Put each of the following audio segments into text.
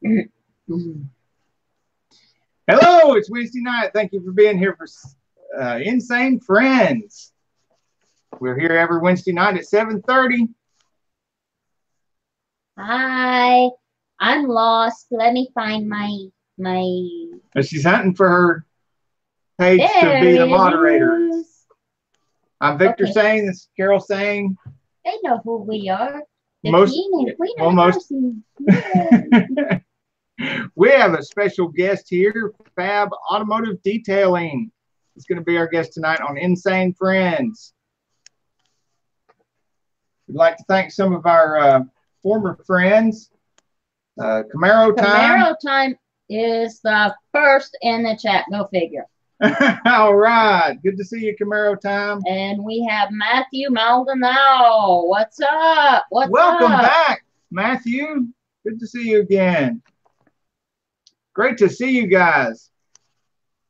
Hello, it's Wednesday night. Thank you for being here for Insane Friends. We're here every Wednesday night at 7:30. Hi, I'm lost. Let me find my. She's hunting for her page to be the moderator. I'm Victor Sane. This is Carol Sane. They know who we are. We have a special guest here, FAB Automotive Detailing. It's going to be our guest tonight on Insane Friends. We'd like to thank some of our former friends. Camaro Time is the first in the chat. Go figure. All right. Good to see you, Camaro Time. And we have Matthew Maldonado. What's up? Welcome back, Matthew. Good to see you again. Great to see you guys.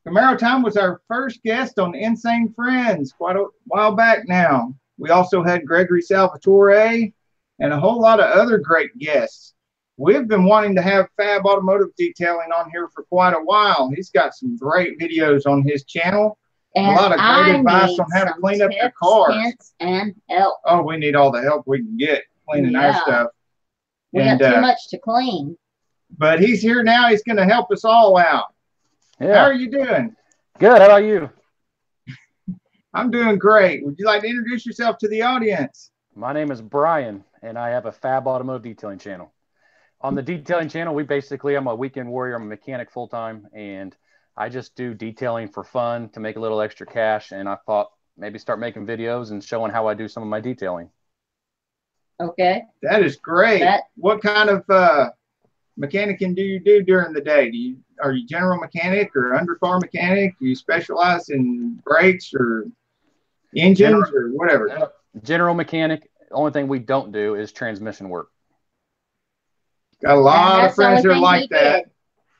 Camaro Time was our first guest on Insane Friends quite a while back now. We also had Gregory Salvatore and a whole lot of other great guests. We've been wanting to have FAB Automotive Detailing on here for quite a while. He's got some great videos on his channel. And a lot of great advice on how to clean up your cars. Hints and help. Oh, we need all the help we can get cleaning our stuff. We got too much to clean. But he's here now. He's going to help us all out. Yeah. How are you doing? Good. How about you? I'm doing great. Would you like to introduce yourself to the audience? My name is Brian, and I have a FAB Automotive Detailing channel. On the detailing channel, I'm a weekend warrior. I'm a mechanic full-time, and I just do detailing for fun to make a little extra cash, and I thought maybe start making videos and showing how I do some of my detailing. Okay. That is great. What kind of mechanicing do you do during the day? Are you general mechanic or undercar mechanic? Do you specialize in brakes or engines or whatever? General mechanic. The only thing we don't do is transmission work. Got a lot of friends that are like that.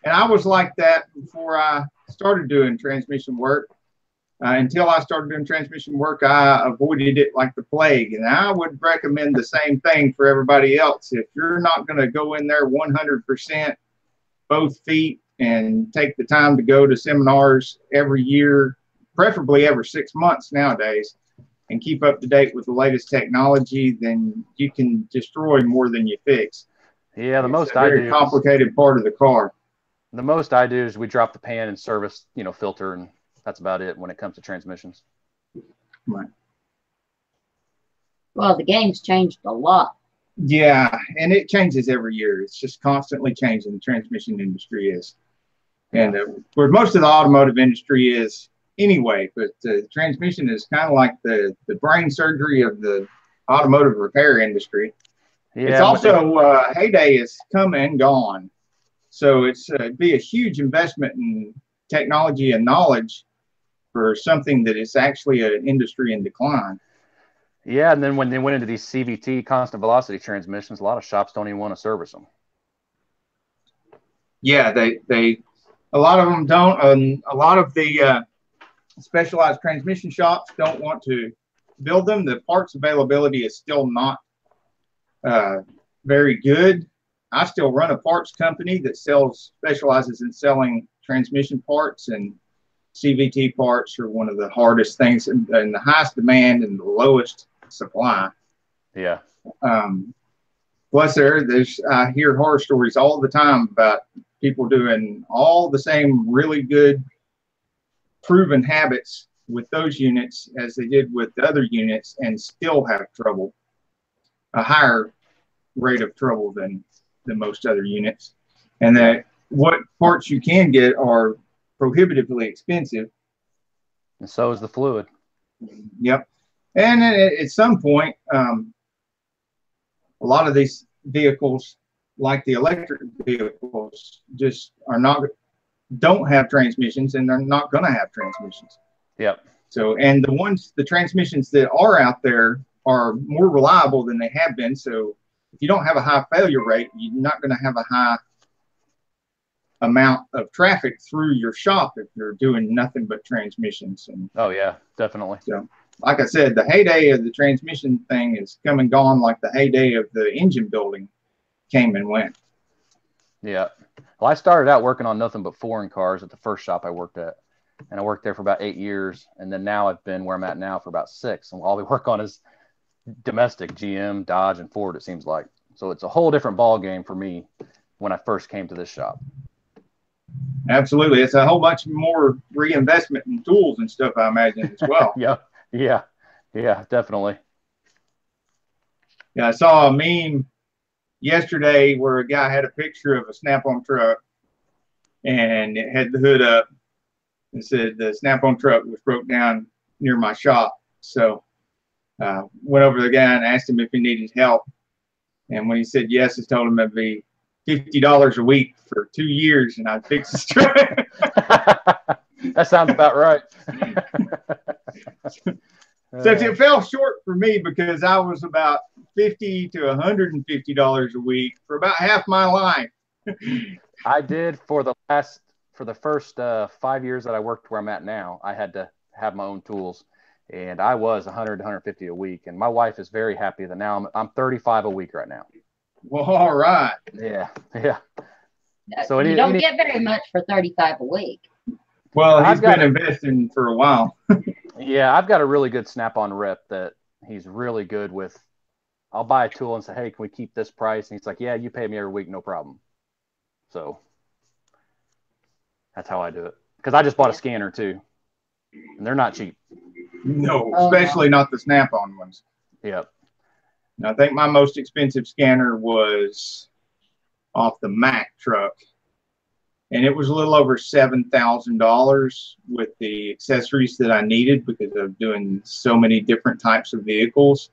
And I was like that before I started doing transmission work. Until I started doing transmission work, I avoided it like the plague. And I would recommend the same thing for everybody else. If you're not going to go in there 100% both feet and take the time to go to seminars every year, preferably every 6 months nowadays, and keep up to date with the latest technology, then you can destroy more than you fix. Yeah, it's a very complicated part of the car. The most I do is we drop the pan and service, filter, and that's about it when it comes to transmissions. Right. Well, the game's changed a lot. Yeah, and it changes every year. It's just constantly changing. The transmission industry is. And where most of the automotive industry is anyway, but the transmission is kind of like the brain surgery of the automotive repair industry. Yeah, it's also heyday is come and gone. So it'd be a huge investment in technology and knowledge for something that is actually an industry in decline. Yeah, and then when they went into these CVT, constant velocity transmissions, a lot of shops don't even want to service them. Yeah, a lot of them don't. And a lot of the specialized transmission shops don't want to build them. The parts availability is still not very good. I still run a parts company that specializes in selling transmission parts, and CVT parts are one of the hardest things and the highest demand and the lowest supply. Yeah. Plus I hear horror stories all the time about people doing all the same really good proven habits with those units as they did with the other units and still have trouble, a higher rate of trouble than most other units. And that what parts you can get are prohibitively expensive. And so is the fluid. Yep. And at some point, a lot of these vehicles, like the electric vehicles, just don't have transmissions, and they're not going to have transmissions. Yep. So, and the transmissions that are out there are more reliable than they have been. So if you don't have a high failure rate, you're not going to have a high amount of traffic through your shop if you're doing nothing but transmissions. And oh yeah, definitely. So, like I said, the heyday of the transmission thing is come and gone, like the heyday of the engine building came and went. Yeah. Well, I started out working on nothing but foreign cars at the first shop I worked at. And I worked there for about 8 years. And then now I've been where I'm at now for about 6. And all we work on is domestic, GM, Dodge, and Ford, it seems like. So it's a whole different ball game for me when I first came to this shop. Absolutely. It's a whole bunch more reinvestment in tools and stuff, I imagine, as well. Yeah, definitely. Yeah, I saw a meme yesterday where a guy had a picture of a Snap-on truck and it had the hood up. It said the Snap-on truck was broke down near my shop. So went over to the guy and asked him if he needed help. And when he said yes, I told him it'd be $50 a week for 2 years and I'd fix his truck. That sounds about right. So it fell short for me because I was about $50 to $150 a week for about half my life. I did for the first 5 years that I worked where I'm at now. I had to have my own tools, and I was 100 to 150 a week. And my wife is very happy that now I'm 35 a week right now. Well, all right. Yeah. So you don't get very much for 35 a week. Well, he's been investing for a while. Yeah, I've got a really good Snap-on rep that he's really good with. I'll buy a tool and say, hey, can we keep this price? And he's like, yeah, you pay me every week, no problem. So that's how I do it. Because I just bought a scanner too. And they're not cheap. No, especially not the Snap-on ones. Yep. And I think my most expensive scanner was off the Mack truck. And it was a little over $7,000 with the accessories that I needed because of doing so many different types of vehicles.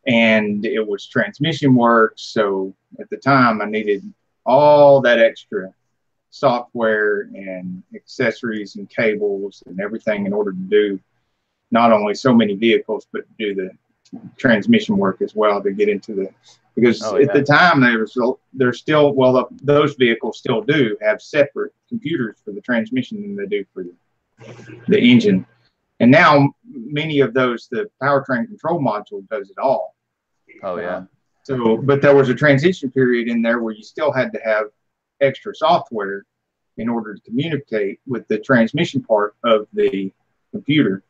And it was transmission work. So at the time, I needed all that extra software and accessories and cables and everything in order to do not only so many vehicles, but do the transmission work as well to get into the, because at the time there's still, well, those vehicles still do have separate computers for the transmission than they do for the engine. And now many of those, the powertrain control module does it all. Oh yeah. So, but there was a transition period in there where you still had to have extra software in order to communicate with the transmission part of the computer.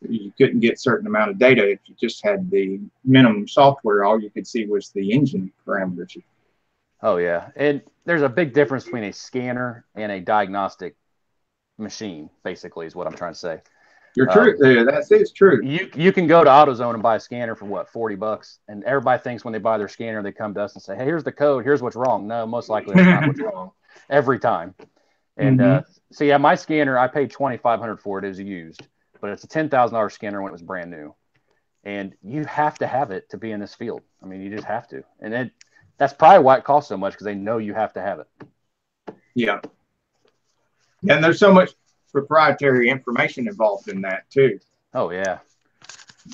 You couldn't get a certain amount of data if you just had the minimum software. All you could see was the engine parameters. Oh yeah, and there's a big difference between a scanner and a diagnostic machine. Basically, is what I'm trying to say. You're true. That's true. You can go to AutoZone and buy a scanner for what, $40, and everybody thinks when they buy their scanner they come to us and say, hey, here's the code, here's what's wrong. No, most likely that's not what's wrong every time. And so yeah, my scanner, I paid $2,500 for it as used, but it's a $10,000 scanner when it was brand new, and you have to have it to be in this field. I mean, you just have to, and that's probably why it costs so much, because they know you have to have it. Yeah, and there's so much proprietary information involved in that too. Oh yeah.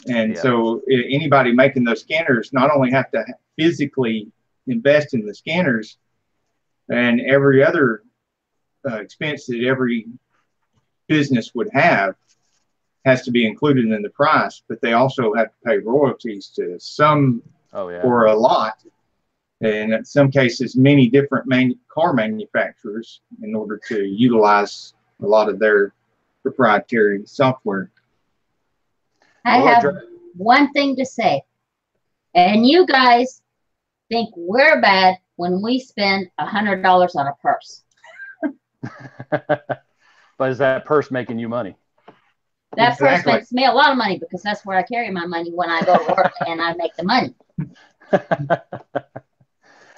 And so anybody making those scanners not only have to physically invest in the scanners and every other expense that every business would have has to be included in the price, but they also have to pay royalties to some or a lot, and in some cases many different car manufacturers in order to utilize a lot of their proprietary software. I have one thing to say, and you guys think we're bad when we spend $100 on a purse. But is that purse making you money? That purse makes me a lot of money, because that's where I carry my money when I go to work and I make the money.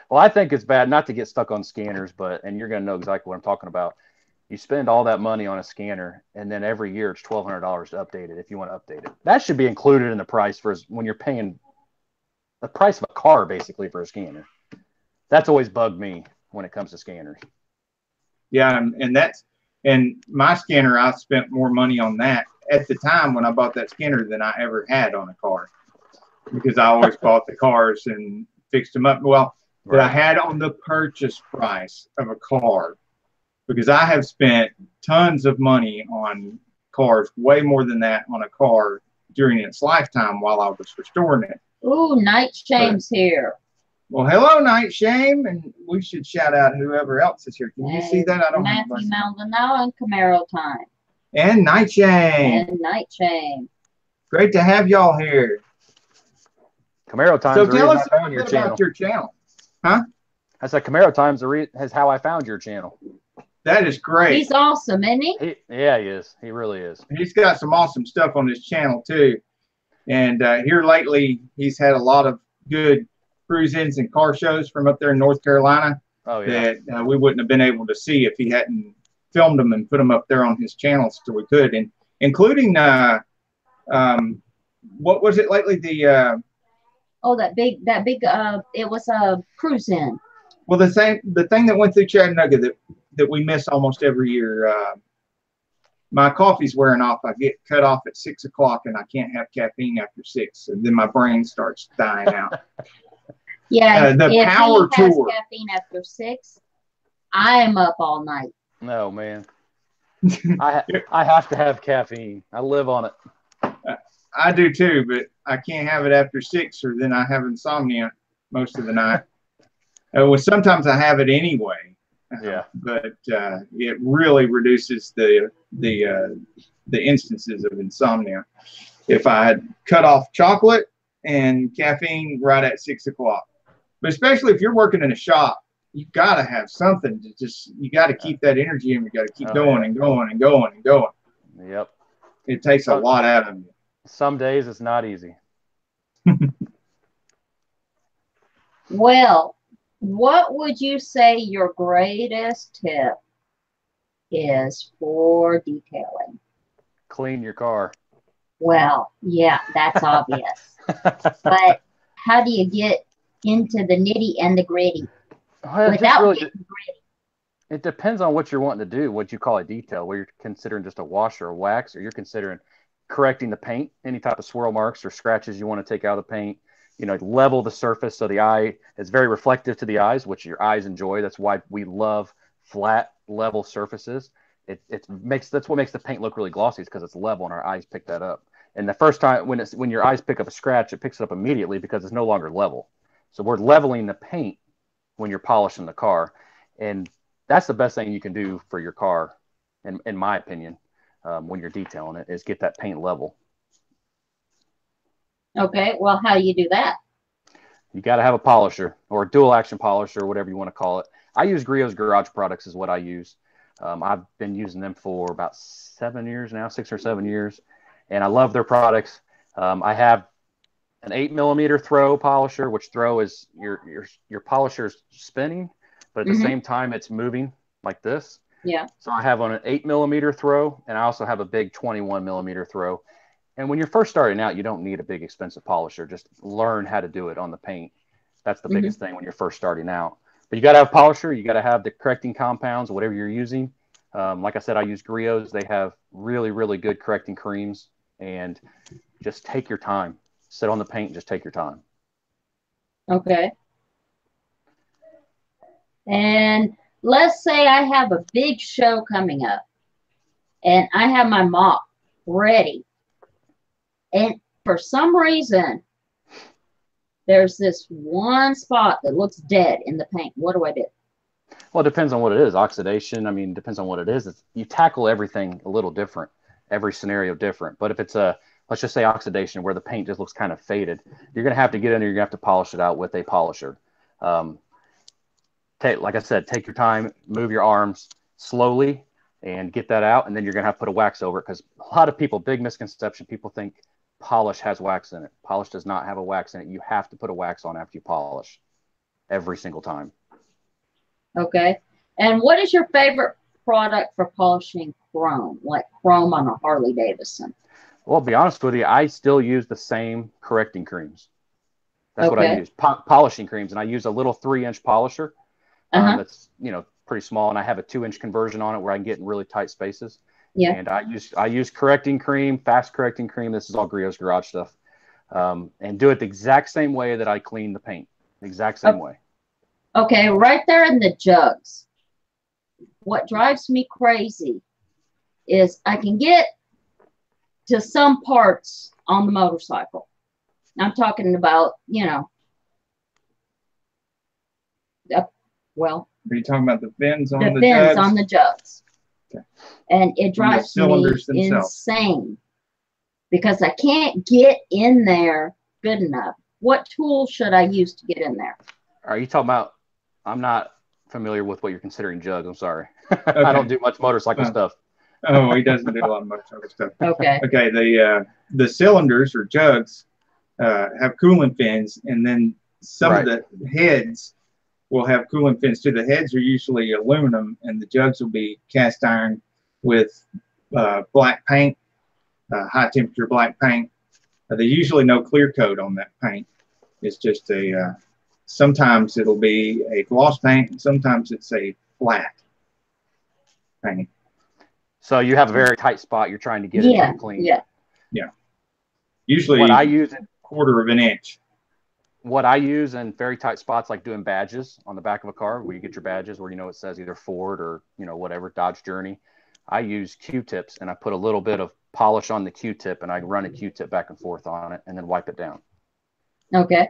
Well, I think it's bad not to get stuck on scanners, and you're going to know exactly what I'm talking about. You spend all that money on a scanner, and then every year it's $1,200 to update it if you want to update it. That should be included in the price when you're paying the price of a car, basically, for a scanner. That's always bugged me when it comes to scanners. Yeah, and my scanner, I spent more money on that at the time when I bought that scanner than I ever had on a car, because I always bought the cars and fixed them up. Well, that I had on the purchase price of a car, because I have spent tons of money on cars, way more than that on a car during its lifetime while I was restoring it. Ooh, Night Shame's here. Well, hello, Night Shame, and we should shout out whoever else is here. Can you see that? I don't have Matthew Maldonado and Camaro time. And Night Shame. And Night Shame. Great to have y'all here. Camaro time. So tell us a bit about your channel. Huh? I said Camaro times is how I found your channel. That is great. He's awesome, isn't he? Yeah, he is. He really is. He's got some awesome stuff on his channel too. And here lately, he's had a lot of good cruise-ins and car shows from up there in North Carolina. Oh, yeah. That we wouldn't have been able to see if he hadn't filmed them and put them up there on his channel so we could. And including what was it lately? The that big it was a cruise-in. Well, the thing that went through Chattanooga that we miss almost every year. My coffee's wearing off. I get cut off at 6 o'clock, and I can't have caffeine after 6, and then my brain starts dying out. Yeah, the if power he has tour. caffeine after 6, I am up all night. No, man. I have to have caffeine. I live on it. I do too, but I can't have it after 6, or then I have insomnia most of the night. Well, sometimes I have it anyway. Yeah, but it really reduces the instances of insomnia. If I had cut off chocolate and caffeine right at 6 o'clock, but especially if you're working in a shop, you got to have something to you got to keep that energy and you got to keep going and going and going and going. Yep. It takes a lot out of you. Some days it's not easy. Well, what would you say your greatest tip is for detailing? Clean your car. Well, yeah, that's obvious. But how do you get into the nitty and the gritty without getting gritty? It depends on what you're wanting to do, what you call a detail, where you're considering just a wash or a wax, or you're considering correcting the paint, any type of swirl marks or scratches you want to take out of the paint. You know, level the surface so the eye is very reflective to the eyes, which your eyes enjoy. That's why we love flat, level surfaces. That's what makes the paint look really glossy, is because it's level and our eyes pick that up. And the first time when your eyes pick up a scratch, it picks it up immediately because it's no longer level. So we're leveling the paint when you're polishing the car, and that's the best thing you can do for your car, in my opinion, when you're detailing it, is get that paint level. Okay, well, how do you do that? You got to have a polisher, or a dual action polisher, or whatever you want to call it. I use Griot's Garage Products is what I use. I've been using them for about 7 years now, 6 or 7 years, and I love their products. I have an 8mm throw polisher, which throw is your polisher's spinning, but at the same time it's moving like this. Yeah. So I have on an 8mm throw, and I also have a big 21mm throw. And when you're first starting out, you don't need a big expensive polisher. Just learn how to do it on the paint. That's the biggest thing when you're first starting out. But you got to have a polisher. You got to have the correcting compounds, whatever you're using. Like I said, I use Griot's. They have really, really good correcting creams. And just take your time. Sit on the paint and just take your time. Okay. And let's say I have a big show coming up, and I have my mop ready. And for some reason, there's this one spot that looks dead in the paint. What do I do? Well, it depends on what it is. Oxidation, I mean, depends on what it is. You tackle everything a little different, every scenario different. But if it's let's just say oxidation, where the paint just looks kind of faded, you're going to have to get in there. You're going to have to polish it out with a polisher. Like I said, take your time, move your arms slowly and get that out. And then you're going to have to put a wax over it, because a lot of people, big misconception, people think polish has wax in it. Polish does not have a wax in it. You have to put a wax on after you polish every single time. Okay. And what is your favorite product for polishing chrome, like chrome on a Harley Davidson? Well, to be honest with you, I still use the same correcting creams. That's what I use, polishing creams. And I use a little 3-inch polisher that's, pretty small. And I have a 2-inch conversion on it where I can get in really tight spaces. Yeah. And I use correcting cream, fast correcting cream. This is all Griot's Garage stuff. And do it the exact same way that I clean the paint. Exact same way. Okay, right there in the jugs. What drives me crazy is I can get to some parts on the motorcycle. I'm talking about, Well, are you talking about the fins on the fins jugs? on the jugs. Okay. And it drives me insane because I can't get in there good enough. What tool should I use to get in there? Are you talking about? I'm not familiar with what you're considering jugs. I'm sorry. Okay. I don't do much motorcycle stuff. Oh, he doesn't do a lot of motorcycle stuff. Okay. Okay. The cylinders or jugs have coolant fins, and then some of the heads will have coolant fins too. The heads are usually aluminum, and the jugs will be cast iron with black paint, high temperature black paint. There's usually no clear coat on that paint. It's just sometimes it'll be a gloss paint, and sometimes it's a flat paint. So you have a very tight spot you're trying to get it clean. Yeah. Usually what I use quarter of an inch. What I use in very tight spots, like doing badges on the back of a car where you get your badges where it says either Ford or whatever, Dodge Journey, I use Q-tips, and I put a little bit of polish on the Q-tip, and I run a Q-tip back and forth on it and then wipe it down. Okay.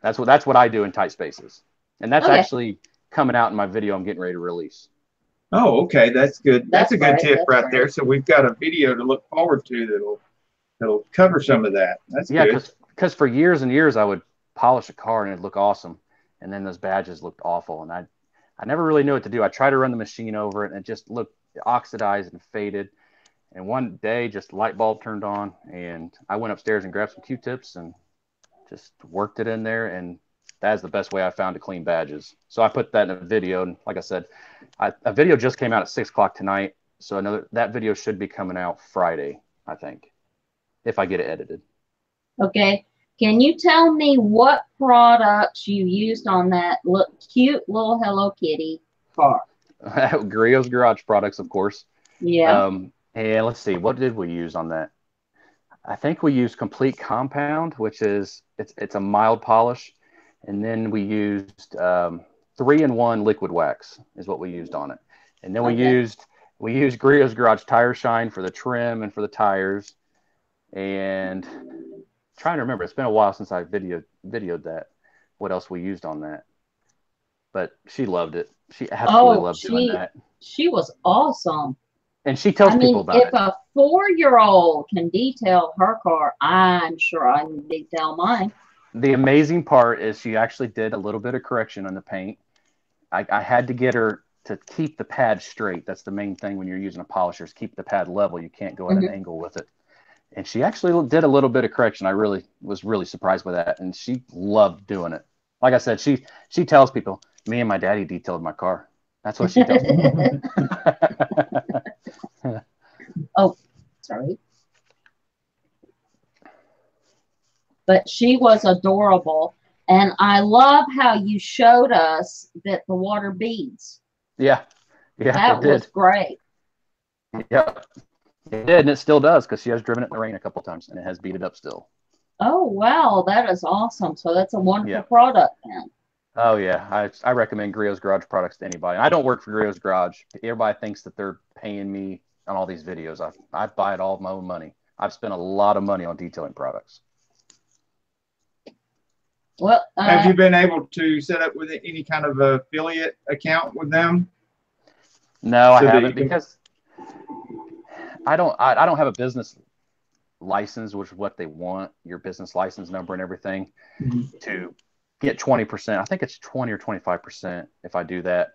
That's what I do in tight spaces. And that's actually coming out in my video I'm getting ready to release. Oh, okay. That's good. That's a good tip right there. So we've got a video to look forward to that'll cover some of that. That's good. Because for years and years I would polish a car and it'd look awesome, and then those badges looked awful, and I never really knew what to do. I tried to run the machine over it, and it just looked oxidized and faded. And one day, just light bulb turned on, and I went upstairs and grabbed some Q-tips and just worked it in there, and that's the best way I found to clean badges. So I put that in a video, and like I said, a video just came out at 6 o'clock tonight, so that video should be coming out Friday, I think, if I get it edited. Okay. Can you tell me what products you used on that cute little Hello Kitty car? Griot's Garage products, of course. Yeah. And let's see, what did we use on that? I think we used Complete Compound, which is it's a mild polish, and then we used 3-in-1 liquid wax is what we used on it, and then we used Griot's Garage Tire Shine for the trim and for the tires, and trying to remember, it's been a while since I videoed that, what else we used on that, but she loved it. She absolutely loved doing that. She was awesome. And she tells people about it. If a 4-year-old can detail her car, I'm sure I can detail mine. The amazing part is she actually did a little bit of correction on the paint. I had to get her to keep the pad straight. That's the main thing when you're using a polisher, is keep the pad level. You can't go at an angle with it. And she actually did a little bit of correction. I was really surprised by that. And she loved doing it. Like I said, she tells people, me and my daddy detailed my car. That's what she tells me. Oh, sorry. But she was adorable. And I love how you showed us that the water beads. Yeah. That was great. Yeah. It did, and it still does, because she has driven it in the rain a couple times, and it has beaded up still. Oh, wow. That is awesome. So that's a wonderful product then. Oh, yeah. I recommend Griot's Garage products to anybody. I don't work for Griot's Garage. Everybody thinks that they're paying me on all these videos. I buy it all with my own money. I've spent a lot of money on detailing products. Well, have you been able to set up with any kind of affiliate account with them? No, I haven't, because I don't have a business license, which is what they want, your business license number and everything, to get 20%. I think it's 20 or 25% if I do that.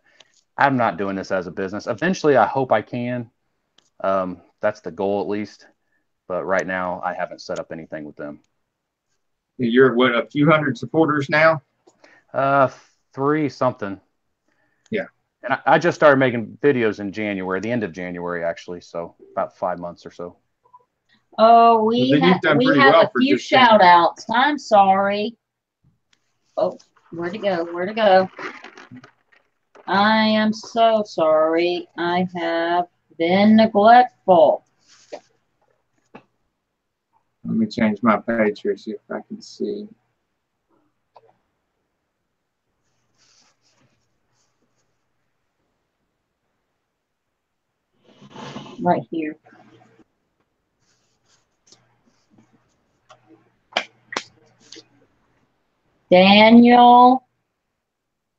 I'm not doing this as a business. Eventually, I hope I can. That's the goal, at least. But right now, I haven't set up anything with them. You're what, a few hundred supporters now? 3 something. Yeah. And I just started making videos in January, the end of January, actually. So about 5 months or so. Oh, we have a few shout outs. I'm sorry. Oh, where'd it go? Where'd it go? I am so sorry. I have been neglectful. Let me change my page here, see if I can see. Right here. Daniel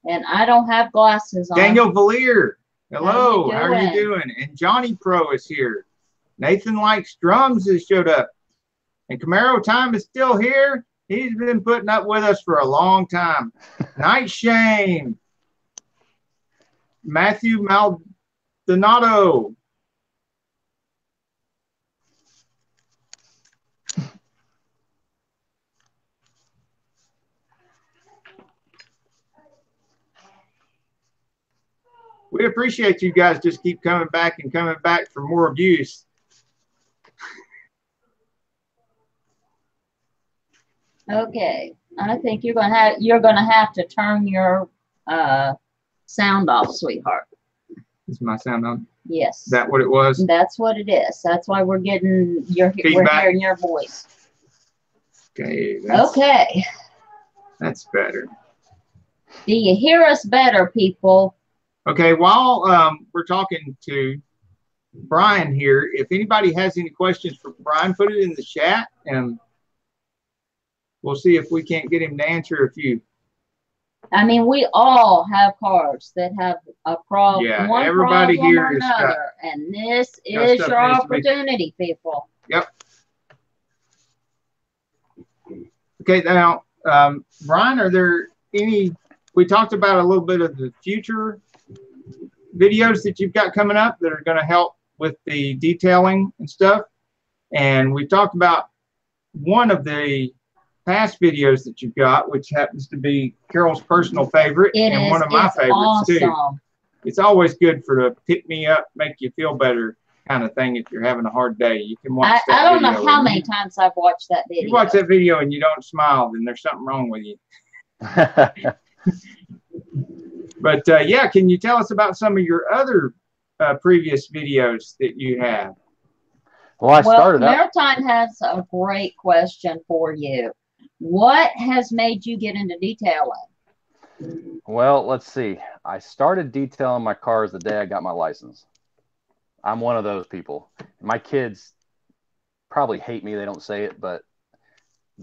And I don't have glasses on. Daniel Valier. Hello. How are you doing? And Johnny Pro is here. Nathan Likes Drums has showed up. And Camaro Time is still here. He's been putting up with us for a long time. Night Shame. Matthew Maldonado. We appreciate you guys just keep coming back and coming back for more views. Okay, I think you're gonna have to turn your sound off, sweetheart. Is my sound on? Yes. Is that what it was? That's what it is. That's why we're getting we're hearing your voice. Okay. Okay. That's better. Do you hear us better, people? Okay, while we're talking to Brian here, if anybody has any questions for Brian, put it in the chat and we'll see if we can't get him to answer a few. I mean, we all have cars that have a problem. Yeah, one everybody problem here or is another, and this is your opportunity, people. Yep. Okay, now, Brian, are there any, we talked about a little bit of the future videos that you've got coming up that are going to help with the detailing and stuff. And we talked about one of the past videos that you've got, which happens to be Carol's personal favorite and one of my favorites too. It's always good for the pick me up, make you feel better kind of thing if you're having a hard day. You can watch that I don't video. know how many times I've watched that video. You watch that video and you don't smile, then there's something wrong with you. But yeah, can you tell us about some of your other previous videos that you have? Well, Maritime has a great question for you. What has made you get into detailing? Well, let's see. I started detailing my cars the day I got my license. I'm one of those people. My kids probably hate me. They don't say it, but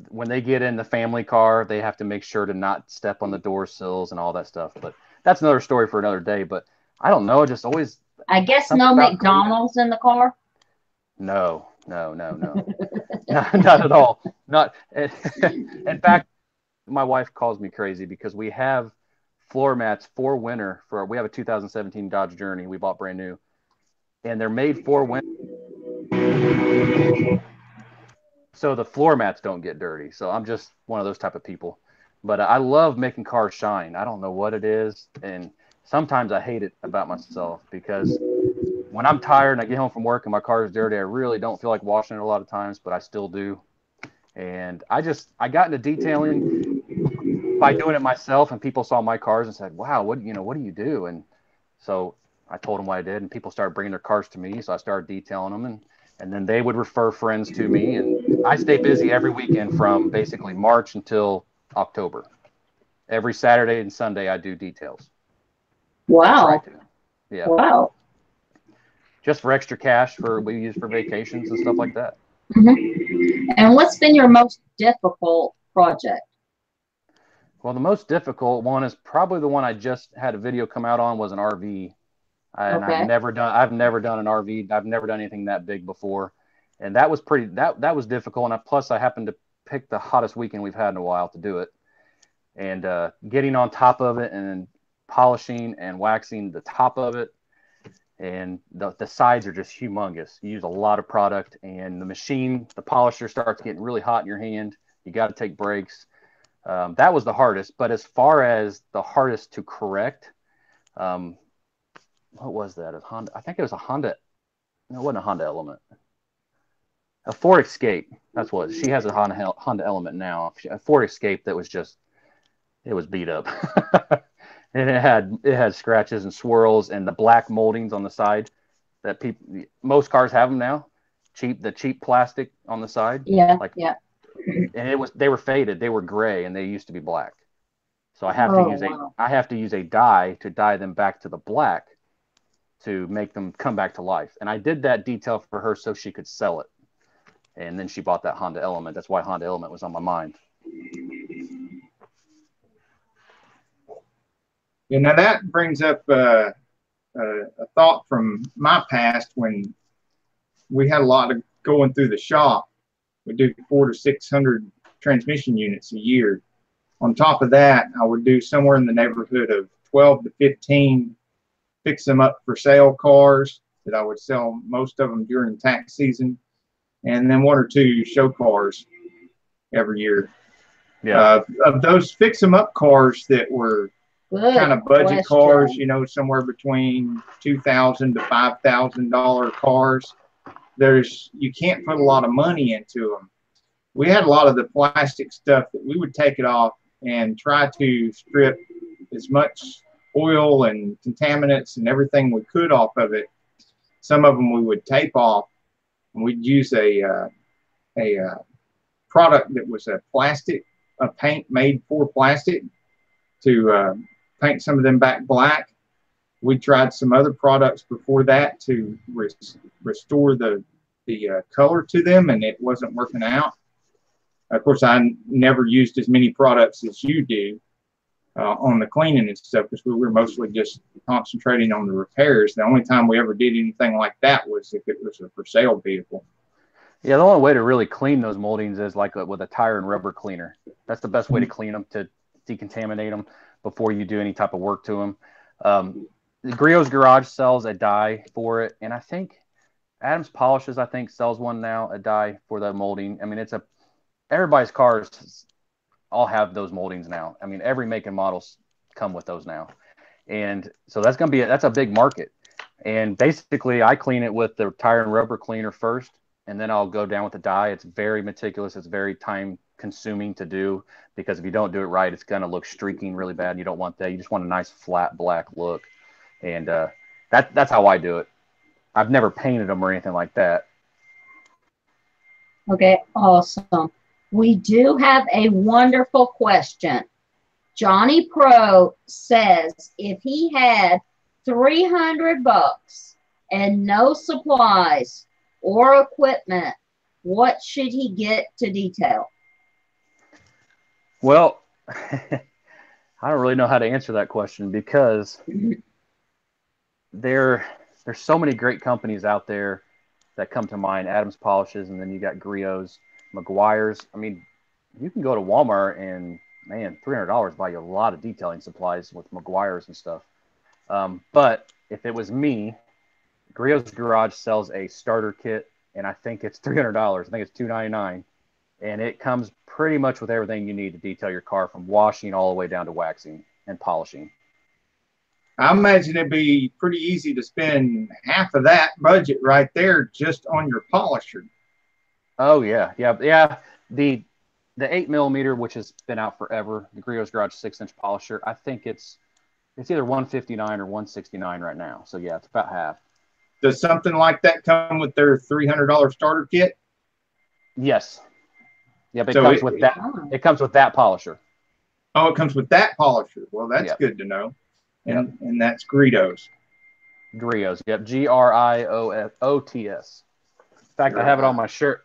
when they get in the family car, they have to make sure to not step on the door sills and all that stuff. But that's another story for another day. But I don't know. Just always. I guess no McDonald's in the car? No. Not at all. Not. In fact, my wife calls me crazy because we have floor mats for winter. We have a 2017 Dodge Journey we bought brand new, and they're made for winter. So the floor mats don't get dirty. So I'm just one of those type of people. But I love making cars shine. I don't know what it is. And sometimes I hate it about myself because when I'm tired and I get home from work and my car is dirty, I really don't feel like washing it a lot of times, but I still do. And I got into detailing by doing it myself, and people saw my cars and said, wow, what do you do? And so I told them what I did, and people started bringing their cars to me. So I started detailing them, and then they would refer friends to me. And I stay busy every weekend from basically March until October. Every Saturday and Sunday, I do details. Wow. Yeah. Wow. Just for extra cash we use for vacations and stuff like that. Mm-hmm. And what's been your most difficult project? Well, the most difficult one is probably the one I just had a video come out on was an RV. And okay. I've never done an RV. I've never done anything that big before. And that was that was difficult. And plus I happened to pick the hottest weekend we've had in a while to do it. And getting on top of it and polishing and waxing the top of it. And the sides are just humongous. You use a lot of product, and the polisher starts getting really hot in your hand. You got to take breaks. That was the hardest. But as far as the hardest to correct, what was that? I think it was a Honda. No, it wasn't a Honda Element. A Ford Escape. That's what she has a Honda Element now. A Ford Escape that was it was beat up. And it had scratches and swirls and the black moldings on the side that most cars have them now. The cheap plastic on the side. Yeah. Yeah. And they were faded. They were gray and they used to be black. So I have to use a dye to dye them back to the black to make them come back to life. And I did that detail for her so she could sell it. And then she bought that Honda Element. That's why Honda Element was on my mind. You know, that brings up a thought from my past when we had a lot of going through the shop. We do 400 to 600 transmission units a year. On top of that, I would do somewhere in the neighborhood of 12 to 15 fix them up for sale cars that I would sell most of them during tax season, and then 1 or 2 show cars every year. Yeah. Of those fix them up cars that were kind of budget cars, you know, somewhere between $2,000 to $5,000 cars, you can't put a lot of money into them. We had a lot of the plastic stuff that we would take it off and try to strip as much oil and contaminants and everything we could off of it. Some of them we would tape off, and we'd use a product that was a paint made for plastic to paint some of them back black. We tried some other products before that to restore the color to them, and it wasn't working out. Of course, I never used as many products as you do on the cleaning and stuff, because we were mostly just concentrating on the repairs. The only time we ever did anything like that was if it was a for sale vehicle. Yeah, the only way to really clean those moldings is like with a tire and rubber cleaner. That's the best way to clean them, to decontaminate them before you do any type of work to them. Griot's Garage sells a dye for it, and I think Adams Polishes, I think, sells one now, a dye for the molding. I mean, everybody's cars all have those moldings now. I mean, every make and models come with those now. And so that's a big market. And basically I clean it with the tire and rubber cleaner first, and then I'll go down with the dye. It's very meticulous. It's very time consuming to do, because if you don't do it right, it's going to look streaking really bad. You don't want that. You just want a nice flat black look. And that's how I do it. I've never painted them or anything like that. Okay, awesome. We do have a wonderful question. Johnny Pro says if he had $300 and no supplies or equipment, what should he get to detail? Well, I don't really know how to answer that question, because there's so many great companies out there that come to mind. Adams Polishes, and then you got Griot's, Meguiar's. I mean, you can go to Walmart and, man, $300 buy you a lot of detailing supplies with Meguiar's and stuff. But if it was me, Griot's Garage sells a starter kit, and I think it's $300. I think it's $299, and it comes pretty much with everything you need to detail your car, from washing all the way down to waxing and polishing. I imagine it'd be pretty easy to spend half of that budget right there just on your polisher. Oh yeah. The 8mm, which has been out forever, the Griot's Garage 6-inch polisher, I think it's either $159 or $169 right now. So yeah, it's about half. Does something like that come with their $300 starter kit? Yes. Yeah, but it comes with that polisher. Oh, it comes with that polisher. Well, that's good to know. And that's Griot's. Griot's, yep. Griots. In fact, I have it on my shirt.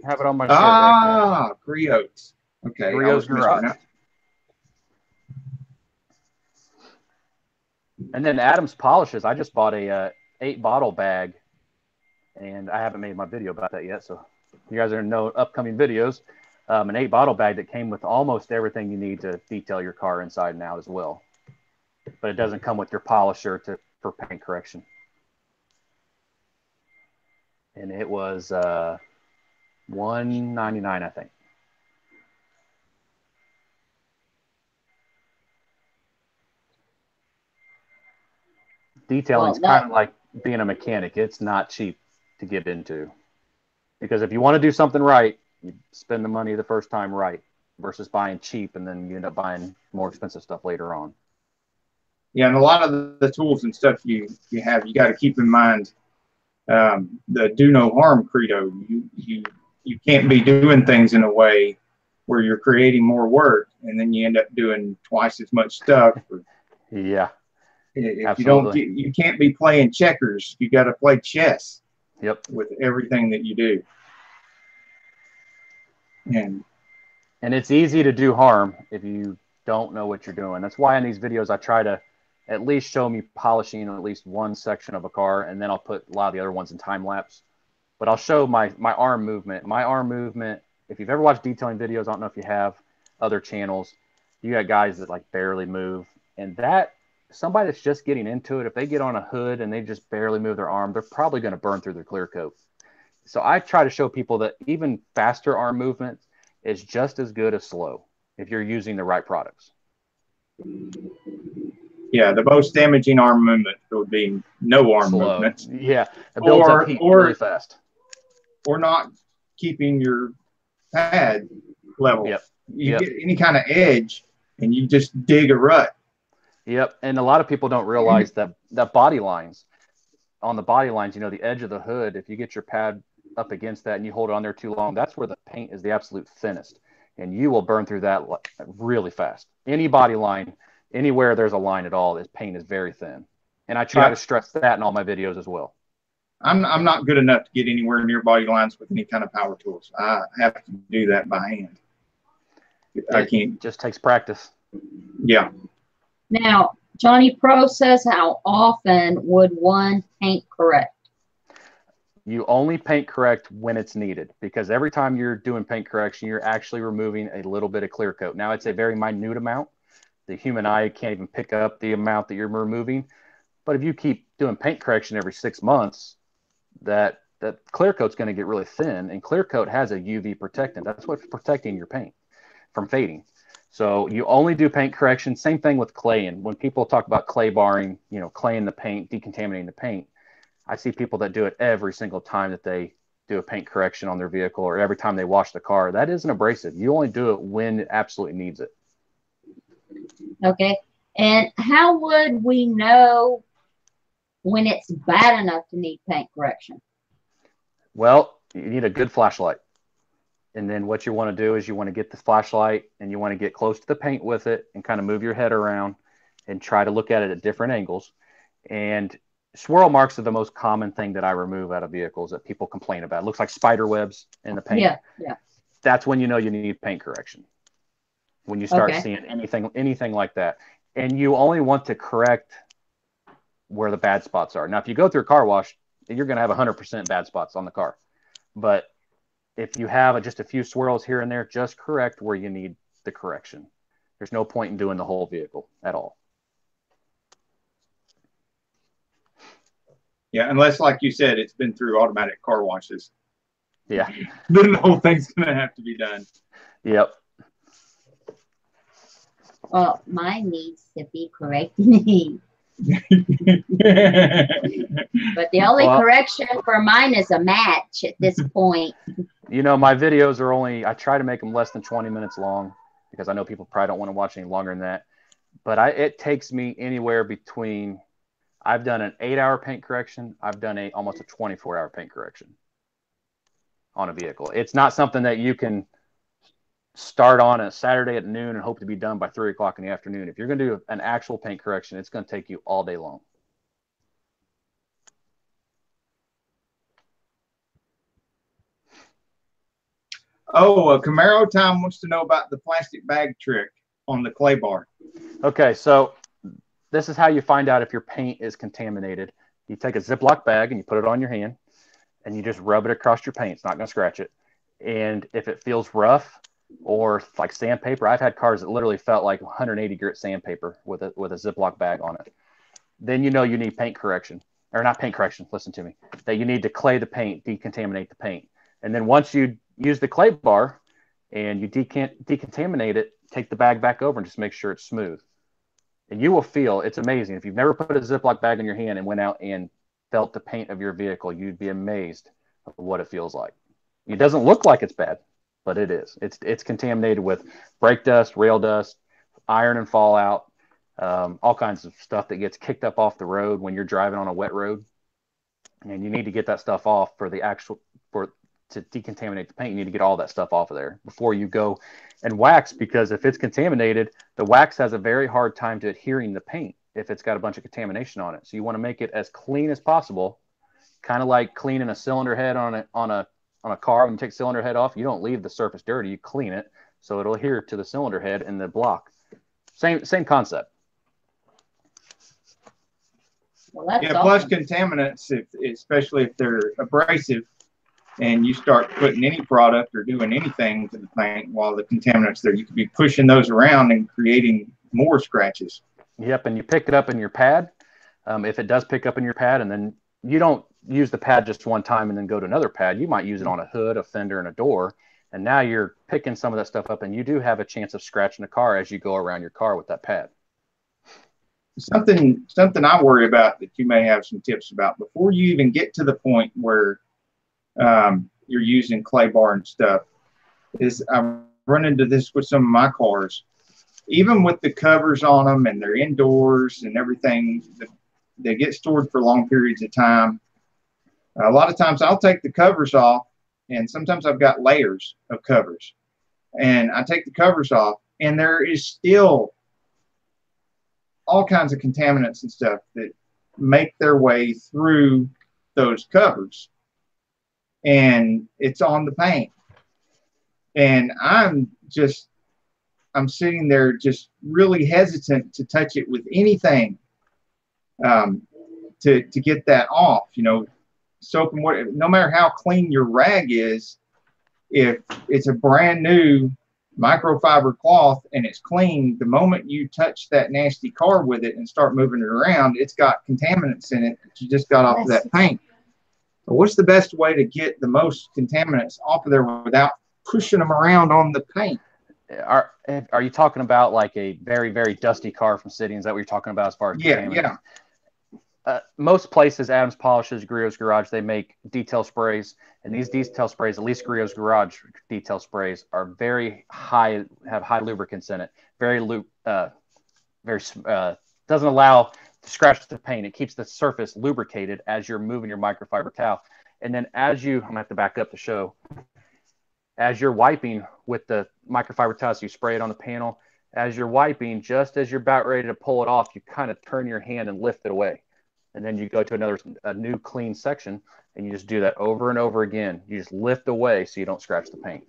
Have it on my shirt. Ah, right, Griot's. Okay. Griot's Garage. And then Adams Polishes, I just bought a 8-bottle bag, and I haven't made my video about that yet, so you guys are in no upcoming videos. An 8-bottle bag that came with almost everything you need to detail your car inside and out as well. But it doesn't come with your polisher for paint correction. And it was $199, I think. Detailing is kind of like being a mechanic. It's not cheap to get into, because if you want to do something right, you spend the money the first time right, versus buying cheap and then you end up buying more expensive stuff later on. Yeah, and a lot of the tools and stuff you got to keep in mind the do no harm credo. You can't be doing things in a way where you're creating more work, and then you end up doing twice as much stuff. Yeah. If absolutely. you can't be playing checkers. You got to play chess. Yep. With everything that you do. And it's easy to do harm if you don't know what you're doing. That's why in these videos I try to at least show me polishing at least one section of a car, and then I'll put a lot of the other ones in time lapse. But I'll show my arm movement. My arm movement, if you've ever watched detailing videos, I don't know if you have other channels, you got guys that like barely move. And that, somebody that's just getting into it, if they get on a hood and they just barely move their arm, they're probably going to burn through their clear coat. So I try to show people that even faster arm movement is just as good as slow if you're using the right products. Yeah, the most damaging arm movement would be no arm movement. Yeah, it builds up heat really fast. Or not keeping your pad level. Yep. You get any kind of edge and you just dig a rut. Yep. And a lot of people don't realize that body lines, on the body lines, you know, the edge of the hood, if you get your pad up against that and you hold it on there too long, that's where the paint is the absolute thinnest. And you will burn through that really fast. Any body line, anywhere there's a line at all, this paint is very thin. And I try to stress that in all my videos as well. I'm not good enough to get anywhere near body lines with any kind of power tools. I have to do that by hand. I can't. It just takes practice. Yeah. Now, Johnny Pro says, how often would one paint correct? You only paint correct when it's needed, because every time you're doing paint correction, you're actually removing a little bit of clear coat. Now, it's a very minute amount. The human eye can't even pick up the amount that you're removing. But if you keep doing paint correction every 6 months, that clear coat's going to get really thin, and clear coat has a UV protectant. That's what's protecting your paint from fading. So you only do paint correction. Same thing with clay. And when people talk about clay barring, you know, claying the paint, decontaminating the paint, I see people that do it every single time that they do a paint correction on their vehicle, or every time they wash the car. That isn't abrasive. You only do it when it absolutely needs it. Okay. And how would we know when it's bad enough to need paint correction? Well, you need a good flashlight. And then what you want to do is you want to get the flashlight and you want to get close to the paint with it and kind of move your head around and try to look at it at different angles. And swirl marks are the most common thing that I remove out of vehicles that people complain about. It looks like spider webs in the paint. Yeah. That's when you know you need paint correction. When you start seeing anything like that. And you only want to correct where the bad spots are. Now, if you go through a car wash, you're going to have 100% bad spots on the car. But if you have just a few swirls here and there, just correct where you need the correction. There's no point in doing the whole vehicle at all. Yeah, unless, like you said, it's been through automatic car washes. Yeah. Then the whole thing's going to have to be done. Yep. Well, mine needs to be corrected. But the only correction for mine is a match at this point. You know, my videos are I try to make them less than 20 minutes long, because I know people probably don't want to watch any longer than that. But it takes me anywhere between, I've done an 8-hour paint correction. I've done almost a 24-hour paint correction on a vehicle. It's not something that you can start on a Saturday at noon and hope to be done by 3 o'clock in the afternoon. If you're going to do an actual paint correction, it's going to take you all day long. Oh, Camaro Time wants to know about the plastic bag trick on the clay bar. Okay, so this is how you find out if your paint is contaminated. You take a Ziploc bag and you put it on your hand and you just rub it across your paint. It's not going to scratch it. And if it feels rough or like sandpaper, I've had cars that literally felt like 180 grit sandpaper with a Ziploc bag on it. Then you know you need paint correction, or not paint correction, listen to me, that you need to clay the paint, decontaminate the paint. And then once you use the clay bar and you decontaminate it, take the bag back over and just make sure it's smooth. And you will feel, it's amazing. If you've never put a Ziploc bag in your hand and went out and felt the paint of your vehicle, you'd be amazed at what it feels like. It doesn't look like it's bad, but it is. It's contaminated with brake dust, rail dust, iron and fallout, all kinds of stuff that gets kicked up off the road when you're driving on a wet road. And you need to get that stuff off to decontaminate the paint. You need to get all that stuff off of there before you go and wax, because if it's contaminated, the wax has a very hard time to adhering the paint if it's got a bunch of contamination on it. So you want to make it as clean as possible, kind of like cleaning a cylinder head on a car. When you take the cylinder head off, you don't leave the surface dirty, you clean it so it'll adhere to the cylinder head and the block. Same concept. Well, that's Yeah, awesome. plus contaminants, especially if they're abrasive, and you start putting any product or doing anything to the paint while the contaminants there, you could be pushing those around and creating more scratches. Yep, and you pick it up in your pad. If it does pick up in your pad, and then you don't use the pad just one time and then go to another pad, you might use it on a hood, a fender, and a door. And now you're picking some of that stuff up, and you do have a chance of scratching the car as you go around your car with that pad. Something I worry about that you may have some tips about before you even get to the point where you're using clay bar and stuff is I run into this with some of my cars. Even with the covers on them and they're indoors and everything, they get stored for long periods of time. A lot of times I'll take the covers off, and sometimes I've got layers of covers, and I take the covers off, and there is still all kinds of contaminants and stuff that make their way through those covers, and it's on the paint. And I'm sitting there just really hesitant to touch it with anything to get that off. You know, soap and water, no matter how clean your rag is, if it's a brand new microfiber cloth and it's clean, the moment you touch that nasty car with it and start moving it around, it's got contaminants in it that you just got off of that paint. So what's the best way to get the most contaminants off of there without pushing them around on the paint? Are you talking about like a very, very dusty car from City? Is that what you're talking about as far as contaminants? Yeah. Most places, Adams Polishes, Griot's Garage, they make detail sprays, and these detail sprays, at least Griot's Garage detail sprays, are very high, have high lubricants in it. Doesn't allow to scratch the paint. It keeps the surface lubricated as you're moving your microfiber towel. And then I'm gonna have to back up the show. As you're wiping with the microfiber towel, so you spray it on the panel. As you're wiping, just as you're about ready to pull it off, you kind of turn your hand and lift it away. And then you go to a new clean section, and you just do that over and over again. You just lift away so you don't scratch the paint.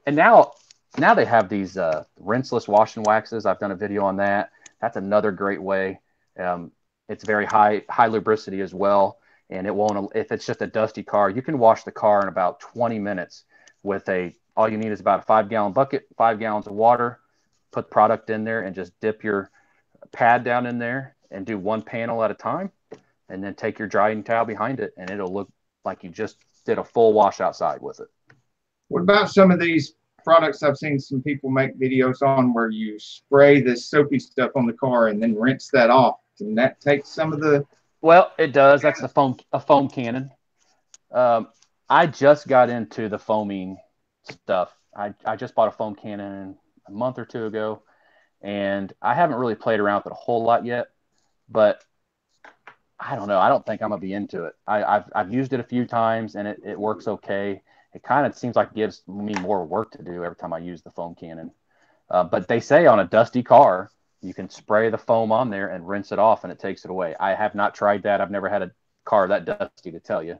And now they have these rinseless wash and waxes. I've done a video on that. That's another great way. It's very high lubricity as well, and it won't. If it's just a dusty car, you can wash the car in about 20 minutes with all you need is about a 5-gallon bucket, 5 gallons of water. Put product in there and just dip your pad down in there and do one panel at a time, and then take your drying towel behind it, and it'll look like you just did a full wash outside with it. What about some of these products I've seen some people make videos on where you spray this soapy stuff on the car and then rinse that off? Can that take some of the... Well, it does. That's a foam cannon. I just got into the foaming stuff. I just bought a foam cannon a month or two ago, and I haven't really played around with it a whole lot yet. But I don't know. I don't think I'm gonna be into it. I've used it a few times, and it works okay. It kind of seems like it gives me more work to do every time I use the foam cannon. But they say on a dusty car, you can spray the foam on there and rinse it off, and it takes it away. I have not tried that. I've never had a car that dusty to tell you.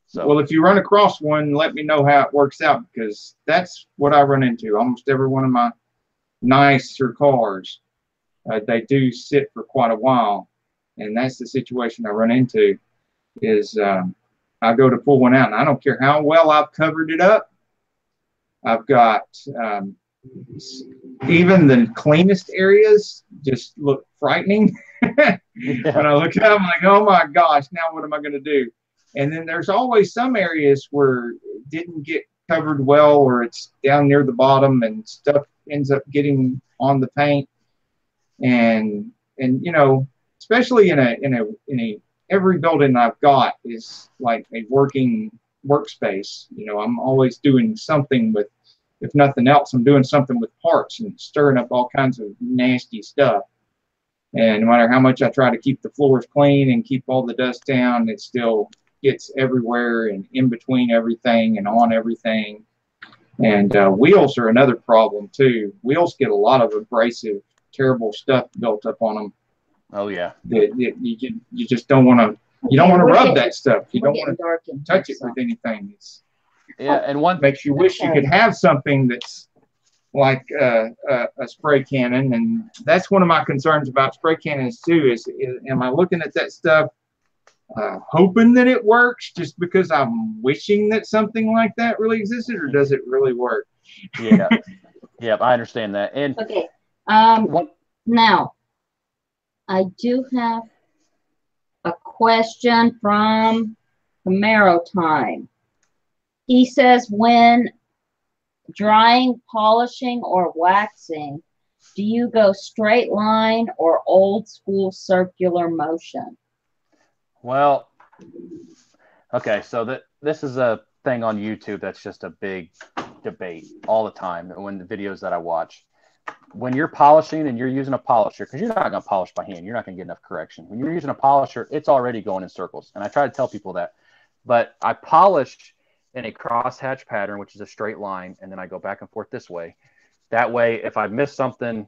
So, well, if you run across one, let me know how it works out, because that's what I run into. Almost every one of my nicer cars, they do sit for quite a while, and that's the situation I run into. Is I go to pull one out, and I don't care how well I've covered it up. I've got even the cleanest areas just look frightening. yeah. When I look at them, I'm like, oh my gosh, now what am I going to do? And then there's always some areas where it didn't get covered well, or it's down near the bottom and stuff ends up getting on the paint. And you know, especially in a every building I've got is like a working workspace. You know, I'm always doing something with, if nothing else, I'm doing something with parts and stirring up all kinds of nasty stuff. And no matter how much I try to keep the floors clean and keep all the dust down, it still gets everywhere and in between everything and on everything. And wheels are another problem too. Wheels get a lot of abrasive, terrible stuff built up on them. Oh yeah. You just don't want to. You don't want to rub that stuff. You don't want to touch it with anything. Yeah, and one makes you wish you could have something that's like a spray cannon, and that's one of my concerns about spray cannons too. Is am I looking at that stuff hoping that it works just because I'm wishing that something like that really existed, or does it really work? Yeah, yeah, I understand that. And okay, now I do have a question from Camaro Time. He says, when drying, polishing, or waxing, do you go straight line or old school circular motion? Well, okay, so this is a thing on YouTube that's just a big debate all the time when the videos that I watch. When you're polishing and you're using a polisher, because you're not going to polish by hand, you're not going to get enough correction. When you're using a polisher, it's already going in circles. And I try to tell people that. But I polish in a crosshatch pattern, which is a straight line, and then I go back and forth this way. That way, if I miss something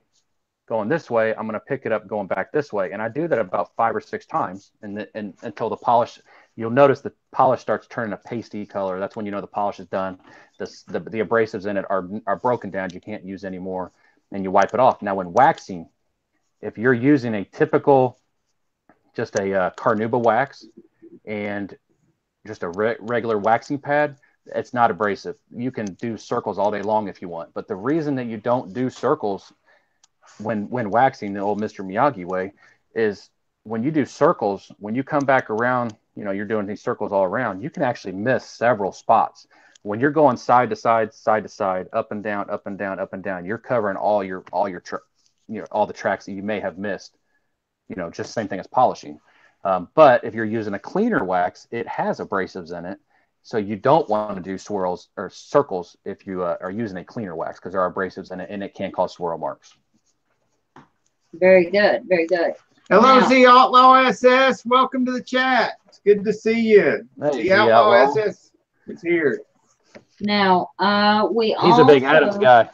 going this way, I'm going to pick it up going back this way. And I do that about 5 or 6 times and until the polish, you'll notice the polish starts turning a pasty color. That's when you know the polish is done. The abrasives in it are broken down. You can't use anymore. And you wipe it off. Now, when waxing, if you're using a typical, just a carnauba wax and just a regular waxing pad, it's not abrasive. You can do circles all day long if you want. But the reason that you don't do circles when waxing the old Mr. Miyagi way is when you do circles, when you come back around, you know, you're doing these circles all around, you can actually miss several spots. When you're going side to side, side to side, up and down, up and down, up and down, you're covering all the tracks that you may have missed. You know, just same thing as polishing. But if you're using a cleaner wax, it has abrasives in it, so you don't want to do swirls or circles if you are using a cleaner wax because there are abrasives in it, and it can cause swirl marks. Very good, very good. Hello, Z Outlaw SS. Welcome to the chat. It's good to see you. Hey, Z Outlaw SS is here. Now, he's a big Adams guy.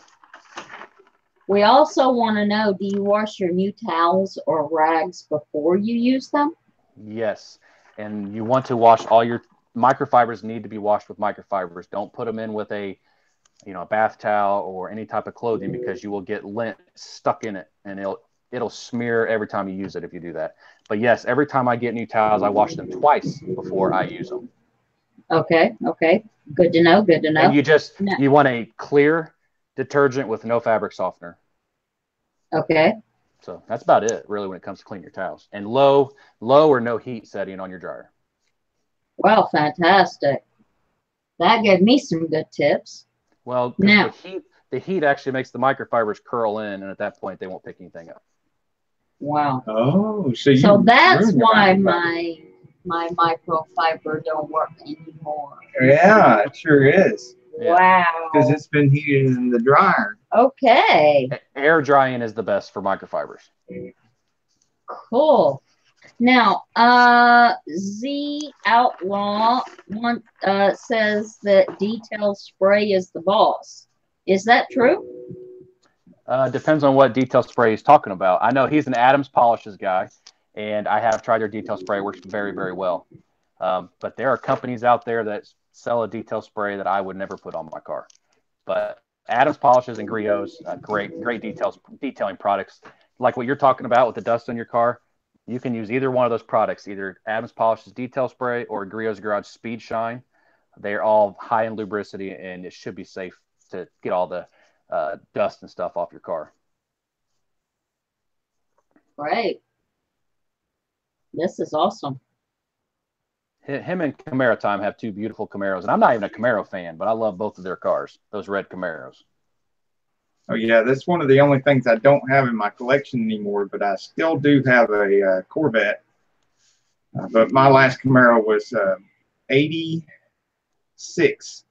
We also want to know, do you wash your new towels or rags before you use them? Yes. And you want to wash all your microfibers need to be washed with microfibers. Don't put them in with a bath towel or any type of clothing because you will get lint stuck in it and it'll smear every time you use it if you do that. But yes, every time I get new towels, I wash them twice before I use them. Okay. Good to know. Good to know. And you want a clear detergent with no fabric softener. Okay. So that's about it, really, when it comes to cleaning your towels. And low or no heat setting on your dryer. Well, fantastic. That gave me some good tips. Well, now the heat actually makes the microfibers curl in, and at that point, they won't pick anything up. Wow. Oh, so that's why my microfiber don't work anymore. Yeah, it sure is. Wow. Because it's been heated in the dryer. Okay. Air drying is the best for microfibers. Cool. Now, Z Outlaw says that detail spray is the boss. Is that true? Depends on what detail spray he's talking about. I know he's an Adams Polishes guy, and I have tried their detail spray. It works very, very well. But there are companies out there that sell a detail spray that I would never put on my car. But Adams Polishes and Griots, great detailing products. Like what you're talking about with the dust on your car, you can use either one of those products, either Adams Polishes detail spray or Griots Garage Speed Shine. They're all high in lubricity, and it should be safe to get all the dust and stuff off your car. Great. This is awesome. Him and Camaro Time have two beautiful Camaros, and I'm not even a Camaro fan, but I love both of their cars, those red Camaros. Oh, yeah, that's one of the only things I don't have in my collection anymore, but I still do have a Corvette. But my last Camaro was 86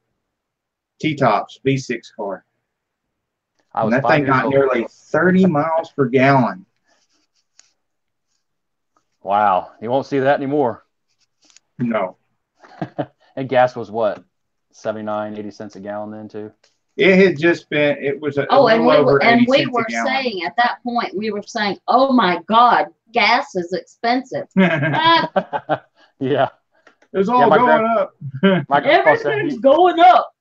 T-Tops V6 car. And that thing got nearly 30 miles per gallon. Wow. You won't see that anymore. No. And gas was what? 79, 80 cents a gallon then too? It had just been, it was a and we were saying at that point, we were saying, oh my God, gas is expensive. Yeah. It's all going up. Everything's going up.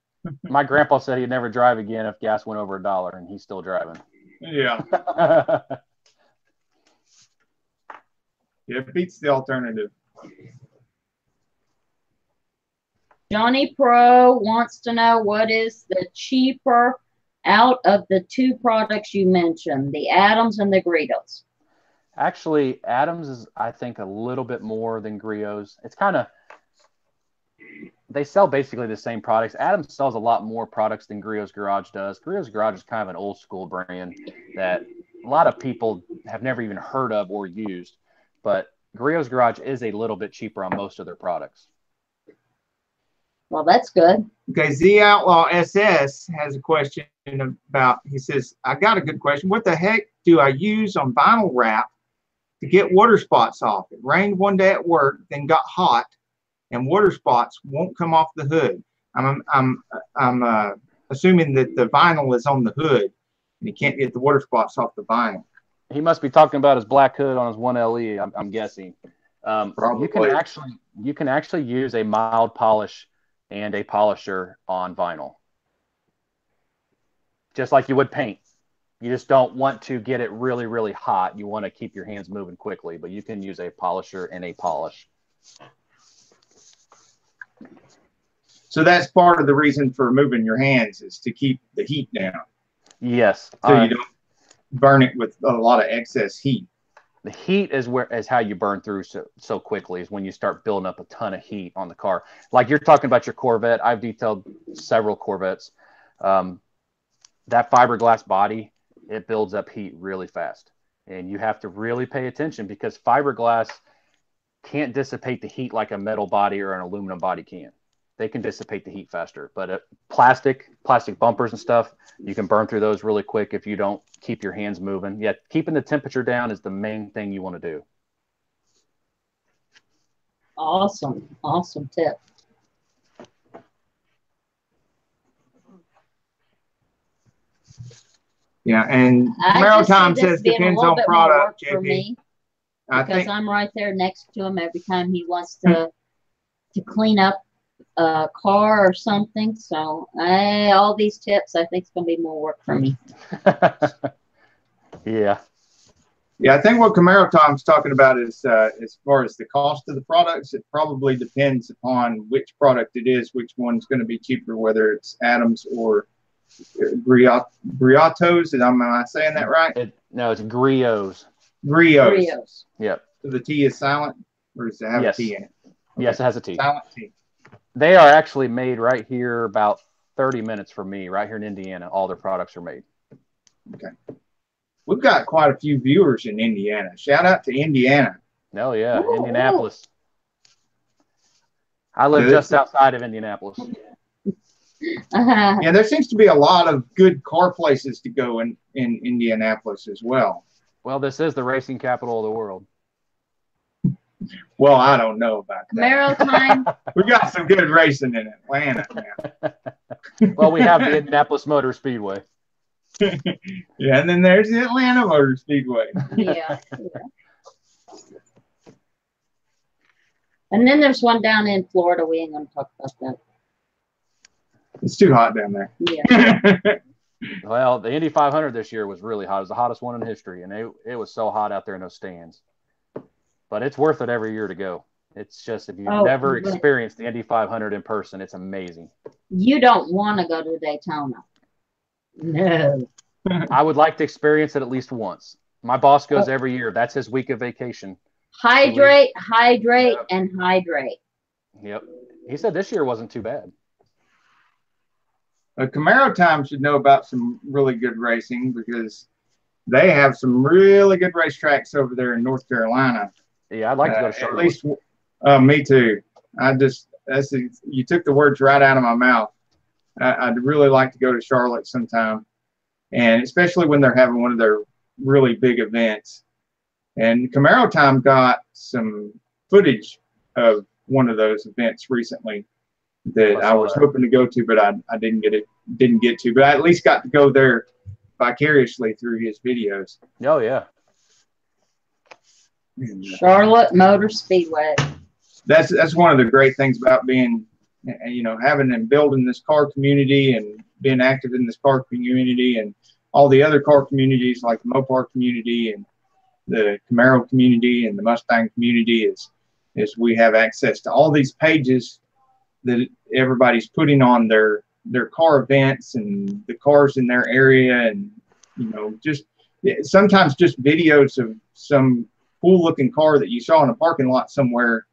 My grandpa said he'd never drive again if gas went over $1, and he's still driving. Yeah. Yeah, it beats the alternative. Johnny Pro wants to know what is the cheaper out of the two products you mentioned, the Adams and the Griot's. Actually, Adams is, I think, a little bit more than Griot's. It's kind of, they sell basically the same products. Adams sells a lot more products than Griot's Garage does. Griot's Garage is kind of an old school brand that a lot of people have never even heard of or used. But Griot's Garage is a little bit cheaper on most of their products. Well, that's good. Okay, Z Outlaw SS has a question about, he says, I got a good question. What the heck do I use on vinyl wrap to get water spots off? It rained one day at work, then got hot, and water spots won't come off the hood. I'm assuming that the vinyl is on the hood, and you can't get the water spots off the vinyl. He must be talking about his black hood on his 1LE, I'm guessing. You can actually use a mild polish and a polisher on vinyl, just like you would paint. You just don't want to get it really, really hot. You want to keep your hands moving quickly, but you can use a polisher and a polish. So that's part of the reason for moving your hands, is to keep the heat down. Yes. So you don't burn it with a lot of excess heat. The heat is how you burn through so quickly, is when you start building up a ton of heat on the car. Like you're talking about your Corvette. I've detailed several Corvettes. That fiberglass body, it builds up heat really fast. And you have to really pay attention, because fiberglass can't dissipate the heat like a metal body or an aluminum body can. They can dissipate the heat faster. But plastic bumpers and stuff, you can burn through those really quick if you don't keep your hands moving. Yeah, keeping the temperature down is the main thing you want to do. Awesome. Awesome tip. Yeah, and Maritime says depends on product, JP. For me, I because think I'm right there next to him every time he wants to clean up a car or something. So all these tips, I think it's going to be more work for me. Yeah. Yeah, I think what Camaro Tom's talking about is as far as the cost of the products, it probably depends upon which product it is, which one's going to be cheaper, whether it's Adams or Griot's. Am I saying that right? No, it's Griot's. Griot's. Yep. So the T is silent, or does it have a T in it? Okay. Yes, it has a T. Silent T. They are actually made right here, about 30 minutes from me, right here in Indiana. All their products are made. Okay. We've got quite a few viewers in Indiana. Shout out to Indiana. Oh, yeah. Ooh, Indianapolis. I live just outside of Indianapolis. Yeah, there seems to be a lot of good car places to go in Indianapolis as well. Well, this is the racing capital of the world. Well, I don't know about that. Camaro time. We got some good racing in Atlanta now. Well, we have the Indianapolis Motor Speedway. Yeah, and then there's the Atlanta Motor Speedway. Yeah. And then there's one down in Florida. We ain't going to talk about that. It's too hot down there. Yeah. Well, the Indy 500 this year was really hot. It was the hottest one in history, and it was so hot out there in those stands. But it's worth it every year to go. It's just, if you've never experienced the Indy 500 in person, it's amazing. You don't want to go to Daytona. No. I would like to experience it at least once. My boss goes every year. That's his week of vacation. Hydrate, and hydrate. Yep. He said this year wasn't too bad. Camaro Time should know about some really good racing, because they have some really good racetracks over there in North Carolina. Yeah, I'd like to go to Charlotte. At least, me too. You took the words right out of my mouth. I'd really like to go to Charlotte sometime, and especially when they're having one of their really big events. And Camaro Time got some footage of one of those events recently that I was hoping to go to, but I didn't get to. But I at least got to go there vicariously through his videos. Oh yeah. Charlotte Motor Speedway. That's one of the great things about being you know, having and building this car community and being active in this car community and all the other car communities like the Mopar community and the Camaro community and the Mustang community is we have access to all these pages that everybody's putting on their car events and the cars in their area, and you know, just sometimes just videos of some cool looking car that you saw in a parking lot somewhere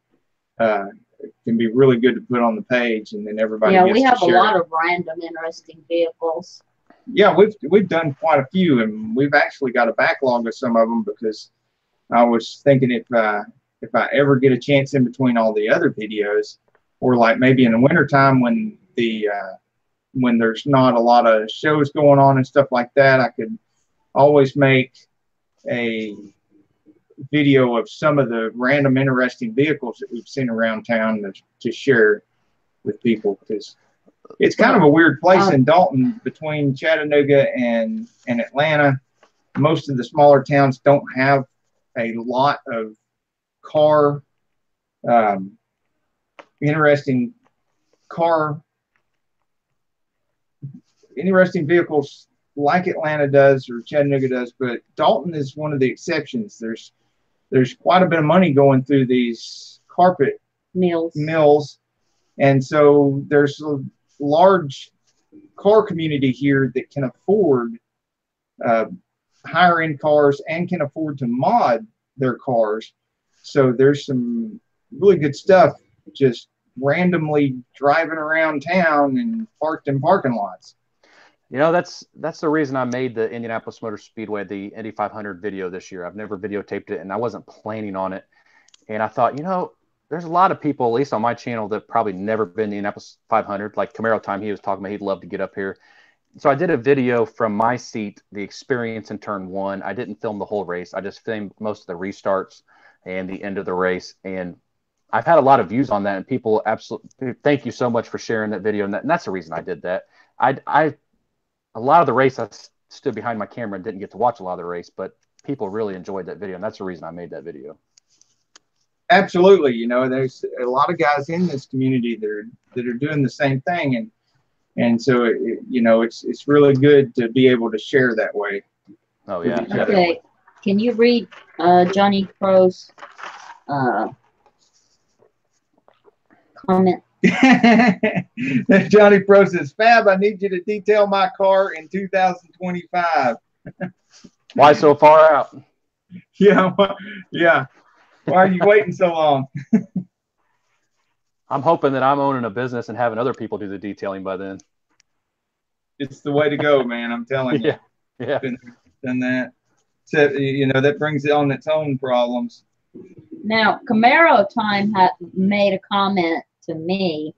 can be really good to put on the page, and then everybody gets we have to a share lot it. of random interesting vehicles. Yeah, we've done quite a few, and we've actually got a backlog of some of them because I was thinking if I ever get a chance in between all the other videos, or like maybe in the wintertime when when there's not a lot of shows going on and stuff like that, I could always make a video of some of the random interesting vehicles that we've seen around town to share with people, because it's kind of a weird place in Dalton between Chattanooga and Atlanta. Most of the smaller towns don't have a lot of interesting vehicles like Atlanta does or Chattanooga does, but Dalton is one of the exceptions. There's quite a bit of money going through these carpet mills, and so there's a large car community here that can afford higher end cars and can afford to mod their cars. So there's some really good stuff just randomly driving around town and parked in parking lots. You know, that's the reason I made the Indianapolis Motor Speedway, the Indy 500 video this year. I've never videotaped it, and I wasn't planning on it. And I thought, you know, there's a lot of people, at least on my channel, that probably never been to Indianapolis 500. Like Camaro time, he was talking about he'd love to get up here. So I did a video from my seat, the experience in turn one. I didn't film the whole race. I just filmed most of the restarts and the end of the race. And I've had a lot of views on that, and people absolutely thank you so much for sharing that video. And that's the reason I did that. A lot of the race, I stood behind my camera and didn't get to watch a lot of the race, but people really enjoyed that video, and that's the reason I made that video. Absolutely. You know, there's a lot of guys in this community that are doing the same thing, and so you know, it's really good to be able to share that way. Oh yeah. Okay, can you read Johnny Crow's comment? Johnny Pro says, Fab, I need you to detail my car in 2025. Why so far out? Yeah. Why are you waiting so long? I'm hoping that I'm owning a business and having other people do the detailing by then. It's the way to go, man. I'm telling you. Yeah. Done that. So, you know, that brings it on its own problems. Now, Camaro time had made a comment to me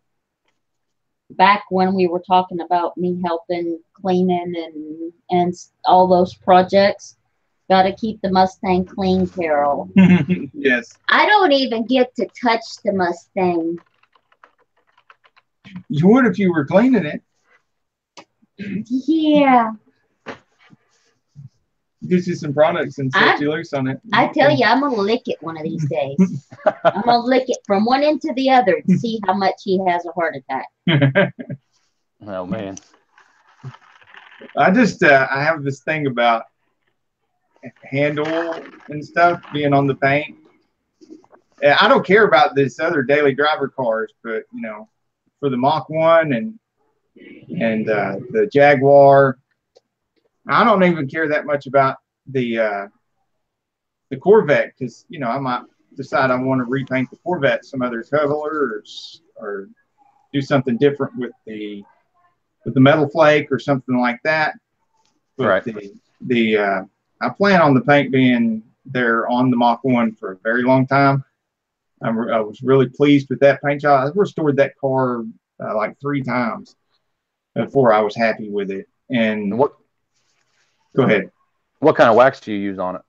back when we were talking about me helping cleaning and all those projects. Got to keep the Mustang clean, Carol. Yes. I don't even get to touch the Mustang. You would if you were cleaning it. Yeah. Gives you some products and set you loose on it. I tell you, I'm going to lick it one of these days. I'm going to lick it from one end to the other to see how much he has a heart attack. Oh, man. I just, I have this thing about handle and stuff being on the paint. I don't care about this other daily driver cars, but, you know, for the Mach 1 and the Jaguar, I don't even care that much about the Corvette, because, you know, I might decide I want to repaint the Corvette some other color or do something different with the metal flake or something like that. But right. I plan on the paint being there on the Mach 1 for a very long time. I was really pleased with that paint job. I restored that car like 3 times before I was happy with it. And what? Go ahead. What kind of wax do you use on it?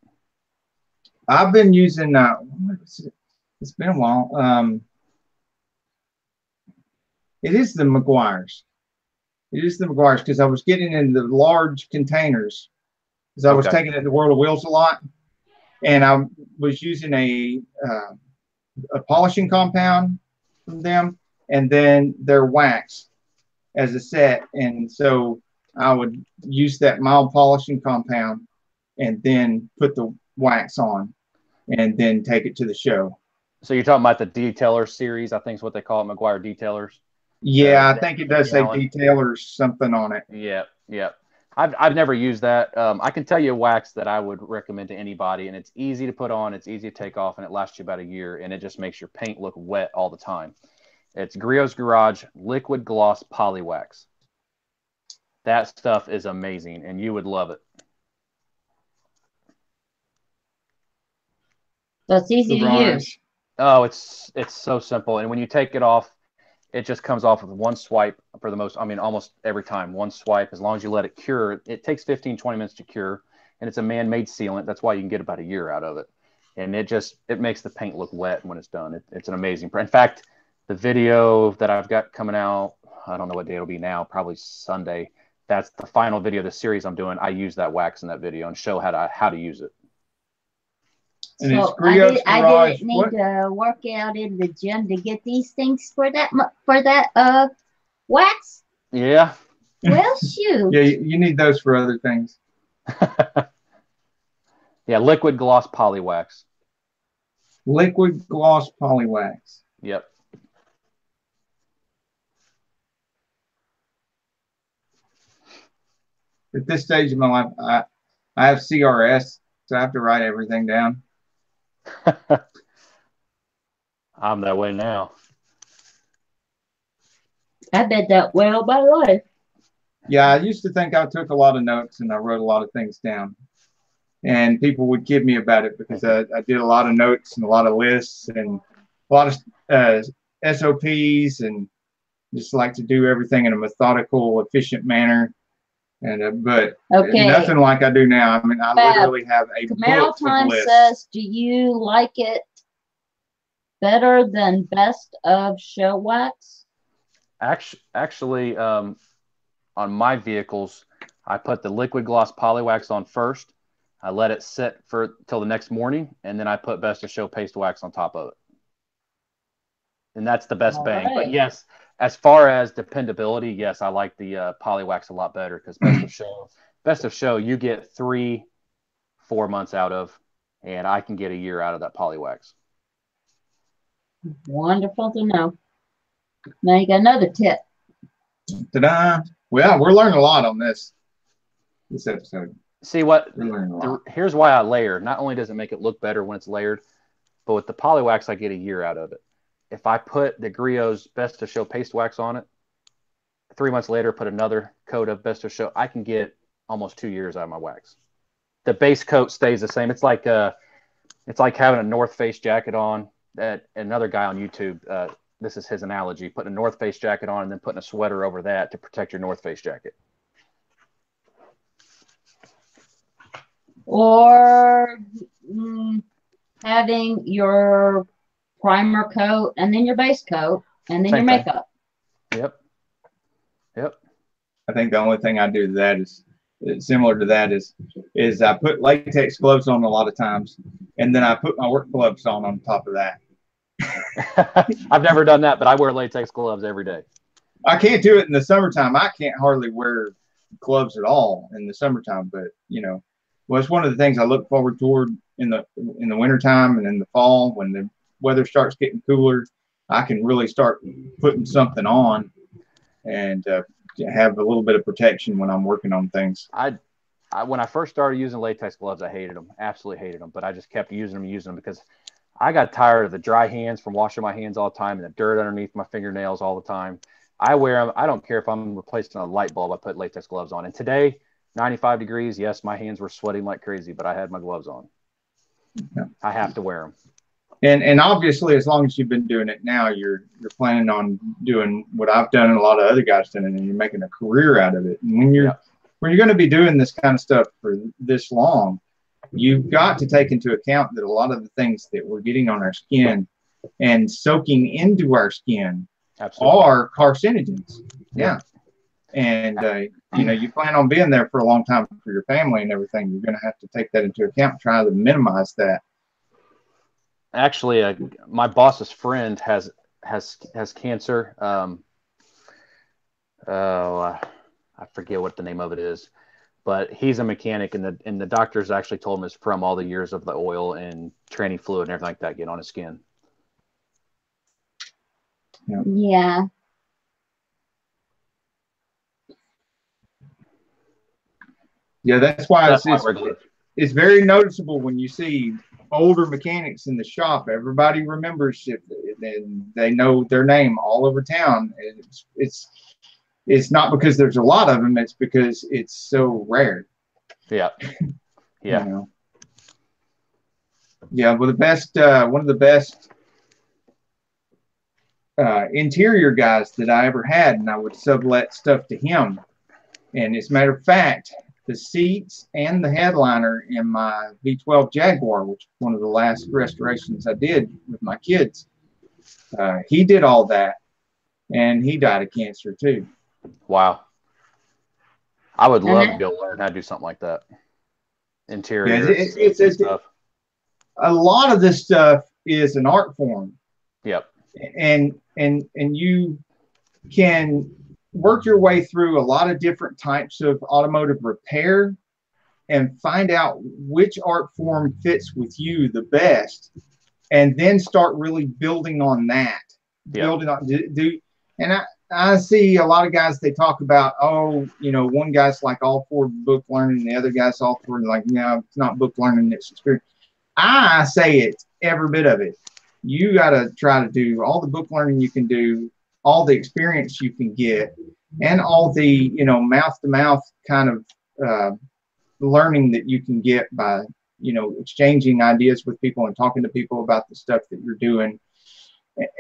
I've been using. It's been a while. It is the Maguire's. It is the Maguire's, because I was getting in the large containers, because I was taking it to World of Wheels a lot, and I was using a polishing compound from them, and then they're waxed as a set. And so I would use that mild polishing compound and then put the wax on and then take it to the show. So you're talking about the Detailer series, I think is what they call it, McGuire Detailers. Yeah, I think it does say Detailer something on it. Yeah, yeah. I've never used that. I can tell you a wax that I would recommend to anybody, and it's easy to put on, it's easy to take off, and it lasts you about a year, and it just makes your paint look wet all the time. It's Griot's Garage Liquid Gloss Poly Wax. That stuff is amazing, and you would love it. So it's easy to use. Oh, it's so simple, and when you take it off, it just comes off with one swipe for the most, I mean, almost every time, one swipe. As long as you let it cure, it takes 15, 20 minutes to cure, and it's a man-made sealant. That's why you can get about a year out of it. And it makes the paint look wet when it's done. It's an amazing, in fact, the video that I've got coming out, I don't know what day it'll be now, probably Sunday. That's the final video of the series I'm doing. I use that wax in that video and show how to use it. And so I didn't need to work out in the gym to get these things for that wax. Yeah. Well, shoot. Yeah, you need those for other things. Yeah, liquid gloss poly wax. Liquid gloss poly wax. Yep. At this stage of my life, I have CRS, so I have to write everything down. I'm that way now. I've been that way all my life. Yeah, I used to think I took a lot of notes and I wrote a lot of things down. And people would kid me about it because I did a lot of notes and a lot of lists and a lot of SOPs and just like to do everything in a methodical, efficient manner. And but nothing like I do now. I mean, I literally have a Camaro Time says, do you like it better than Best of Show Wax? Actually, on my vehicles, I put the liquid gloss poly wax on first. I let it sit till the next morning, and then I put Best of Show paste wax on top of it. And that's the best bang. Right. But yes, as far as dependability, yes, I like the poly wax a lot better because Best of Show, you get 3-4 months out of, and I can get a year out of that poly wax. Wonderful to know. Now you got another tip. Ta-da! Well, we're learning a lot on this episode. See what? Here's why I layer. Not only does it make it look better when it's layered, but with the poly wax, I get a year out of it. If I put the Griot's Best of Show paste wax on it, 3 months later, put another coat of Best of Show, I can get almost 2 years out of my wax. The base coat stays the same. It's like having a North Face jacket on. That another guy on YouTube, this is his analogy, putting a North Face jacket on and then putting a sweater over that to protect your North Face jacket. Or having your primer coat and then your base coat and then your makeup. Yep. I think the only thing I do to that is similar to that is I put latex gloves on a lot of times, and then I put my work gloves on top of that. I've never done that, but I wear latex gloves every day. I can't do it in the summertime. I can't hardly wear gloves at all in the summertime, but well, it's one of the things I look forward toward in the wintertime and in the fall when the weather starts getting cooler. I can really start putting something on and have a little bit of protection when I'm working on things. When I first started using latex gloves, I hated them, absolutely hated them, but I just kept using them because I got tired of the dry hands from washing my hands all the time and the dirt underneath my fingernails all the time. I wear them. I don't care if I'm replacing a light bulb. I put latex gloves on. And today, 95 degrees, yes, my hands were sweating like crazy, but I had my gloves on. Yeah. I have to wear them. And obviously, as long as you've been doing it now, you're planning on doing what I've done and a lot of other guys done, and you're making a career out of it. And when you're going to be doing this kind of stuff for this long, you've got to take into account that a lot of the things that we're getting on our skin and soaking into our skin are carcinogens. Yeah. And, you plan on being there for a long time for your family and everything. You're going to have to take that into account, try to minimize that. Actually, my boss's friend has has cancer. I forget what the name of it is, but he's a mechanic, and the doctors actually told him it's from all the years of the oil and tranny fluid and everything like that getting on his skin. Yeah. Yeah, that's why it's very noticeable when you see older mechanics in the shop. Everybody remembers it, and they know their name all over town. It's not because there's a lot of them; it's because it's so rare. Yeah, yeah. You know? Yeah, well, one of the best interior guys that I ever had, and I would sublet stuff to him. And as a matter of fact, the seats and the headliner in my V12 Jaguar, which was one of the last restorations I did with my kids, he did all that, and he died of cancer too. Wow. I would love to be able to learn how to do something like that. Interior stuff. A lot of this stuff is an art form. Yep. And you can work your way through a lot of different types of automotive repair and find out which art form fits with you the best, and then start really building on that. Yep. Building on and I see a lot of guys, they talk about, oh, you know, one guy's like all for book learning, and the other guy's all for like, no, it's not book learning, it's experience. I say it's every bit of it. You got to try to do all the book learning you can do, all the experience you can get, and all the, you know, mouth-to-mouth kind of learning that you can get by, you know, exchanging ideas with people and talking to people about the stuff that you're doing,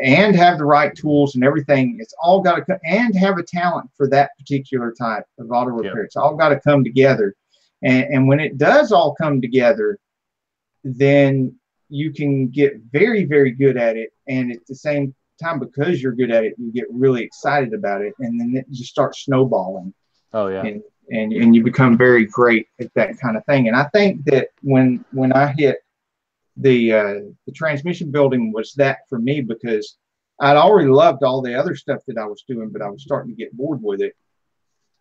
and have the right tools and everything. It's all got to come, and have a talent for that particular type of auto repair. Yep. It's all got to come together. And when it does all come together, then you can get very, very good at it. And at the same time, because you're good at it, you get really excited about it. And then it just starts snowballing. Oh, yeah. And you become very great at that kind of thing. And I think that when I hit the transmission building was that for me, because I'd already loved all the other stuff that I was doing, but I was starting to get bored with it.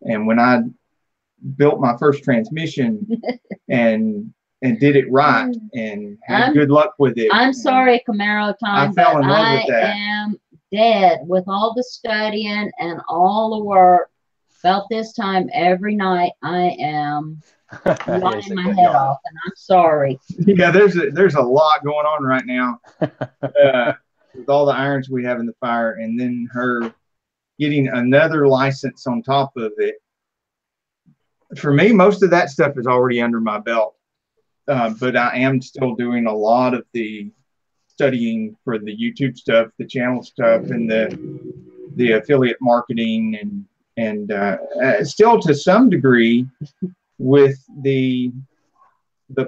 And when I built my first transmission and did it right and had good luck with it. I'm sorry, Camaro time, I fell in love with that. I am dead with all the studying and all the work. About this time every night, I am yawning my head off, and I'm sorry. Yeah, there's a lot going on right now with all the irons we have in the fire, and then her getting another license on top of it. For me, most of that stuff is already under my belt, but I am still doing a lot of the studying for the YouTube stuff, the channel stuff, and the affiliate marketing, and still to some degree with the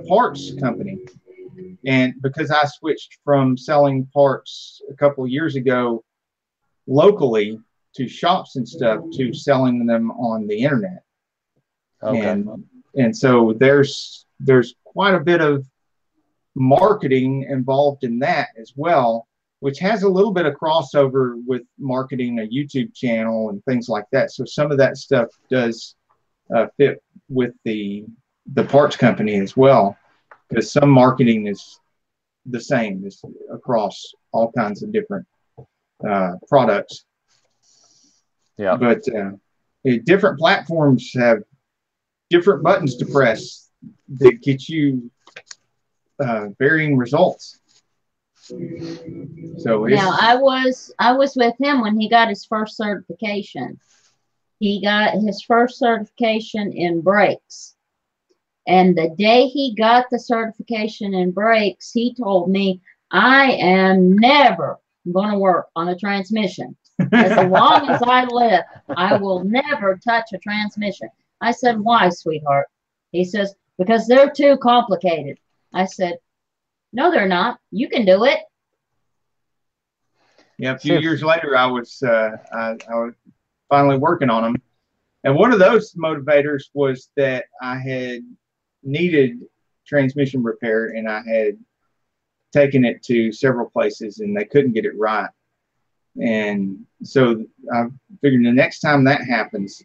parts company. And because I switched from selling parts a couple of years ago locally to shops and stuff to selling them on the internet. Okay. And so there's quite a bit of marketing involved in that as well, which has a little bit of crossover with marketing a YouTube channel and things like that. So some of that stuff does fit with the parts company as well, because some marketing is the same as across all kinds of different products. Yeah. But different platforms have different buttons to press that get you varying results. So now I was with him when he got his first certification. He got his first certification in brakes. And the day he got the certification in brakes, he told me, I am never going to work on a transmission. As long as I live, I will never touch a transmission. I said, why, sweetheart? He says, because they're too complicated. I said, no, they're not. You can do it. Yeah, a few years later, I was finally working on them. And one of those motivators was that I had needed transmission repair, and I had taken it to several places, and they couldn't get it right. And so I figured the next time that happens,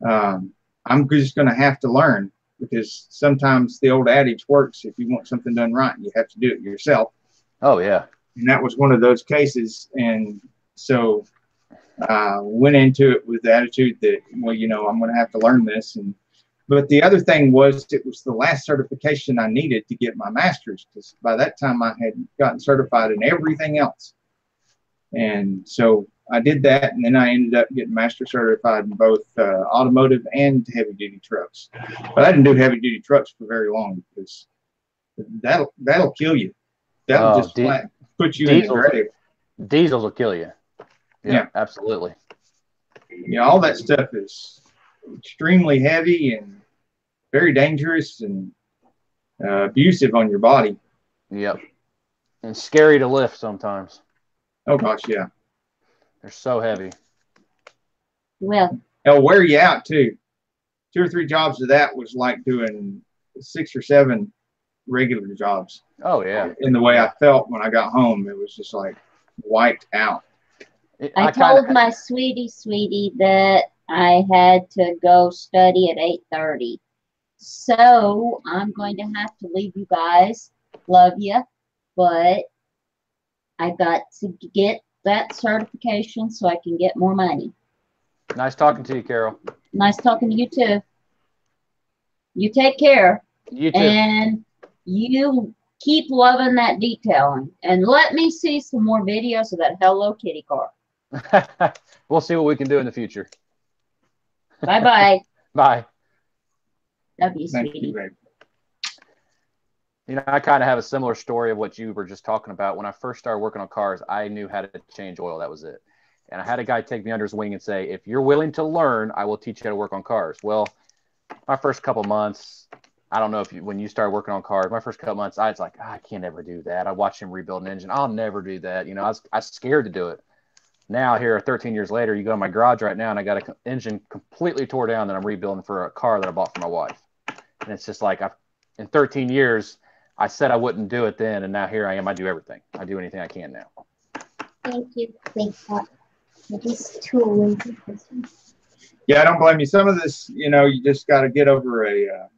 I'm just going to have to learn, because sometimes the old adage works. If you want something done right, you have to do it yourself. Oh, yeah. And that was one of those cases. And so went into it with the attitude that, well, you know, I'm going to have to learn this. But the other thing was, it was the last certification I needed to get my master's, because by that time I had gotten certified in everything else. And so I did that, and then I ended up getting master certified in both automotive and heavy duty trucks. But I didn't do heavy duty trucks for very long, because that'll kill you. That'll just flat put you in the grave. Diesels will kill you. Yeah, absolutely. Yeah, all that stuff is extremely heavy and very dangerous and abusive on your body. Yep. And scary to lift sometimes. Oh gosh, yeah. They're so heavy. Well, they'll wear you out too. 2 or 3 jobs of that was like doing 6 or 7 regular jobs. Oh yeah. In the way I felt when I got home, it was just like wiped out. I told my sweetie that I had to go study at 8:30. So I'm going to have to leave you guys. Love you. But I got to get that certification so I can get more money. Nice talking to you, Carol. Nice talking to you too. You take care. You too. And you keep loving that detailing. And let me see some more videos of that Hello Kitty car. We'll see what we can do in the future. Bye-bye. Bye. Love you, sweetie. You know, I kind of have a similar story of what you were just talking about. When I first started working on cars, I knew how to change oil. That was it. And I had a guy take me under his wing and say, if you're willing to learn, I will teach you how to work on cars. Well, my first couple months, I don't know if when you started working on cars, my first couple months, I was like, I can't ever do that. I watched him rebuild an engine. I'll never do that. You know, I was scared to do it. Now here, 13 years later, you go in my garage right now and I got an engine completely tore down that I'm rebuilding for a car that I bought for my wife. And it's just like, in 13 years, I said I wouldn't do it then, and now here I am. I do everything. I do anything I can now. Thank you. Thanks a lot. It is too lazy. Yeah, I don't blame you. Some of this, you know, you just got to get over a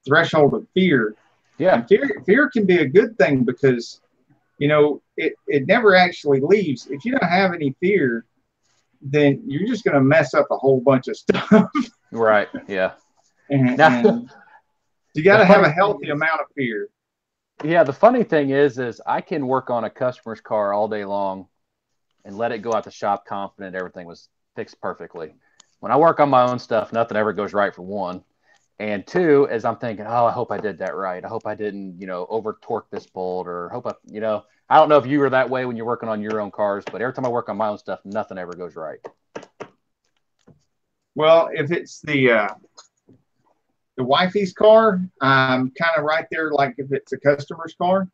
threshold of fear. Yeah. And fear can be a good thing, because, you know, it never actually leaves. If you don't have any fear, then you're just going to mess up a whole bunch of stuff. Right. Yeah. and you got to have a healthy amount of fear. Yeah. The funny thing is I can work on a customer's car all day long and let it go out the shop confident everything was fixed perfectly. When I work on my own stuff, nothing ever goes right, for one. And two, as I'm thinking, oh, I hope I did that right. I hope I didn't, you know, over torque this bolt, or hope I, you know, I don't know if you were that way when you're working on your own cars, but every time I work on my own stuff, nothing ever goes right. Well, if it's the wifey's car, I'm kind of right there, like if it's a customer's car.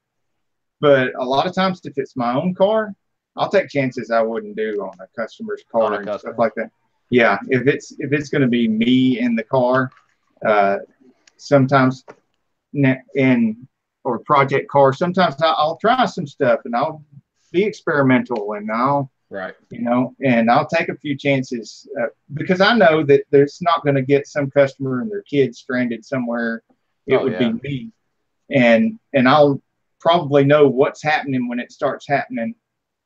But a lot of times, if it's my own car, I'll take chances I wouldn't do on a customer's car and stuff like that. Yeah, if it's going to be me in the car, sometimes or project car, sometimes I'll try some stuff and I'll be experimental, and I'll you know, and I'll take a few chances because I know that there's not going to get some customer and their kids stranded somewhere. It would be me, and I'll probably know what's happening when it starts happening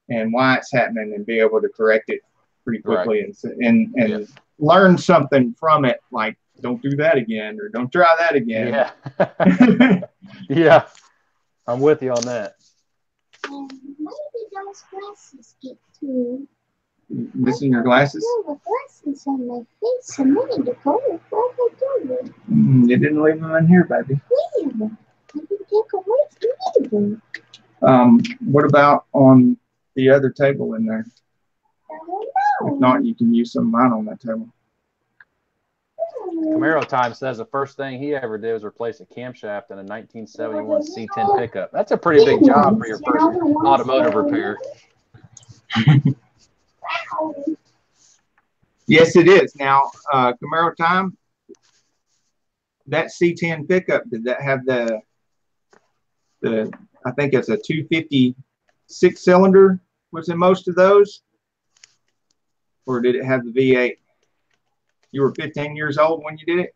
and why it's happening, and be able to correct it pretty quickly and learn something from it, like don't do that again, or don't try that again. Yeah. Yeah, I'm with you on that. Maybe those glasses get too. Missing your glasses? No, the glasses on my face a minute ago. What did I do? You didn't leave them in here, baby. Where? I didn't take away either. What about on the other table in there? I don't know. If not, you can use some of mine on that table. Camaro Time says the first thing he ever did was replace a camshaft in a 1971 C10 pickup. That's a pretty big job for your first automotive repair. Yes, it is. Now, Camaro Time, that C10 pickup, did that have the I think it's a 250 6-cylinder was in most of those? Or did it have the V8? You were 15 years old when you did it?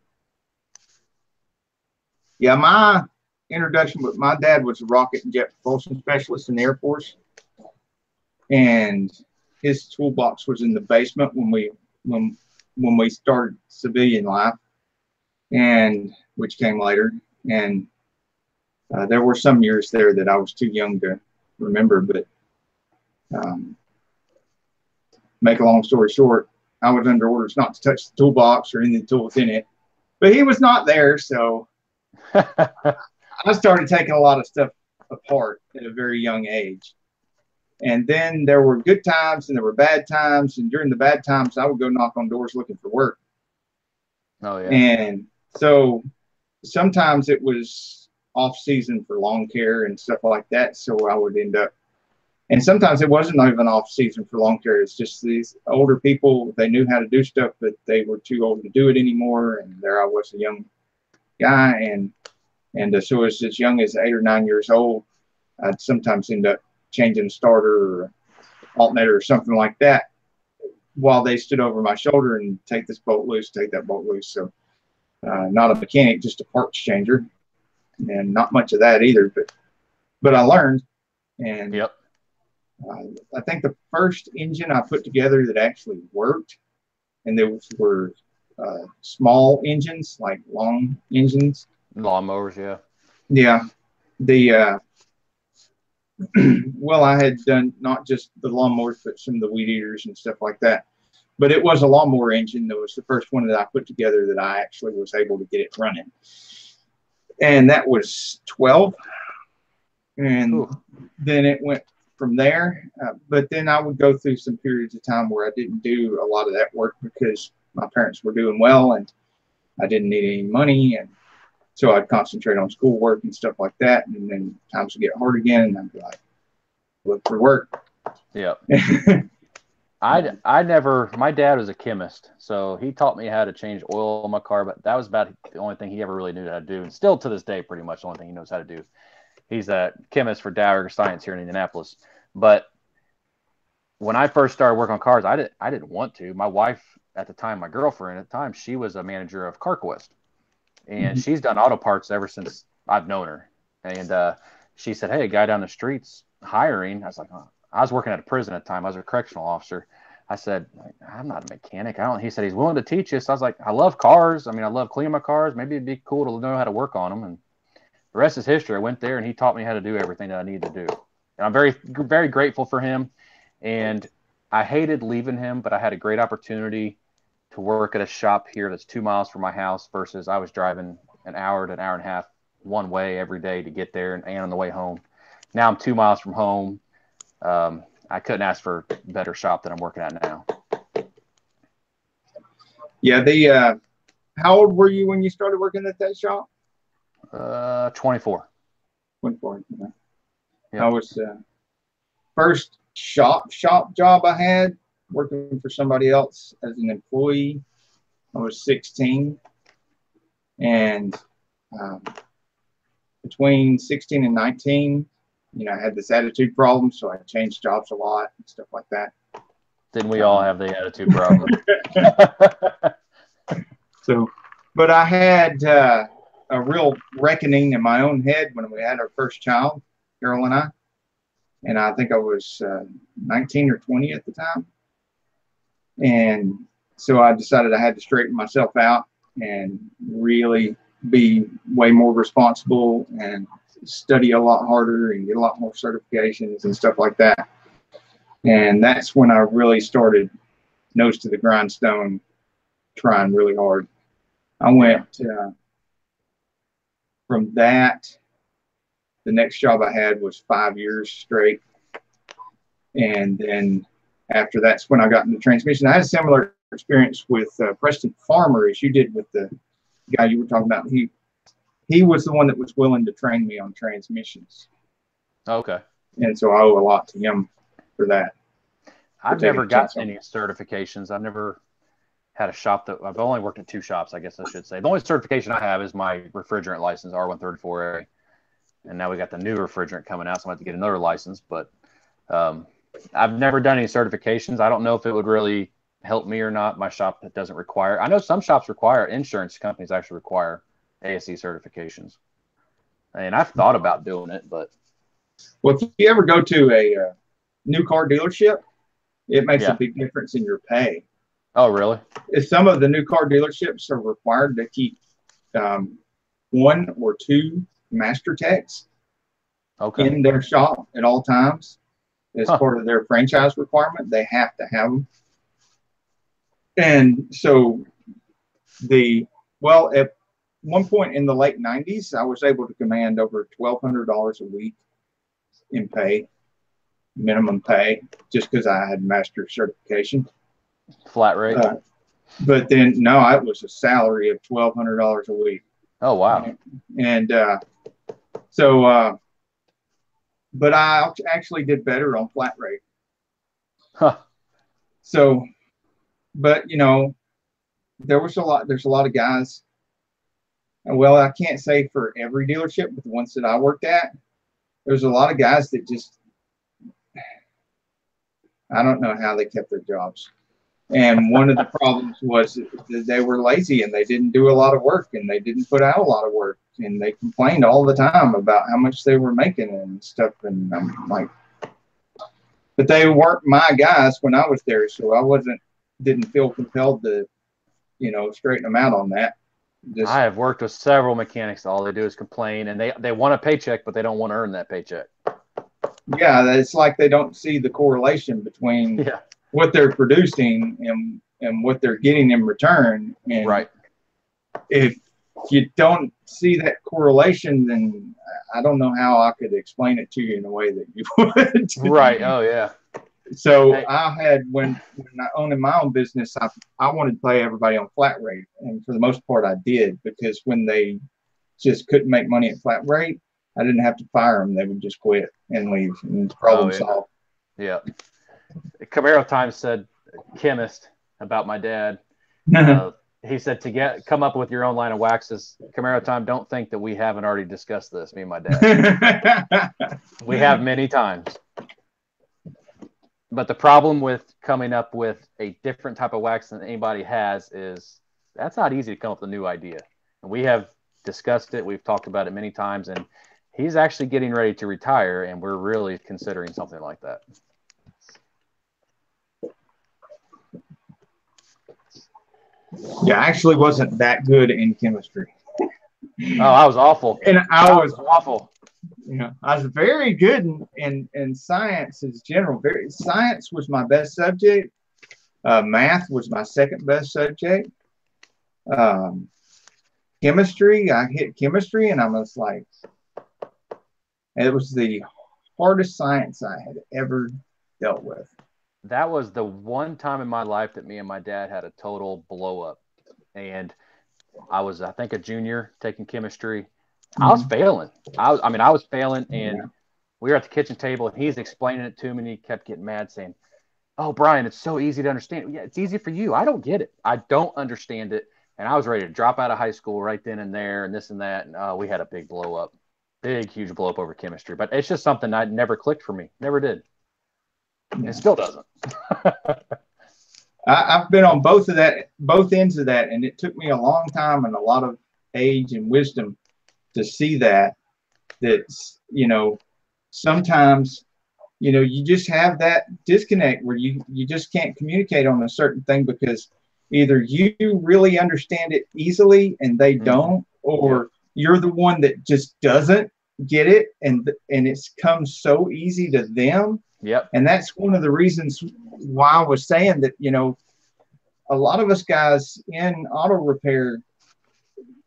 Yeah, my introduction with my dad was a rocket and jet propulsion specialist in the Air Force. And his toolbox was in the basement when we started civilian life, and which came later. And there were some years there that I was too young to remember, but make a long story short, I was under orders not to touch the toolbox or any of the tools in it, but he was not there, so I started taking a lot of stuff apart at a very young age. And then there were good times and there were bad times, and during the bad times I would go knock on doors looking for work. Oh yeah. And so sometimes it was off season for lawn care and stuff like that, so I would end up, and sometimes it wasn't even off season for lawn care. It's just these older people, they knew how to do stuff, but they were too old to do it anymore. And there I was, a young guy, and so as young as 8 or 9 years old, I'd sometimes end up changing a starter or alternator or something like that while they stood over my shoulder and take this bolt loose, take that bolt loose. So not a mechanic, just a parts changer, and not much of that either, but I learned. And yep. I think the first engine I put together that actually worked, and those were small engines, like long engines. Lawnmowers, yeah. Yeah. The well, I had done not just the lawnmowers, but some of the weed eaters and stuff like that. But it was a lawnmower engine that was the first one that I put together that I actually was able to get it running. And that was 12. And Ooh. then it went from there. But then I would go through some periods of time where I didn't do a lot of that work because my parents were doing well and I didn't need any money. And so I'd concentrate on schoolwork and stuff like that. And then times would get hard again, and I'd be like, look for work. Yeah. I never, my dad was a chemist, so he taught me how to change oil in my car, but that was about the only thing he ever really knew how to do. And still to this day, pretty much the only thing he knows how to do. He's a chemist for Dow Science here in Indianapolis. But when I first started working on cars, I didn't want to. My wife at the time, my girlfriend at the time, she was a manager of CarQuest. And she's done auto parts ever since I've known her. And she said, hey, a guy down the street's hiring. I was like, oh. I was working at a prison at the time. I was a correctional officer. I said, I'm not a mechanic. He said, he's willing to teach you. So I was like, I love cars. I mean, I love cleaning my cars. Maybe it'd be cool to know how to work on them. And the rest is history. I went there and he taught me how to do everything that I needed to do. And I'm very, very grateful for him. And I hated leaving him, but I had a great opportunity to work at a shop here that's 2 miles from my house versus I was driving an hour to an hour and a half one way every day to get there and on the way home. Now I'm 2 miles from home. I couldn't ask for a better shop than I'm working at now. Yeah. How old were you when you started working at that shop? 24. 24. Yeah. Yep. I was first shop job I had working for somebody else as an employee. I was 16, and between 16 and 19, I had this attitude problem, so I changed jobs a lot and stuff like that. Didn't we all have the attitude problem? But I had a real reckoning in my own head when we had our first child, Carol and I think I was 19 or 20 at the time. And so I decided I had to straighten myself out and really be way more responsible and study a lot harder and get a lot more certifications and stuff like that. And that's when I really started nose to the grindstone, trying really hard. I went from that, the next job I had was 5 years straight. And then after that's when I got into transmission. I had a similar experience with Preston Farmer as you did with the guy you were talking about. He was the one that was willing to train me on transmissions. Okay. And so I owe a lot to him for that. I've never gotten any certifications. I've never had a shop that I've only worked at 2 shops, I guess I should say. The only certification I have is my refrigerant license, R134A. And now we got the new refrigerant coming out, so I have to get another license. But I've never done any certifications. I don't know if it would really help me or not. My shop doesn't require. I know some shops require, insurance companies actually require ASE certifications. And I've thought about doing it, but. Well, if you ever go to a new car dealership, it makes a big difference in your pay. Oh, really? Some of the new car dealerships are required to keep 1 or 2 master techs in their shop at all times. As part of their franchise requirement, they have to have them. And so at one point in the late 90s, I was able to command over $1,200 a week in pay, minimum pay, just because I had master certification. Flat rate. But then, no, it was a salary of $1,200 a week. Oh, wow. And but I actually did better on flat rate. Huh. So, but there's a lot of guys. Well, I can't say for every dealership, but the ones that I worked at, there's a lot of guys that just, I don't know how they kept their jobs. And one of the problems was that they were lazy and they didn't do a lot of work and they didn't put out a lot of work. And they complained all the time about how much they were making and stuff. And I'm like, but they weren't my guys when I was there. So I didn't feel compelled to, straighten them out on that. I have worked with several mechanics. All they do is complain and they want a paycheck, but they don't want to earn that paycheck. Yeah. It's like they don't see the correlation between what they're producing and what they're getting in return. And right. If you don't see that correlation, then I don't know how I could explain it to you in a way that you would. Right. Oh, yeah. So I had, when I owned my own business, I wanted to pay everybody on flat rate. And for the most part, I did, because when they just couldn't make money at flat rate, I didn't have to fire them. They would just quit and leave, and the problem solved. Yeah. Camaro Times said, chemist, about my dad. He said, come up with your own line of waxes. Camaro Time, don't think that we haven't already discussed this, me and my dad. We have many times. But the problem with coming up with a different type of wax than anybody has is that's not easy to come up with a new idea. And we have discussed it. We've talked about it many times. And he's actually getting ready to retire, and we're really considering something like that. Yeah, I actually wasn't that good in chemistry. Oh, I was awful. And I was awful. I was very good in science as general. Science was my best subject. Math was my second best subject. Chemistry, I hit chemistry, and I was like, it was the hardest science I had ever dealt with. That was the one time in my life that me and my dad had a total blow up. And I was, I think, a junior taking chemistry. I was failing. I was failing, and we were at the kitchen table, and he's explaining it to me, and he kept getting mad, saying, "Oh, Brian, it's so easy to understand." Yeah, it's easy for you. I don't get it. I don't understand it. And I was ready to drop out of high school right then and there, and this and that. And we had a big blow up, huge blow up over chemistry. But it's just something that never clicked for me. Never did. It still doesn't. I've been on both ends of that, and it took me a long time and a lot of age and wisdom to see that sometimes you just have that disconnect where you just can't communicate on a certain thing because either you really understand it easily and they don't, or you're the one that just doesn't get it, and it comes so easy to them. Yep. And that's one of the reasons why I was saying that, a lot of us guys in auto repair,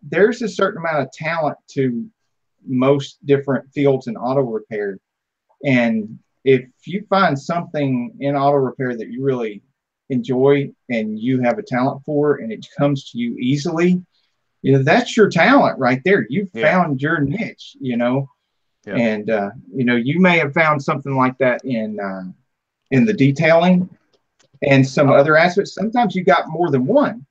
there's a certain amount of talent to most different fields in auto repair. And if you find something in auto repair that you really enjoy and you have a talent for, and it comes to you easily, that's your talent right there. You've found your niche, and, you may have found something like that in the detailing and some other aspects. Sometimes you got more than one,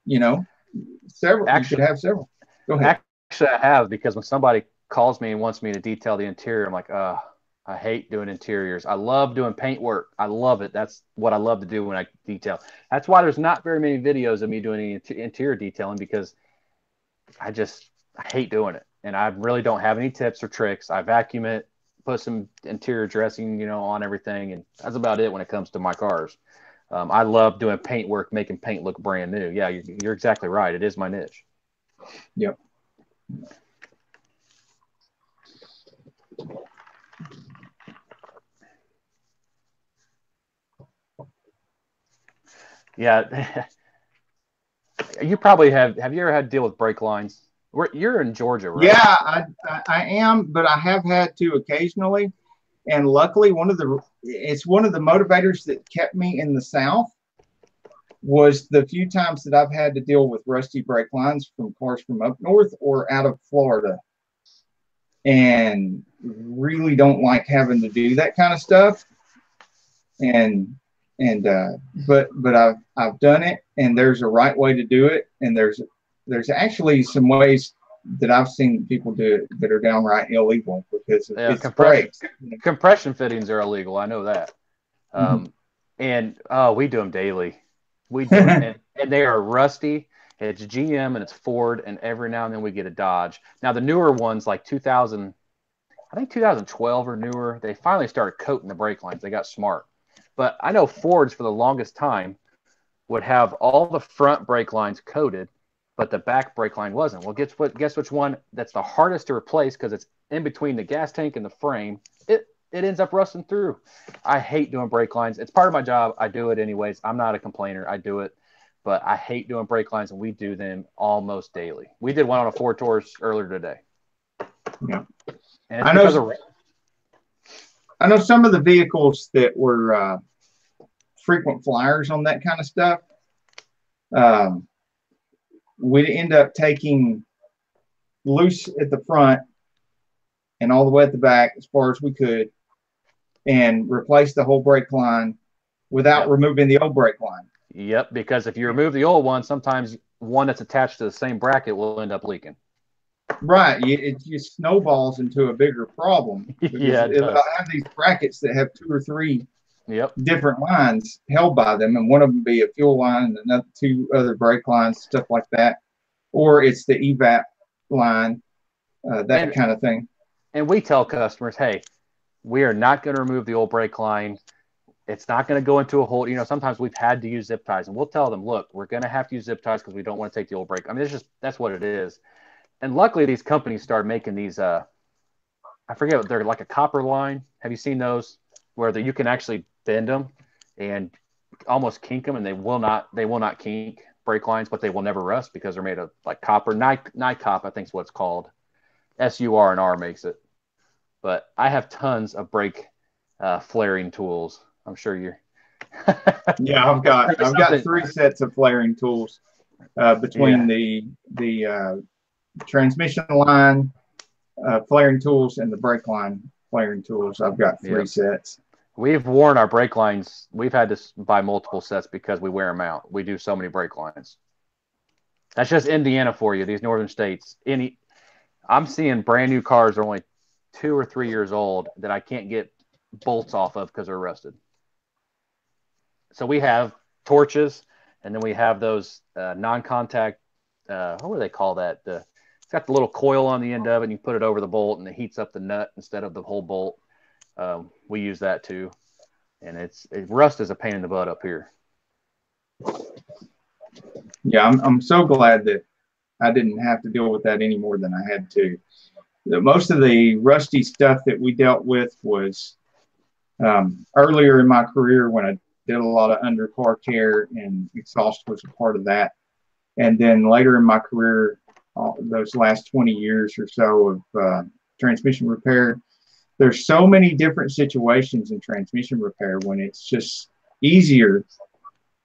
several. Actually, you could have several. Go ahead. Actually, I have, because when somebody calls me and wants me to detail the interior, I'm like, I I hate doing interiors. I love doing paint work. I love it. That's what I love to do when I detail. That's why there's not very many videos of me doing any interior detailing, because I hate doing it. And I really don't have any tips or tricks. I vacuum it, put some interior dressing, on everything. And that's about it when it comes to my cars. I love doing paint work, making paint look brand new. Yeah, you're exactly right. It is my niche. Yep. Yeah. You probably have you ever had to deal with brake lines? You're in Georgia, right? Yeah, I am, but I have had to occasionally. And luckily, it's one of the motivators that kept me in the South was the few times that I've had to deal with rusty brake lines from cars from up north or out of Florida. And really don't like having to do that kind of stuff. But I've done it, and there's a right way to do it, and there's actually some ways that I've seen people do it that are downright illegal because it's brakes. Compression fittings are illegal. I know that. And we do them daily. We do them, and they are rusty. It's GM and it's Ford, and every now and then we get a Dodge. Now the newer ones, like 2012 or newer, they finally started coating the brake lines. They got smart. But I know Fords for the longest time would have all the front brake lines coated, but the back brake line wasn't. Well, guess which one that's the hardest to replace, because it's in between the gas tank and the frame. It ends up rusting through. I hate doing brake lines. It's part of my job. I do it anyways. I'm not a complainer. I do it. But I hate doing brake lines, and we do them almost daily. We did one on a Ford Taurus earlier today. Yeah. And it's I know some of the vehicles that were frequent flyers on that kind of stuff, we'd end up taking loose at the front and all the way at the back as far as we could, and replace the whole brake line without removing the old brake line. Yep, because if you remove the old one, sometimes one that's attached to the same bracket will end up leaking. Right, it just snowballs into a bigger problem. Yeah, I have these brackets that have 2 or 3 different lines held by them, and one of them be a fuel line, and another 2 other brake lines, stuff like that, or it's the evap line, that kind of thing. And we tell customers, hey, we are not going to remove the old brake line. It's not going to go into a hole. Sometimes we've had to use zip ties, and we'll tell them, look, we're going to have to use zip ties because we don't want to take the old brake. I mean, that's what it is. And luckily, these companies started making these. I forget what they're like, a copper line. Have you seen those where you can actually bend them and almost kink them, and they will not kink brake lines, but they will never rust because they're made of like copper. Nicop, I think is what it's called. SUR&R makes it. But I have tons of brake flaring tools. I'm sure you're. Yeah, I've got 3 sets of flaring tools between the transmission line flaring tools and the brake line flaring tools. I've got 3 sets. We've worn our brake lines. We've had to buy multiple sets because we wear them out. We do so many brake lines. That's just Indiana for you, these northern states. I'm seeing brand new cars that are only 2 or 3 years old that I can't get bolts off of because they're rusted. So we have torches, and then we have those non-contact, what do they call that? It's got the little coil on the end of it, and you put it over the bolt, and it heats up the nut instead of the whole bolt. We use that too, and rust is a pain in the butt up here. Yeah, I'm so glad that I didn't have to deal with that any more than I had to. Most of the rusty stuff that we dealt with was earlier in my career when I did a lot of undercar care, and exhaust was a part of that. And then later in my career, those last 20 years or so of transmission repair, there's so many different situations in transmission repair when it's just easier,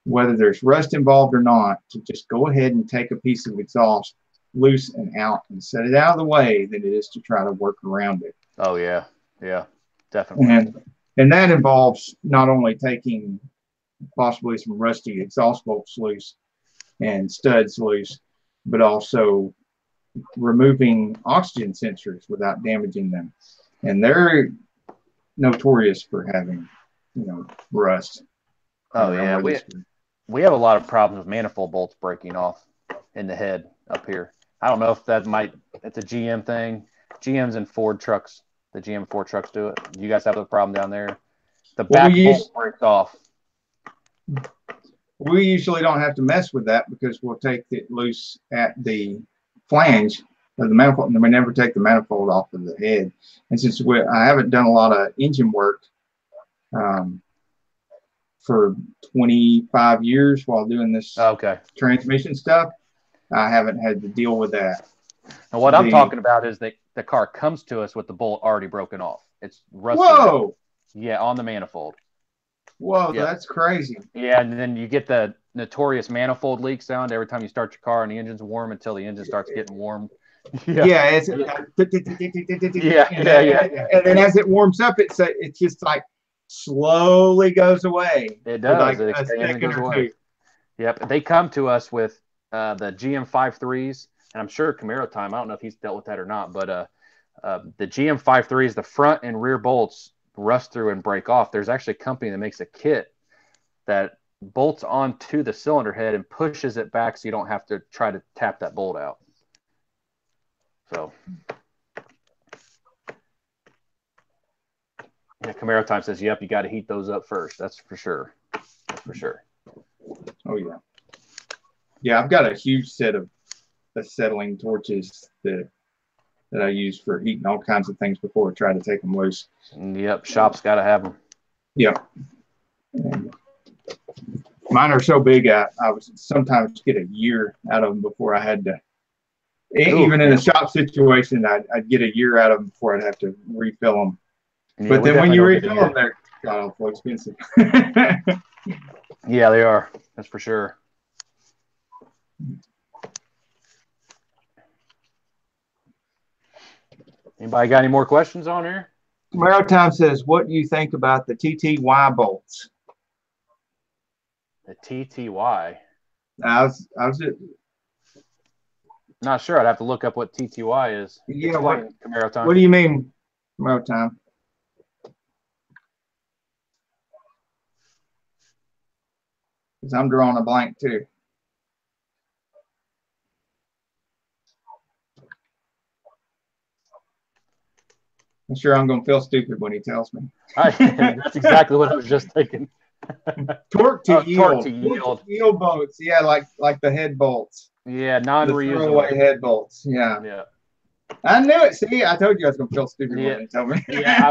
whether there's rust involved or not, to just go ahead and take a piece of exhaust loose and out and set it out of the way than it is to try to work around it. Oh yeah, definitely. And that involves not only taking possibly some rusty exhaust bolts loose and studs loose, but also removing oxygen sensors without damaging them. And notorious for having, rust. Oh yeah, we have a lot of problems with manifold bolts breaking off in the head up here. I don't know if it's a GM thing. GMs and Ford trucks, the GM Ford trucks do it. You guys have a problem down there? The back bolt breaks off. We usually don't have to mess with that because we'll take it loose at the flange of the manifold, and we never take the manifold off of the head. And since I haven't done a lot of engine work for 25 years while doing this transmission stuff, I haven't had to deal with that. Now, what I'm talking about is that the car comes to us with the bolt already broken off. It's rusted. Whoa! Yeah, on the manifold. Whoa, that's crazy. Yeah, and then you get the notorious manifold leak sound every time you start your car and the engine's warm until the engine starts getting warm. Yeah, it's yeah. And then as it warms up, it's just like slowly goes away. It does. Like it goes away. Yep. They come to us with the GM 5.3s, and I'm sure Camaro time. I don't know if he's dealt with that or not, but the GM 5.3s, the front and rear bolts rust through and break off. There's actually a company that makes a kit that bolts onto the cylinder head and pushes it back so you don't have to try to tap that bolt out. So, yeah, Camaro time says, yep, you got to heat those up first. That's for sure. That's for sure. Oh, yeah. Yeah, I've got a huge set of acetylene torches that I use for heating all kinds of things before I try to take them loose. Yep, shop's got to have them. Yep. And mine are so big, I would sometimes get a year out of them before I had to. Even in a shop situation, I'd get a year out of them before I'd have to refill them. Yeah, but then when you refill them, they're awful expensive. Yeah, they are. That's for sure. Anybody got any more questions on here? Camaro Time says, what do you think about the TTY bolts? The TTY? I was not sure. I'd have to look up what TTY is. Yeah, Camaro Time. What do you mean, Camaro Time? Because I'm drawing a blank too. I'm sure I'm going to feel stupid when he tells me. That's exactly what I was just thinking. Torque to yield. Torque to yield. Yield bolts. Yeah, like the head bolts. Yeah, non-reusable. Throwaway head bolts. Yeah. Yeah. I knew it. See, I told you I was going to feel stupid when he told me. Yeah,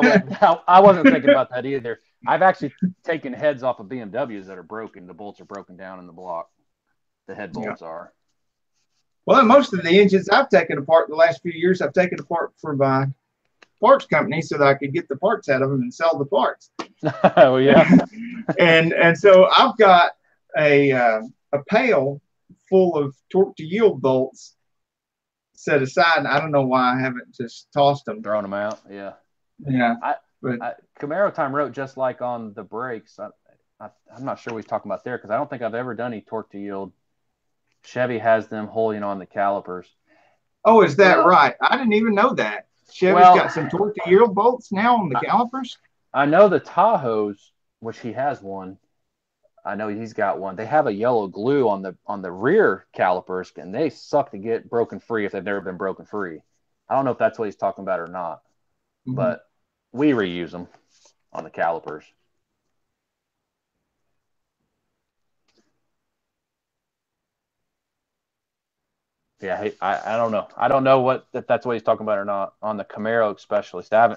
I wasn't thinking about that either. I've actually taken heads off of BMWs that are broken. The bolts are broken down in the block. The head bolts are. Well, most of the engines I've taken apart the last few years, I've taken apart for my parts company so that I could get the parts out of them and sell the parts. Oh yeah. and so I've got a pail full of torque to yield bolts set aside, and I don't know why I haven't just tossed them, thrown them out. Yeah. Yeah. Camaro Time wrote just like on the brakes. I'm not sure what he's talking about there because I don't think I've ever done any torque to yield. Chevy has them holding on the calipers. Oh, is that right? I didn't even know that. Chevy's got some torque to yield bolts now on the calipers. I know the Tahoes, which he has one. I know he's got one. They have a yellow glue on the rear calipers, and they suck to get broken free if they've never been broken free. I don't know if that's what he's talking about or not, but we reuse them on the calipers. Yeah, I don't know. I don't know if that's what he's talking about or not on the Camaro especially. So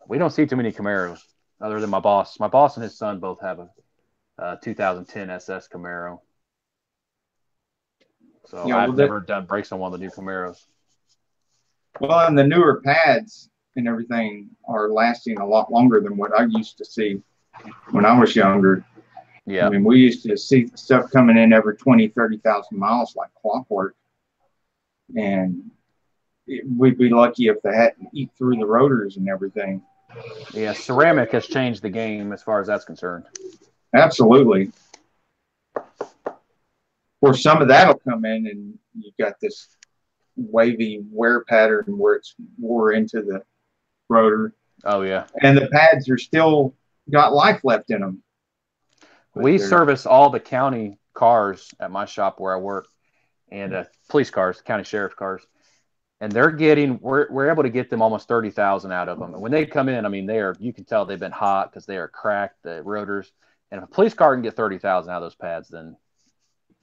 we don't see too many Camaros other than my boss. My boss and his son both have a 2010 SS Camaro. So yeah, I've never done brakes on one of the new Camaros. Well, and the newer pads and everything are lasting a lot longer than what I used to see when I was younger. Yeah. I mean, we used to see stuff coming in every 20, 30,000 miles like clockwork. And we'd be lucky if they hadn't eat through the rotors and everything. Yeah, ceramic has changed the game as far as that's concerned. Absolutely. Or some of that'll come in and you've got this wavy wear pattern where it's wore into the rotor. Oh yeah. And the pads are still got life left in them. We service all the county cars at my shop where I work, and police cars, county sheriff's cars, and they're getting we're able to get them almost 30,000 out of them. And when they come in, I mean, you can tell they've been hot because they are cracked, the rotors. And if a police car can get 30,000 out of those pads, then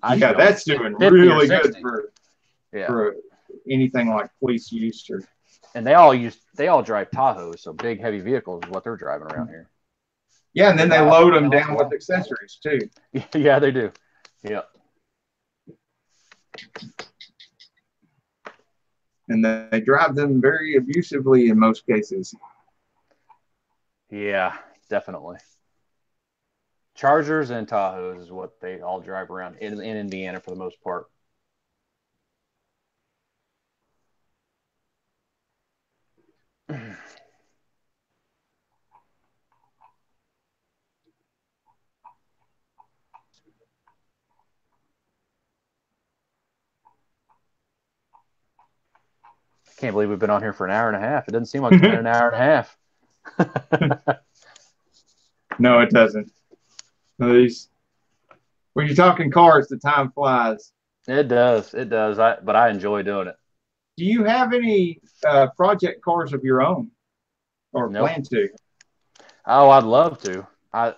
that's doing really good for anything like police use. And they all drive Tahoes, so big heavy vehicles is what they're driving around here. Yeah, and then they load them down with accessories too. Yeah, they do. Yeah. And they drive them very abusively in most cases. Yeah, definitely. Chargers and Tahoes is what they all drive around in Indiana for the most part. Can't believe we've been on here for an hour and a half. It doesn't seem like it's been an hour and a half. No, it doesn't. When you're talking cars, the time flies. It does. It does. But I enjoy doing it. Do you have any project cars of your own or plan to? Oh, I'd love to. I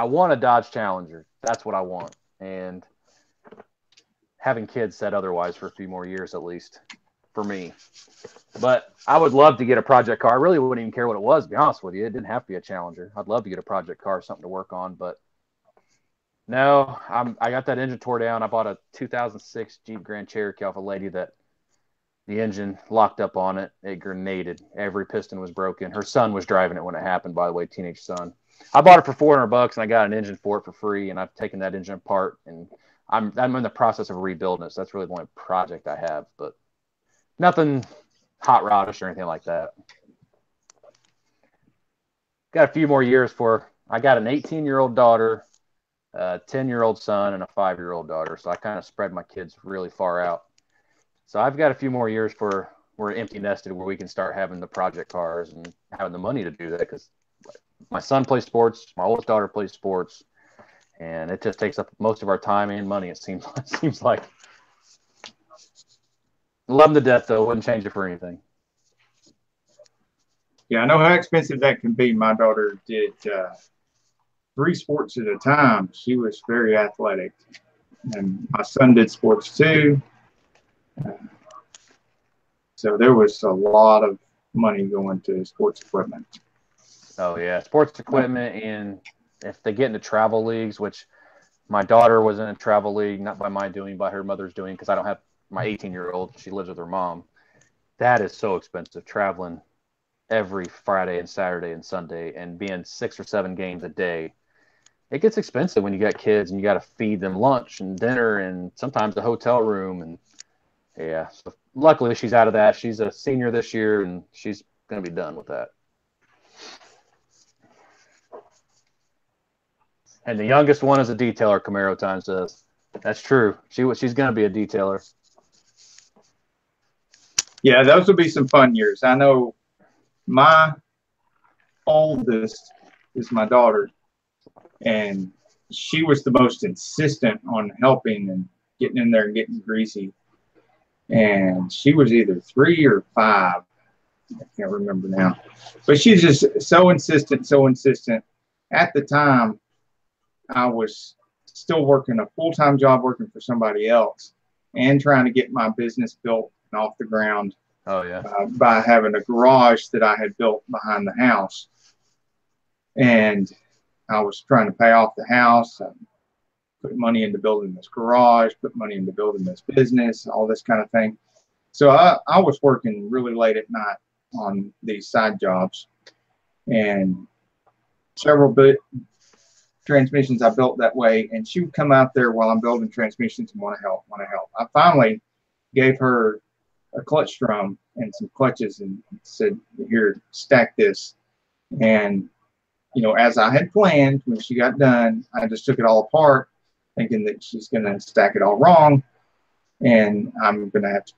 want a Dodge Challenger. That's what I want. And having kids said otherwise for a few more years at least. For me. But I would love to get a project car. I really wouldn't even care what it was, to be honest with you. It didn't have to be a Challenger. I'd love to get a project car, something to work on, but no, I got that engine tore down. I bought a 2006 Jeep Grand Cherokee off a lady that the engine locked up on it. It grenaded. Every piston was broken. Her son was driving it when it happened, by the way, teenage son. I bought it for $400 and I got an engine for it for free, and I've taken that engine apart, and I'm in the process of rebuilding it. So that's really the only project I have, but nothing hot rodish or anything like that. Got a few more years I got an 18-year-old daughter, a 10-year-old son, and a 5-year-old daughter. So I kind of spread my kids really far out. So I've got a few more years we're empty nested where we can start having the project cars and having the money to do that, because my son plays sports, my oldest daughter plays sports, and it just takes up most of our time and money, it seems like. Love them to death, though. Wouldn't change it for anything. Yeah, I know how expensive that can be. My daughter did 3 sports at a time. She was very athletic. And my son did sports too. So there was a lot of money going to sports equipment. Oh, yeah. Sports equipment, and if they get into travel leagues, which my daughter was in a travel league, not by my doing, by her mother's doing, because I don't have my 18-year-old, she lives with her mom. That is so expensive, traveling every Friday and Saturday and Sunday and being 6 or 7 games a day. It gets expensive when you got kids and you got to feed them lunch and dinner and sometimes a hotel room. And yeah, so luckily she's out of that. She's a senior this year and she's going to be done with that. And the youngest one is a detailer, Camaro Time says. That's true. She's going to be a detailer. Yeah, those will be some fun years. I know my oldest is my daughter, and she was the most insistent on helping and getting in there and getting greasy. And she was either 3 or 5. I can't remember now. But she's just so insistent, so insistent. At the time, I was still working a full-time job working for somebody else and trying to get my business built and off the ground. Oh, yeah. By having a garage that I had built behind the house. And I was trying to pay off the house, put money into building this garage, put money into building this business, all this kind of thing. So I was working really late at night on these side jobs, and several transmissions I built that way. And she would come out there while I'm building transmissions and want to help. I finally gave her a clutch drum and some clutches and said, here, stack this. And, you know, as I had planned, when she got done, I just took it all apart, thinking that she's going to stack it all wrong and I'm going to have to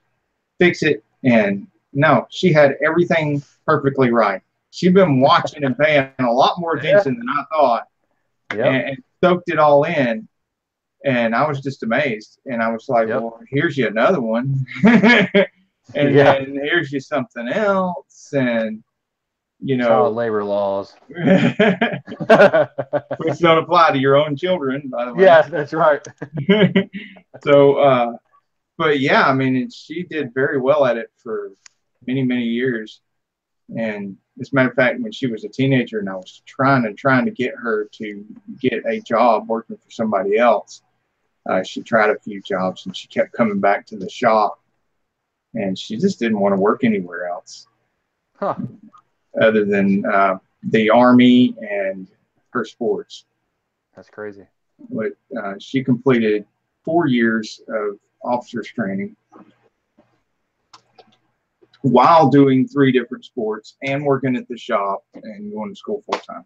fix it. And no, she had everything perfectly right. she'd been watching and paying a lot more attention than I thought, and soaked it all in. And I was just amazed. And I was like, well, here's you another one. And then here's you something else. And, you know, child labor laws. Which don't apply to your own children, by the way. Yeah, that's right. So, but yeah, I mean, she did very well at it for many, many years. And as a matter of fact, when she was a teenager and I was trying to get her to get a job working for somebody else, she tried a few jobs and she kept coming back to the shop, and she just didn't want to work anywhere else other than the Army and her sports. That's crazy. But she completed 4 years of officer's training while doing 3 different sports and working at the shop and going to school full time.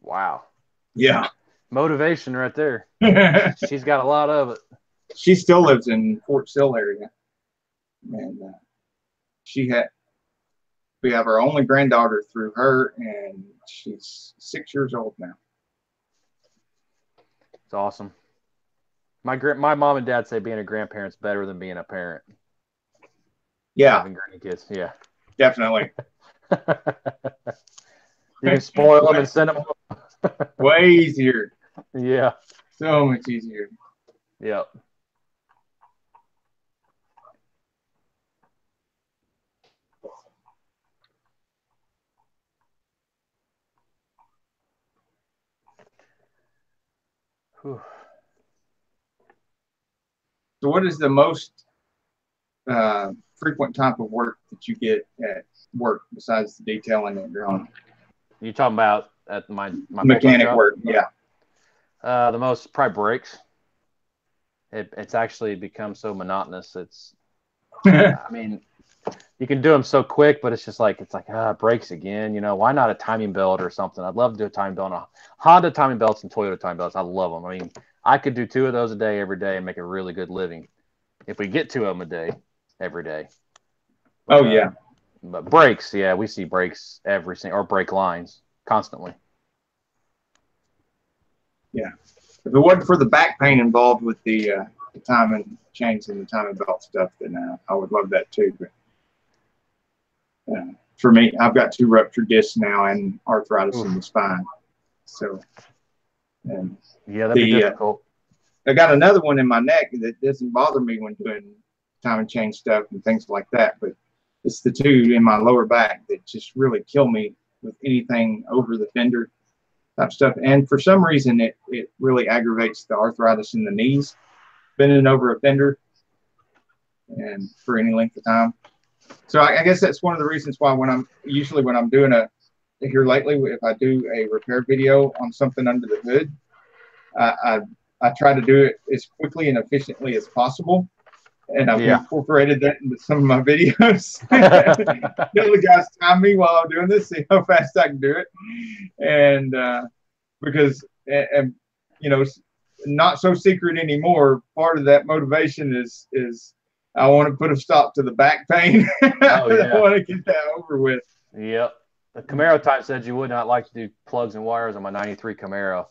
Wow. Yeah. Motivation right there. She's got a lot of it. She still lives in Fort Sill area. And we have our only granddaughter through her, and she's 6 years old now. It's awesome. My mom and dad say being a grandparent's better than being a parent. Yeah. Having grandkids, yeah. Definitely. You can spoil them and send them home. Way easier. Yeah. So much easier. Yep. Whew. So what is the most frequent type of work that you get at work besides the detailing that you're on? You talking about at my mechanic work? Yeah. The most probably brakes. It's actually become so monotonous. It's, I mean, you can do them so quick, but it's like brakes again. You know, why not a timing belt or something? I'd love to do a timing belt on Honda timing belts and Toyota timing belts. I love them. I mean, I could do 2 of those a day every day and make a really good living if we get 2 of them a day every day. But, yeah. But brakes, yeah, we see brakes or brake lines constantly. Yeah. If it wasn't for the back pain involved with the timing chains and the timing belt stuff, then I would love that too. But for me, I've got 2 ruptured discs now and arthritis in the spine. So, and yeah, that'd be difficult. I got another one in my neck that doesn't bother me when doing timing chain stuff and things like that, but it's the 2 in my lower back that just really kill me with anything over the fender type stuff. And for some reason, it really aggravates the arthritis in the knees, bending over a fender and for any length of time. So I guess that's one of the reasons why when I'm doing here lately, if I do a repair video on something under the hood, I try to do it as quickly and efficiently as possible. And I've incorporated that into some of my videos. The guys time me while I'm doing this, see how fast I can do it. And because, you know, it's not so secret anymore. Part of that motivation is I want to put a stop to the back pain. I want to get that over with. Yep. The Camaro type said you would not like to do plugs and wires on my 93 Camaro.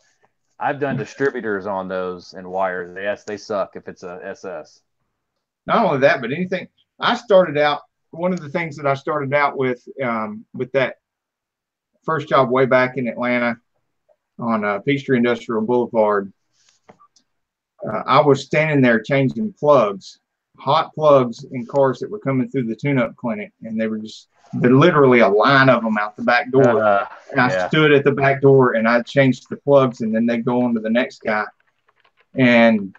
I've done distributors on those and wires. Yes, they suck if it's a SS. Not only that, but anything. One of the things that I started out with that first job way back in Atlanta on Peachtree Industrial Boulevard, I was standing there changing plugs, hot plugs in cars that were coming through the tune-up clinic, and they're literally a line of them out the back door. And I stood at the back door and I changed the plugs, and then they go on to the next guy. And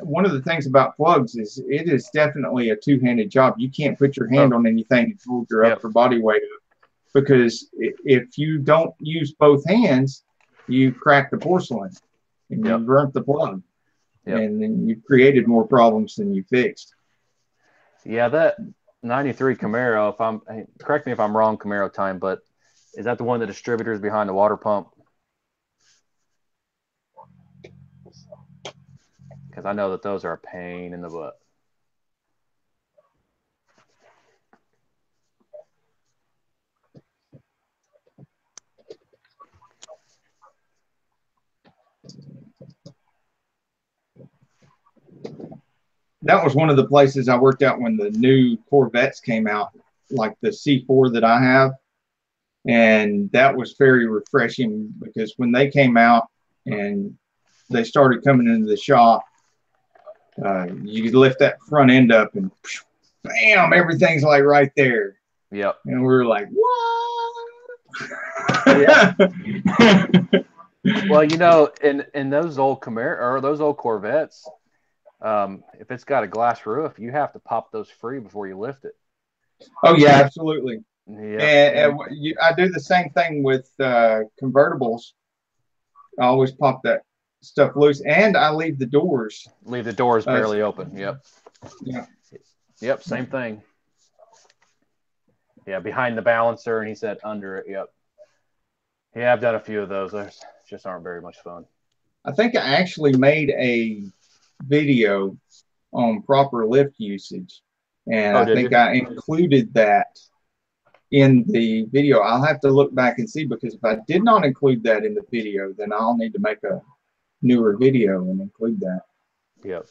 one of the things about plugs is it is definitely a 2-handed job. You can't put your hand on anything and hold your upper body weight up, because if you don't use both hands, you crack the porcelain and you burnt the plug, and then you created more problems than you fixed. Yeah, that 93 Camaro, correct me if I'm wrong, Camaro time, but is that the one of the distributors behind the water pump? Because I know that those are a pain in the butt. that was one of the places I worked out when the new Corvettes came out, like the C4 that I have. And that was very refreshing because when they came out and they started coming into the shop, you lift that front end up and bam, everything's like right there. Yep. And we were like, what? Yeah. Well, you know, in those old Camaro or those old Corvettes, if it's got a glass roof, you have to pop those free before you lift it. Oh yeah, absolutely. Yeah. And I do the same thing with convertibles. I always pop that stuff loose, and I leave the doors. Leave the doors barely open. Yep. Yeah. Yep. Same thing. Yeah, behind the balancer, and he said under it. Yep. Yeah, I've done a few of those. They just aren't very much fun. I think I actually made a video on proper lift usage, and I think I included that in the video. I'll have to look back and see, because if I did not include that in the video, then I'll need to make a newer video and include that. Yep.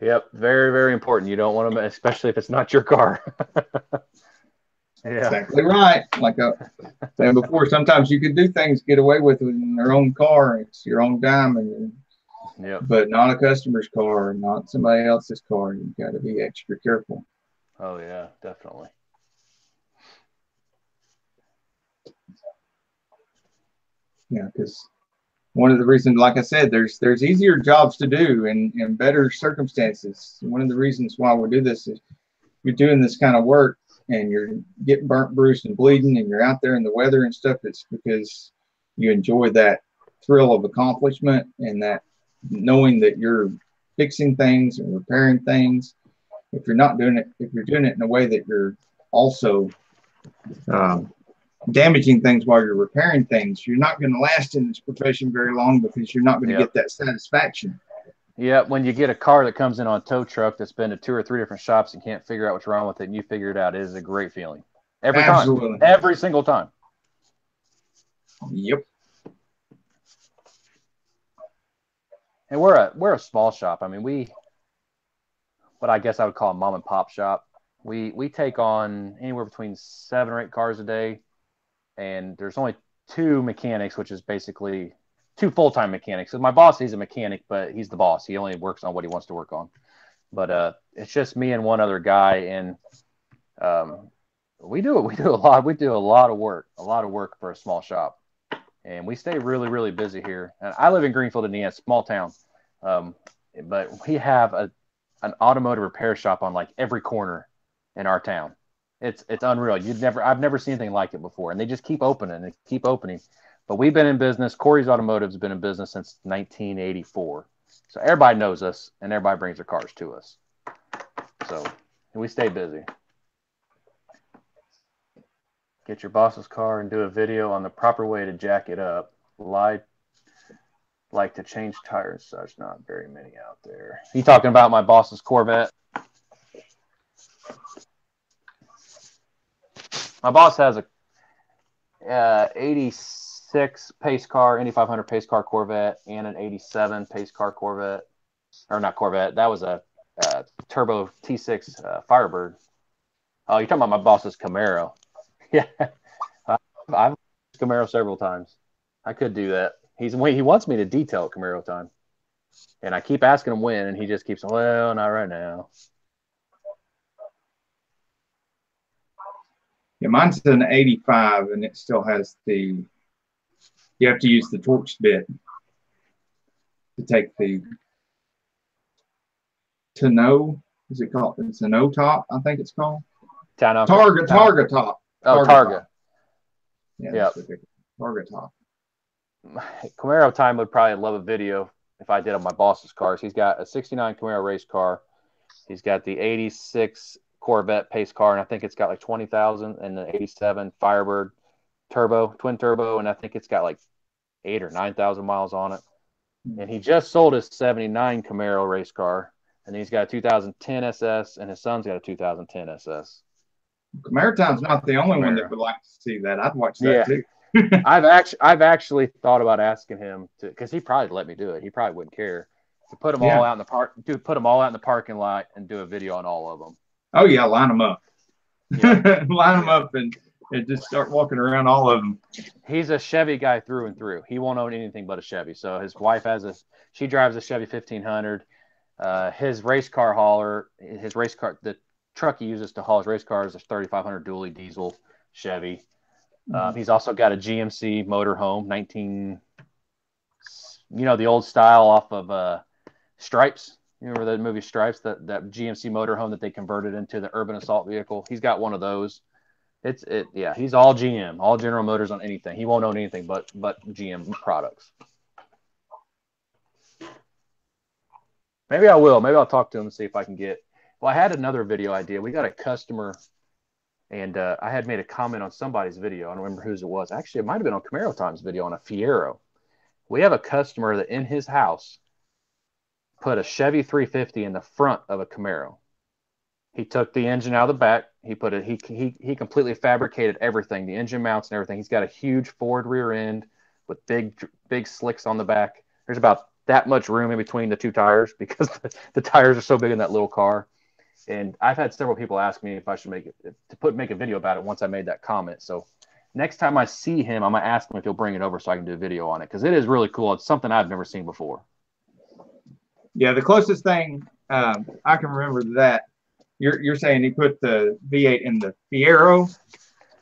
Yep. Very, very important. You don't want to, especially if it's not your car. Yeah. Exactly right. Like I said before, sometimes you could do things, get away with it in their own car. It's your own dime, yep. But not a customer's car, not somebody else's car. You've got to be extra careful. Oh yeah, definitely. Yeah, because one of the reasons, like I said, there's easier jobs to do and better circumstances. One of the reasons why we do this is you're doing this kind of work and you're getting burnt, bruised, and bleeding, and you're out there in the weather and stuff. It's because you enjoy that thrill of accomplishment and that knowing that you're fixing things and repairing things. If you're not doing it, if you're doing it in a way that you're also damaging things while you're repairing things, you're not going to last in this profession very long, because you're not going to get that satisfaction. Yeah, when you get a car that comes in on a tow truck that's been to 2 or 3 different shops and can't figure out what's wrong with it, and you figure it out, it is a great feeling. Every time. Every single time. Yep. And we're a small shop. I mean, what I guess I would call a mom and pop shop. We take on anywhere between 7 or 8 cars a day, and there's only 2 mechanics, which is basically 2 full-time mechanics. So my boss, he's a mechanic, but he's the boss. He only works on what he wants to work on. But it's just me and one other guy, and we do a lot of work for a small shop, and we stay really, really busy here. And I live in Greenfield, Indiana, small town, but we have an automotive repair shop on like every corner in our town. It's unreal. I've never seen anything like it before, and they just keep opening and keep opening. But we've been in business. Corey's Automotive's been in business since 1984. So everybody knows us, and everybody brings their cars to us. So we stay busy. Get your boss's car and do a video on the proper way to jack it up. Like to change tires, such. Not very many out there. You talking about my boss's Corvette? My boss has a 86 pace car, Indy 500 pace car Corvette, and an 87 pace car Corvette. Or not Corvette. That was a turbo T6 Firebird. Oh, you're talking about my boss's Camaro. Yeah. I've used Camaro several times. I could do that. He wants me to detail at Camaro time. And I keep asking him when, and he just keeps, well, not right now. Yeah, mine's an 85, and it still has you have to use the Torx bit to take the tonneau. Is it called? It's an O-top, I think it's called. Targa top. Oh, Targa. Yeah, yep. Targa top. Camaro time would probably love a video if I did on my boss's cars. He's got a 69 Camaro race car. He's got the 86 Corvette pace car, and I think it's got like 20,000, and the 87 Firebird turbo, twin turbo, and I think it's got like 8,000 or 9,000 miles on it. And he just sold his 79 Camaro race car, and he's got a 2010 SS, and his son's got a 2010 SS. Camaro Time's not the only one that would like to see that. I'd watch that too. I've actually thought about asking him to, because he probably let me do it. He probably wouldn't care. To put them all out in the park, put them all out in the parking lot and do a video on all of them. Oh yeah, line them up. Yeah. Line them up and just start walking around all of them. He's a Chevy guy through and through. He won't own anything but a Chevy. So his wife she drives a Chevy 1500. His race car hauler, the truck he uses to haul his race cars is a 3500 dually diesel Chevy. He's also got a GMC motorhome, the old style off of Stripes. You remember that movie Stripes, that GMC motorhome that they converted into the urban assault vehicle? He's got one of those. He's all GM, all General Motors on anything. He won't own anything but GM products. Maybe I will. Maybe I'll talk to him and see if I can get. Well, I had another video idea. We got a customer, and I had made a comment on somebody's video. I don't remember whose it was. Actually, it might have been on Camaro Time's video on a Fiero. We have a customer that in his house put a Chevy 350 in the front of a Camaro. He took the engine out of the back. He completely fabricated everything, the engine mounts and everything. He's got a huge Ford rear end with big slicks on the back. There's about that much room in between the two tires because the tires are so big in that little car. And I've had several people ask me if I should make a video about it once I made that comment. So next time I see him, I'm going to ask him if he'll bring it over so I can do a video on it because it is really cool. It's something I've never seen before. Yeah, the closest thing I can remember to that, you're saying he put the V8 in the Fiero?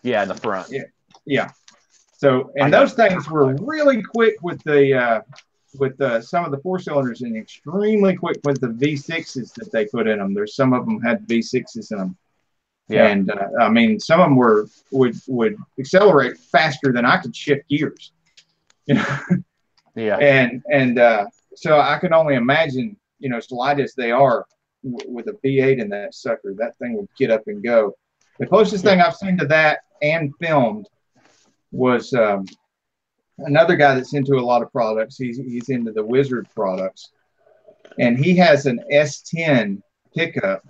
Yeah, in the front. Yeah. So, and those things were really quick with the some of the 4-cylinders and extremely quick with the V6s that they put in them. There's some of them had V6s in them. Yeah. And I mean, some of them would accelerate faster than I could shift gears. Yeah. And so I can only imagine, as light as they are with a V8 in that sucker, that thing would get up and go. The closest thing I've seen to that and filmed was another guy that's into a lot of products. He's into the Wizard products, and he has an S10 pickup,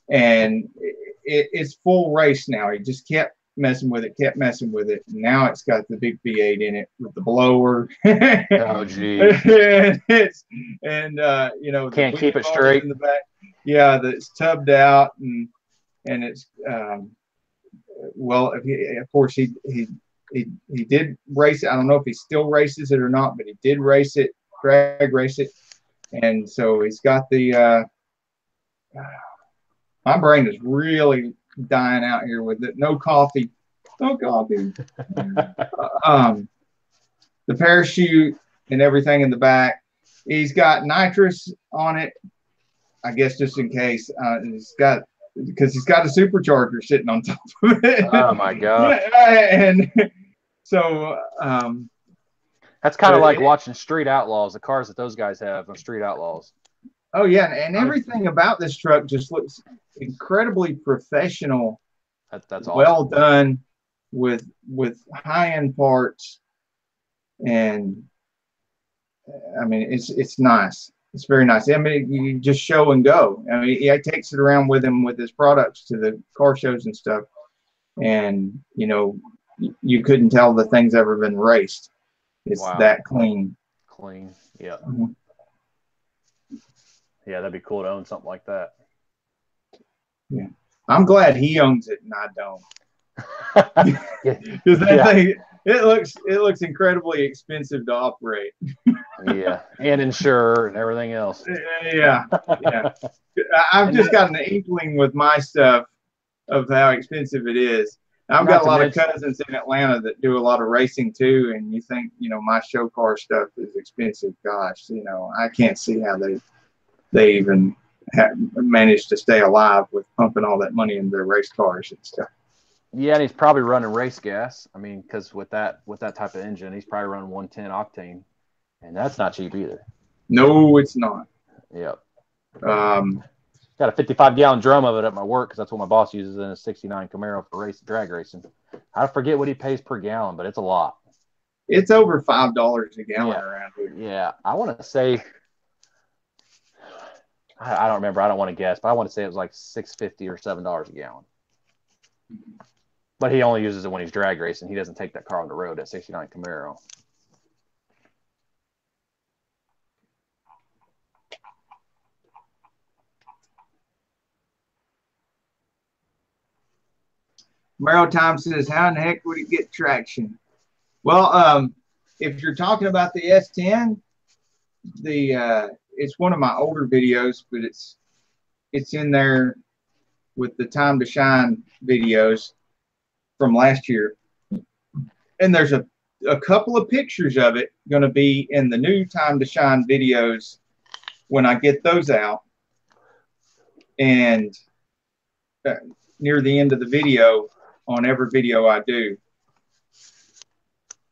and it's full race now. He just kept messing with it. And now it's got the big V8 in it with the blower. Oh, geez. Can't keep it straight in the back. Yeah, that's tubbed out, and it's of course he did race it. I don't know if he still races it or not, but he did race it, drag race it, and so he's got the. My brain is really dying out here with it. No coffee. The parachute and everything in the back. He's got nitrous on it, I guess, just in case. Because he's got a supercharger sitting on top of it. Oh my god! And so that's kind of like watching Street Outlaws. The cars that those guys have on Street Outlaws. Oh yeah, and everything about this truck just looks incredibly professional. That's awesome. Well done with high-end parts, and I mean it's nice. It's very nice. I mean, you just show and go. I mean, he takes it around with him with his products to the car shows and stuff, and you couldn't tell the thing's ever been raced. It's that clean. Clean, yeah. Yeah, that'd be cool to own something like that. Yeah, I'm glad he owns it and I don't. Because that thing, it looks incredibly expensive to operate. Yeah, and insure and everything else. Yeah. I've just got an inkling with my stuff of how expensive it is. I've got a lot of cousins in Atlanta that do a lot of racing too, and you think my show car stuff is expensive. Gosh, I can't see how they even managed to stay alive with pumping all that money into their race cars and stuff. Yeah, and he's probably running race gas. I mean, because with that type of engine, he's probably running 110 octane, and that's not cheap either. No, it's not. Yep. Got a 55-gallon drum of it at my work because that's what my boss uses in a '69 Camaro for drag racing. I forget what he pays per gallon, but it's a lot. It's over $5 a gallon around here. Yeah, I want to say. I don't remember. I don't want to guess, but I want to say it was like $6.50 or $7 a gallon. But he only uses it when he's drag racing. He doesn't take that car on the road at '69 Camaro. Maritime says, how in the heck would it get traction? Well, if you're talking about the S10, it's one of my older videos, but it's in there with the Time to Shine videos from last year. And there's a couple of pictures of it going to be in the new Time to Shine videos when I get those out. And near the end of the video on every video I do.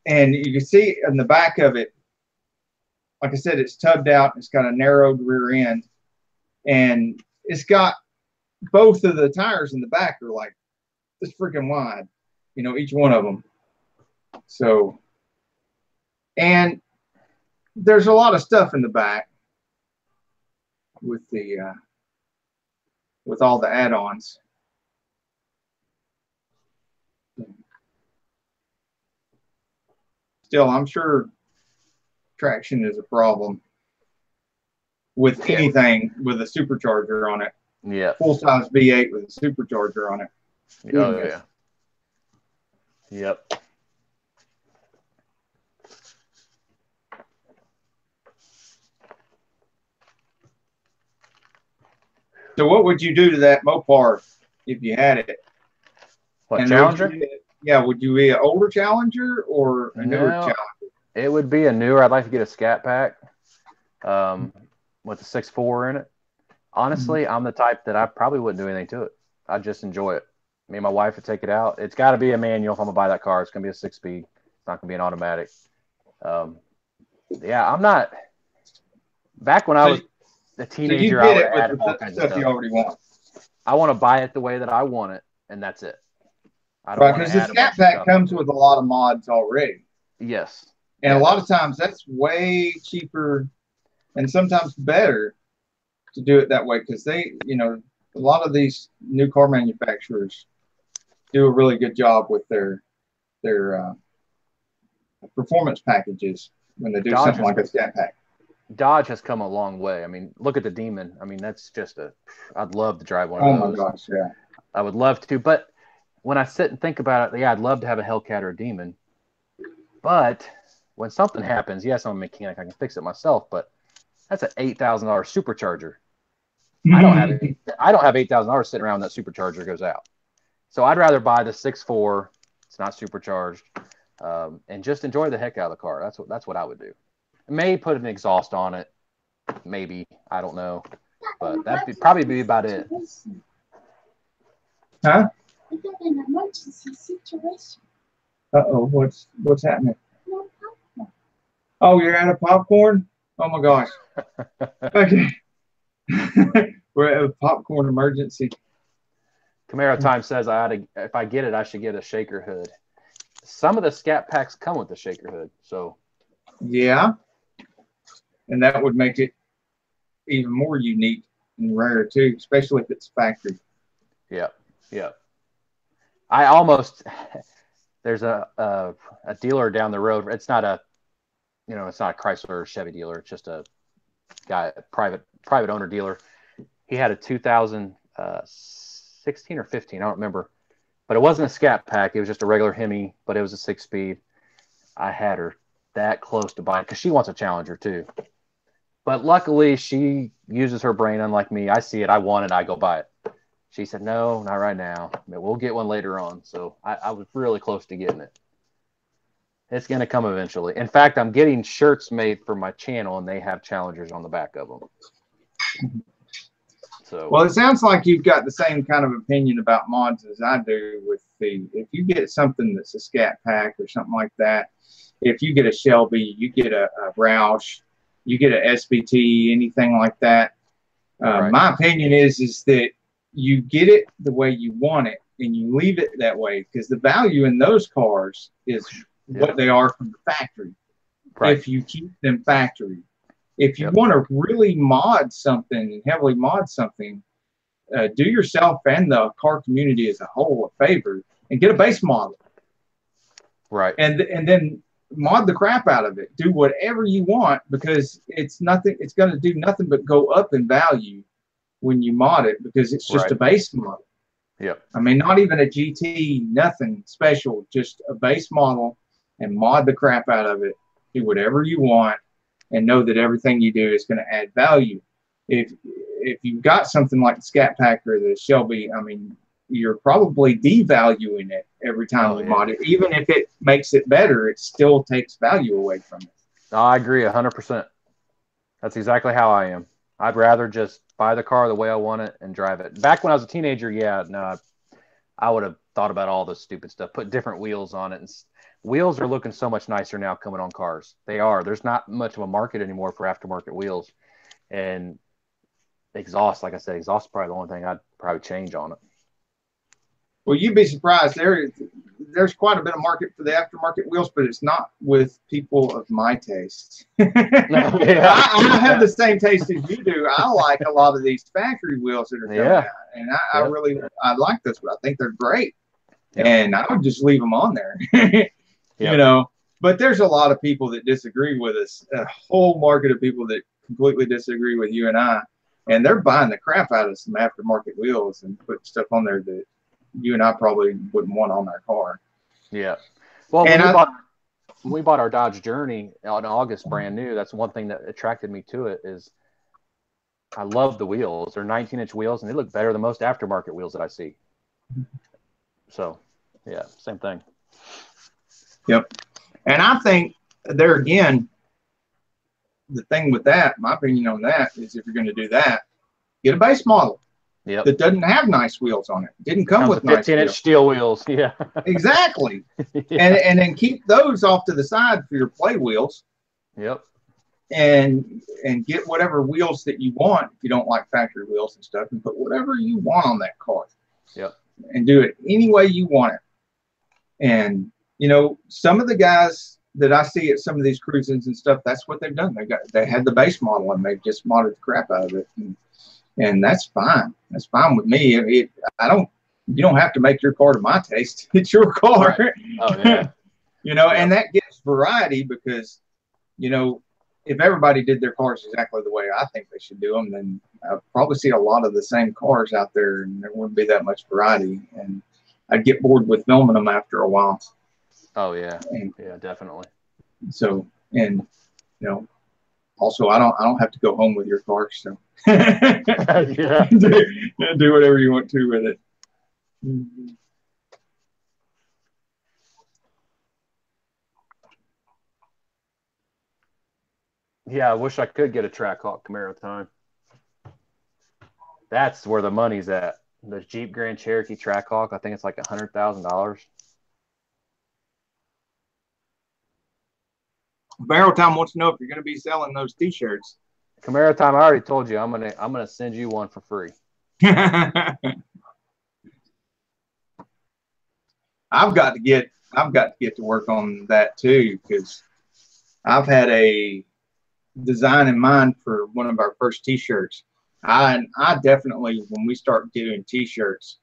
And you can see in the back of it, like I said, it's tubbed out. It's got a narrowed rear end. And it's got both of the tires in the back are like this freaking wide, you know, each one of them. So, and there's a lot of stuff in the back with the with all the add-ons. Still, I'm sure traction is a problem with anything with a supercharger on it. Yeah. Full-size V8 with a supercharger on it. Oh, yeah. Yep. So what would you do to that Mopar if you had it? What, and Challenger? Would you be an older Challenger or a newer Challenger? It would be a newer. I'd like to get a Scat Pack with a 6.4 in it. Honestly, I'm the type that I probably wouldn't do anything to it. I'd just enjoy it. Me and my wife would take it out. It's got to be a manual if I'm going to buy that car. It's going to be a 6-speed. It's not going to be an automatic. Yeah, I'm not. Back when I was a teenager, I would add all kinds of stuff. You already want. I want to buy it the way that I want it, and that's it. I don't right, because the Scat Pack comes with a lot of mods already. Yes. And a lot of times that's way cheaper and sometimes better to do it that way because they, you know, a lot of these new car manufacturers do a really good job with their performance packages when they do something like a Scat Pack. Dodge has come a long way. I mean, look at the Demon. I mean, that's just I'd love to drive one of those. Oh my gosh, yeah. I would love to, but when I sit and think about it, yeah, I'd love to have a Hellcat or a Demon. But when something happens, yes, I'm a mechanic. I can fix it myself, but that's an $8,000 supercharger. I don't have $8,000 sitting around when that supercharger goes out. So I'd rather buy the 6.4. It's not supercharged, and just enjoy the heck out of the car. That's what I would do. May put an exhaust on it, maybe, I don't know, but that'd probably be about it. Huh? We got an emergency situation. Uh-oh, what's happening? No popcorn. Oh, you're out of popcorn? Oh my gosh. Okay. We're at a popcorn emergency. Camaro Time says if I get it, I should get a shaker hood. Some of the Scat Packs come with the shaker hood, so. Yeah. And that would make it even more unique and rare too, especially if it's factory. Yeah, yeah. There's a dealer down the road. It's not a Chrysler or Chevy dealer. It's just a private owner dealer. He had a 2016 or 15, I don't remember, but it wasn't a Scat Pack. It was just a regular Hemi, but it was a 6-speed. I had her that close to buying because she wants a Challenger too. But luckily, she uses her brain unlike me. I see it, I want it, I go buy it. She said, no, not right now. We'll get one later on. So I was really close to getting it. It's going to come eventually. In fact, I'm getting shirts made for my channel, and they have Challengers on the back of them. So, well, it sounds like you've got the same kind of opinion about mods as I do. If you get something that's a Scat Pack or something like that, if you get a Shelby, you get a Roush, you get a SVT, anything like that. Right. My opinion is that you get it the way you want it, and you leave it that way because the value in those cars is what they are from the factory. Right. If you keep them factory. If you want to really mod something and heavily mod something, do yourself and the car community as a whole a favor and get a base model. Right. And then mod the crap out of it. Do whatever you want because it's going to do nothing but go up in value when you mod it because it's just a base model. Yep. I mean, not even a GT, nothing special, just a base model, and mod the crap out of it. Do whatever you want, and know that everything you do is going to add value. If you've got something like the Scat Pack or the Shelby, I mean, you're probably devaluing it every time you mod it. Even if it makes it better, it still takes value away from it. I agree 100%. That's exactly how I am. I'd rather just buy the car the way I want it and drive it. Back when I was a teenager, I would have thought about all this stupid stuff, put different wheels on it. And wheels are looking so much nicer now coming on cars. They are. There's not much of a market anymore for aftermarket wheels. And exhaust, like I said, exhaust is probably the only thing I'd probably change on it. Well, you'd be surprised. There's quite a bit of market for the aftermarket wheels, but it's not with people of my taste. I have the same taste as you do. I like a lot of these factory wheels that are coming out, and I like this, but I think they're great. And I would just leave them on there, you know. But there's a lot of people that disagree with us. A whole market of people that completely disagree with you and I, and they're buying the crap out of some aftermarket wheels and putting stuff on there that you and I probably wouldn't want on our car. Yeah. Well, when we bought our Dodge Journey in August, brand new, that's one thing that attracted me to it is I love the wheels. They're 19-inch wheels, and they look better than most aftermarket wheels that I see. So, yeah, same thing. Yep. And I think there again, the thing with that, my opinion on that is if you're going to do that, get a base model. Yep. That doesn't have nice wheels on it. Didn't come with nice 15-inch steel wheels. Yeah. Exactly. And then keep those off to the side for your play wheels. Yep. And get whatever wheels that you want if you don't like factory wheels and stuff, and put whatever you want on that car. Yep. And do it any way you want it. And you know, some of the guys that I see at some of these cruisings and stuff, that's what they've done. They had the base model and they've just modded the crap out of it. And that's fine. That's fine with me. You don't have to make your car to my taste. It's your car. Right. Oh, yeah. You know, and that gives variety because, you know, if everybody did their cars exactly the way I think they should do them, then I'd probably see a lot of the same cars out there and there wouldn't be that much variety. And I'd get bored with filming them after a while. Oh, yeah. Yeah, definitely. So, and, you know, also, I don't have to go home with your car, so yeah. do whatever you want to with it. Mm-hmm. Yeah, I wish I could get a Trackhawk Camaro time. That's where the money's at. The Jeep Grand Cherokee Trackhawk, I think it's like $100,000. Barrel Time wants to know if you're going to be selling those T-shirts. Camaro Time, I already told you I'm gonna send you one for free. I've got to get to work on that too, because I've had a design in mind for one of our first T-shirts. I definitely, when we start doing T-shirts,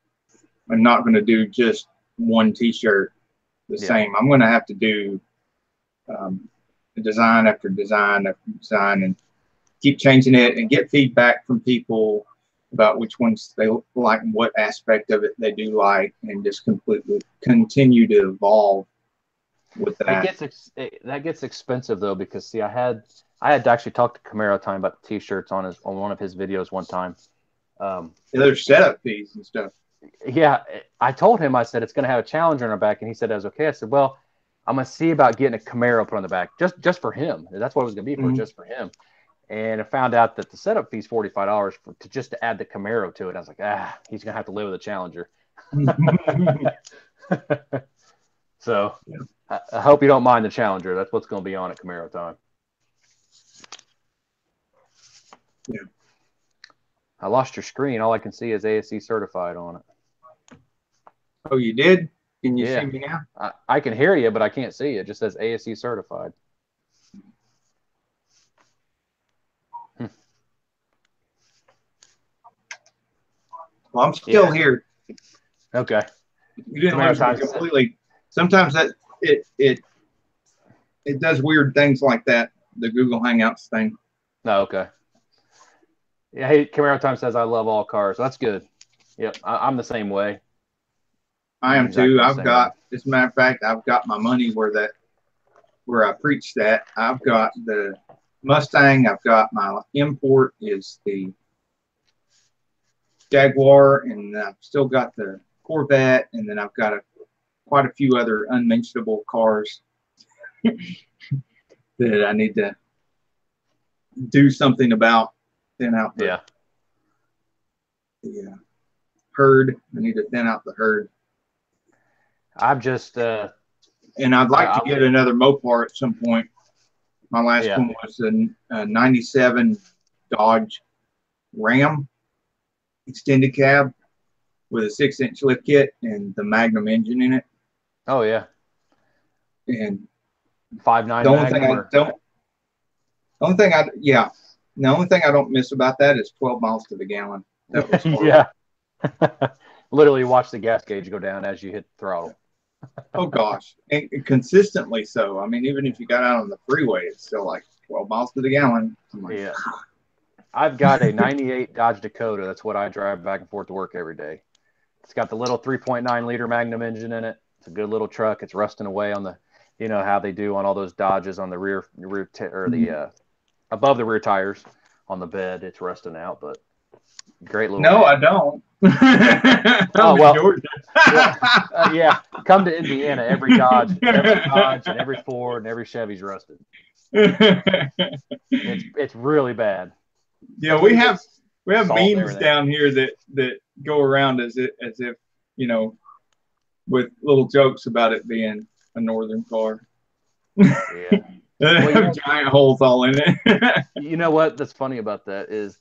I'm not going to do just one T-shirt the same. I'm going to have to do design after design after design and keep changing it and get feedback from people about which ones they like and what aspect of it they do like, and just completely continue to evolve with that. That gets expensive though, because see, I had to actually talk to Camaro Time about the T-shirts on one of his videos one time. There's setup fees and stuff. Yeah, I told him, I said it's going to have a Challenger on our back, and he said that was okay. I said, well, I'm going to see about getting a Camaro put on the back just for him. That's what it was going to be for, just for him. And I found out that the setup fee is $45 just to add the Camaro to it. I was like, he's going to have to live with a Challenger. So I hope you don't mind the Challenger. That's what's going to be on at Camaro Time. Yeah. I lost your screen. All I can see is ASE certified on it. Oh, you did? Can you see me now? I can hear you, but I can't see you. It just says ASE certified. Well, I'm still here. Okay. You didn't lose me completely. Sometimes that it does weird things like that, the Google Hangouts thing. Oh, okay. Yeah, hey, Camaro Time says I love all cars. That's good. Yep, I'm the same way. I am too. I've got, as a matter of fact, I've got my money where I preach that. I've got the Mustang. I've got my import is the Jaguar, and I've still got the Corvette, and then I've got quite a few other unmentionable cars that I need to do something about. Thin out the herd. I need to thin out the herd. I've just and I'd like to get another Mopar at some point. My last one was a 97 Dodge Ram extended cab with a 6-inch lift kit and the Magnum engine in it. Oh yeah. And 5.9 Magnum. The only thing I don't miss about that is 12 miles to the gallon. That was yeah. Literally watch the gas gauge go down as you hit the throttle. Oh gosh, and consistently so. I mean, even if you got out on the freeway, it's still like 12 miles to the gallon. Yeah. I've got a 98 Dodge Dakota. That's what I drive back and forth to work every day. It's got the little 3.9 liter Magnum engine in it. It's a good little truck. It's rusting away on the, you know how they do on all those Dodges on the rear or the above the rear tires on the bed. It's rusting out, but great little. No, I don't. Oh well, yeah. Come to Indiana. Every Dodge and every Ford and every Chevy's rusted. It's really bad. Yeah, we have memes down here that go around as if you know, with little jokes about it being a northern car. Yeah. Well, giant holes all in it. You know what? That's funny about that is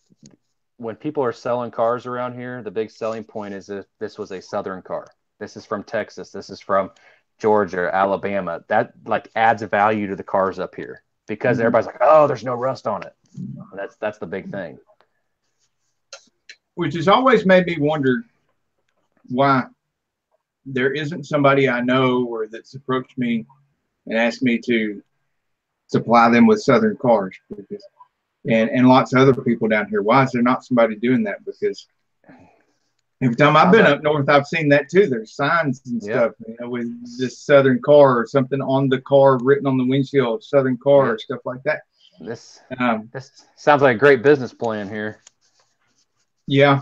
when people are selling cars around here, the big selling point is if this was a southern car. This is from Texas. This is from Georgia, Alabama. That like adds a value to the cars up here because everybody's like, oh, there's no rust on it. And that's the big thing. Which has always made me wonder why there isn't somebody I know or that's approached me and asked me to supply them with southern cars, because and lots of other people down here. Why is there not somebody doing that? Because every time I've been up north, I've seen that too. There's signs and stuff, you know, with this southern car or something on the car written on the windshield, southern car or stuff like that. This sounds like a great business plan here. Yeah,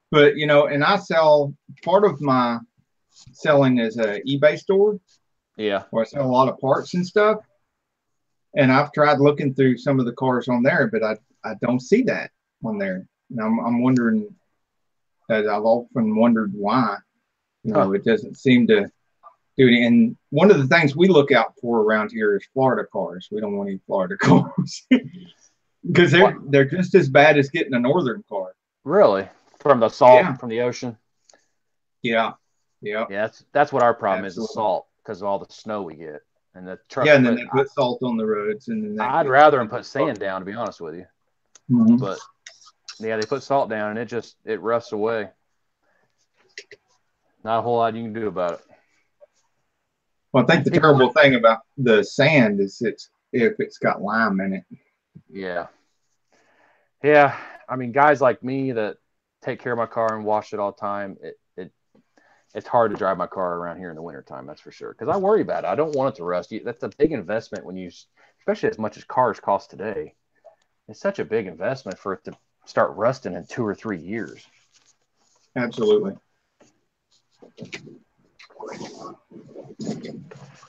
but you know, and I sell, part of my selling is a eBay store. Yeah, where I sell a lot of parts and stuff. And I've tried looking through some of the cars on there, but I don't see that on there. And I'm wondering, as I've often wondered why, you know, it doesn't seem to do it. And one of the things we look out for around here is Florida cars. We don't want any Florida cars because they're just as bad as getting a northern car. Really? From the salt, from the ocean? Yeah. Yeah, that's what our problem is, the salt, because of all the snow we get. And the truck. Yeah, and then they put salt on the roads, and then I'd rather them put sand down, to be honest with you. But yeah, they put salt down, and it rusts away. Not a whole lot you can do about it. Well, I think the terrible thing about the sand is if it's got lime in it. Yeah. I mean, guys like me that take care of my car and wash it all the time, it's hard to drive my car around here in the wintertime, that's for sure. Because I worry about it. I don't want it to rust. That's a big investment when especially as much as cars cost today. It's such a big investment for it to start rusting in 2 or 3 years. Absolutely.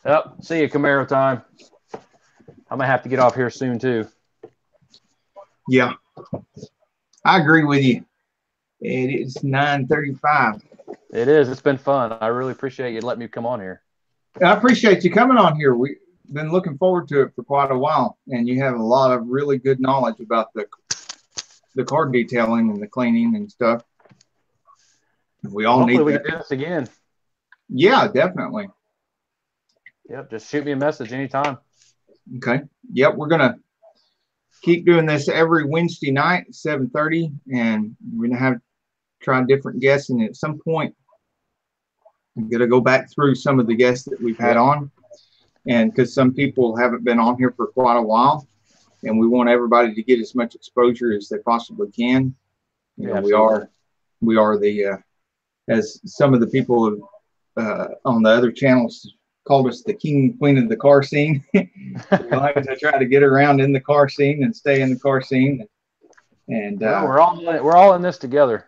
Yep. See you, Camaro time. I'm going to have to get off here soon, too. Yeah. I agree with you. It is 9:35. It is. It's been fun. I really appreciate you letting me come on here. I appreciate you coming on here. We've been looking forward to it for quite a while, and you have a lot of really good knowledge about the car detailing and the cleaning and stuff. We all Hopefully need we that. can do this again. Yeah, definitely. Yep. Just shoot me a message anytime. Okay. Yep. We're going to keep doing this every Wednesday night at 7:30, and we're going to try different guests, and at some point I'm going to go back through some of the guests that we've had on, and because some people haven't been on here for quite a while, and we want everybody to get as much exposure as they possibly can. You know, we are the as some of the people on the other channels called us the king and queen of the car scene. We like to try to get around in the car scene and stay in the car scene. And well, we're all in this together.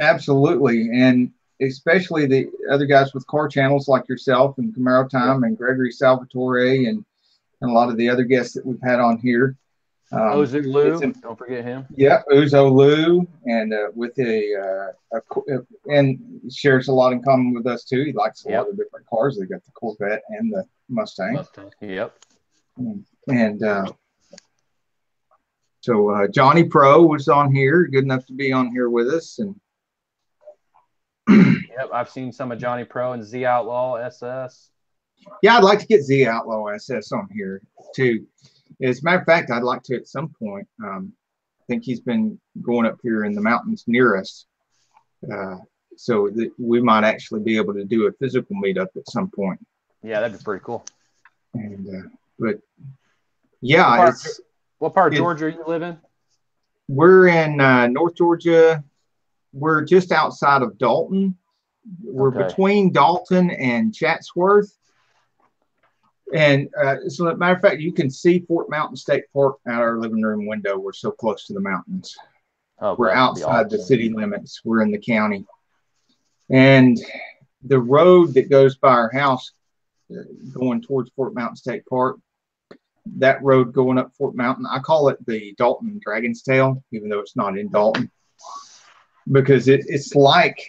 Absolutely, and especially the other guys with car channels like yourself and Camaro Time and Gregory Salvatore and a lot of the other guests that we've had on here. Ozu Lou, don't forget him. Yeah, Uzo Lou, and with and shares a lot in common with us too. He likes a lot of different cars. They got the Corvette and the Mustang. Yep. And so Johnny Pro was on here, good enough to be on here with us, and yep, I've seen some of Johnny Pro and Z Outlaw SS. Yeah, I'd like to get Z Outlaw SS on here too. As a matter of fact, I'd like to at some point. I think he's been going up here in the mountains near us, so that we might actually be able to do a physical meetup at some point. Yeah, that'd be pretty cool. And but yeah, what part of Georgia are you live in? We're in North Georgia. We're just outside of Dalton. We're between Dalton and Chatsworth. And so, as a matter of fact, you can see Fort Mountain State Park out our living room window. We're so close to the mountains. Oh, we're outside the city limits. We're in the county. And the road that goes by our house going towards Fort Mountain State Park, that road going up Fort Mountain, I call it the Dalton Dragon's Tail, even though it's not in Dalton. Because it's like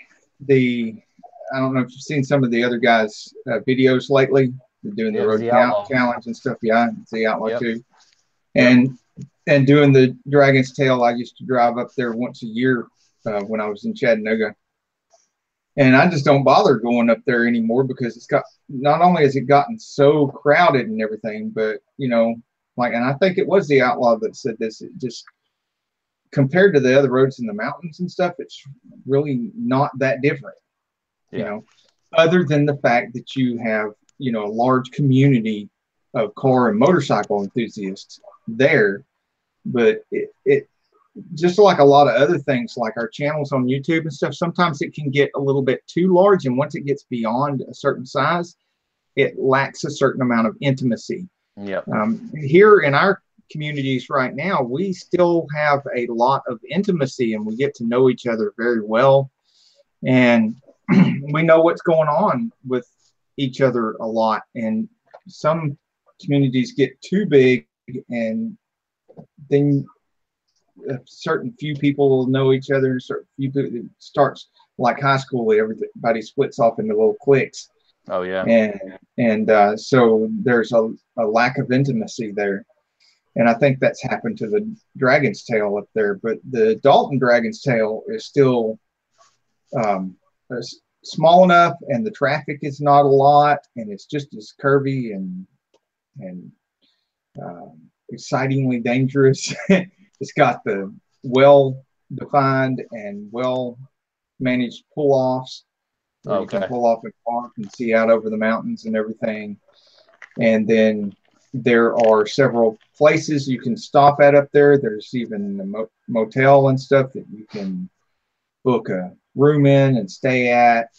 I don't know if you've seen some of the other guys' videos lately. They're doing the road challenge and stuff. Yeah, the Outlaw too. And doing the Dragon's Tail, I used to drive up there once a year when I was in Chattanooga. And I just don't bother going up there anymore because it's got, not only has it gotten so crowded and everything, but and I think it was the Outlaw that said this, it just, compared to the other roads in the mountains and stuff, it's really not that different, other than the fact that you have, a large community of car and motorcycle enthusiasts there. But it just like a lot of other things, like our channels on YouTube and stuff, sometimes it can get a little bit too large. And once it gets beyond a certain size, it lacks a certain amount of intimacy. Yep. Here in our communities right now, we still have a lot of intimacy and we get to know each other very well. And we know what's going on with each other a lot. And some communities get too big and then a certain few people will know each other, and a certain few people, it starts like high school, everybody splits off into little cliques. Oh yeah. And so there's a lack of intimacy there. And I think that's happened to the Dragon's Tail up there, but the Dalton Dragon's Tail is still small enough, and the traffic is not a lot, and it's just as curvy and excitingly dangerous. It's got the well-defined and well-managed pull-offs. You can pull off and park and see out over the mountains and everything. And then there are several places you can stop at up there. There's even a motel and stuff that you can book a room in and stay at.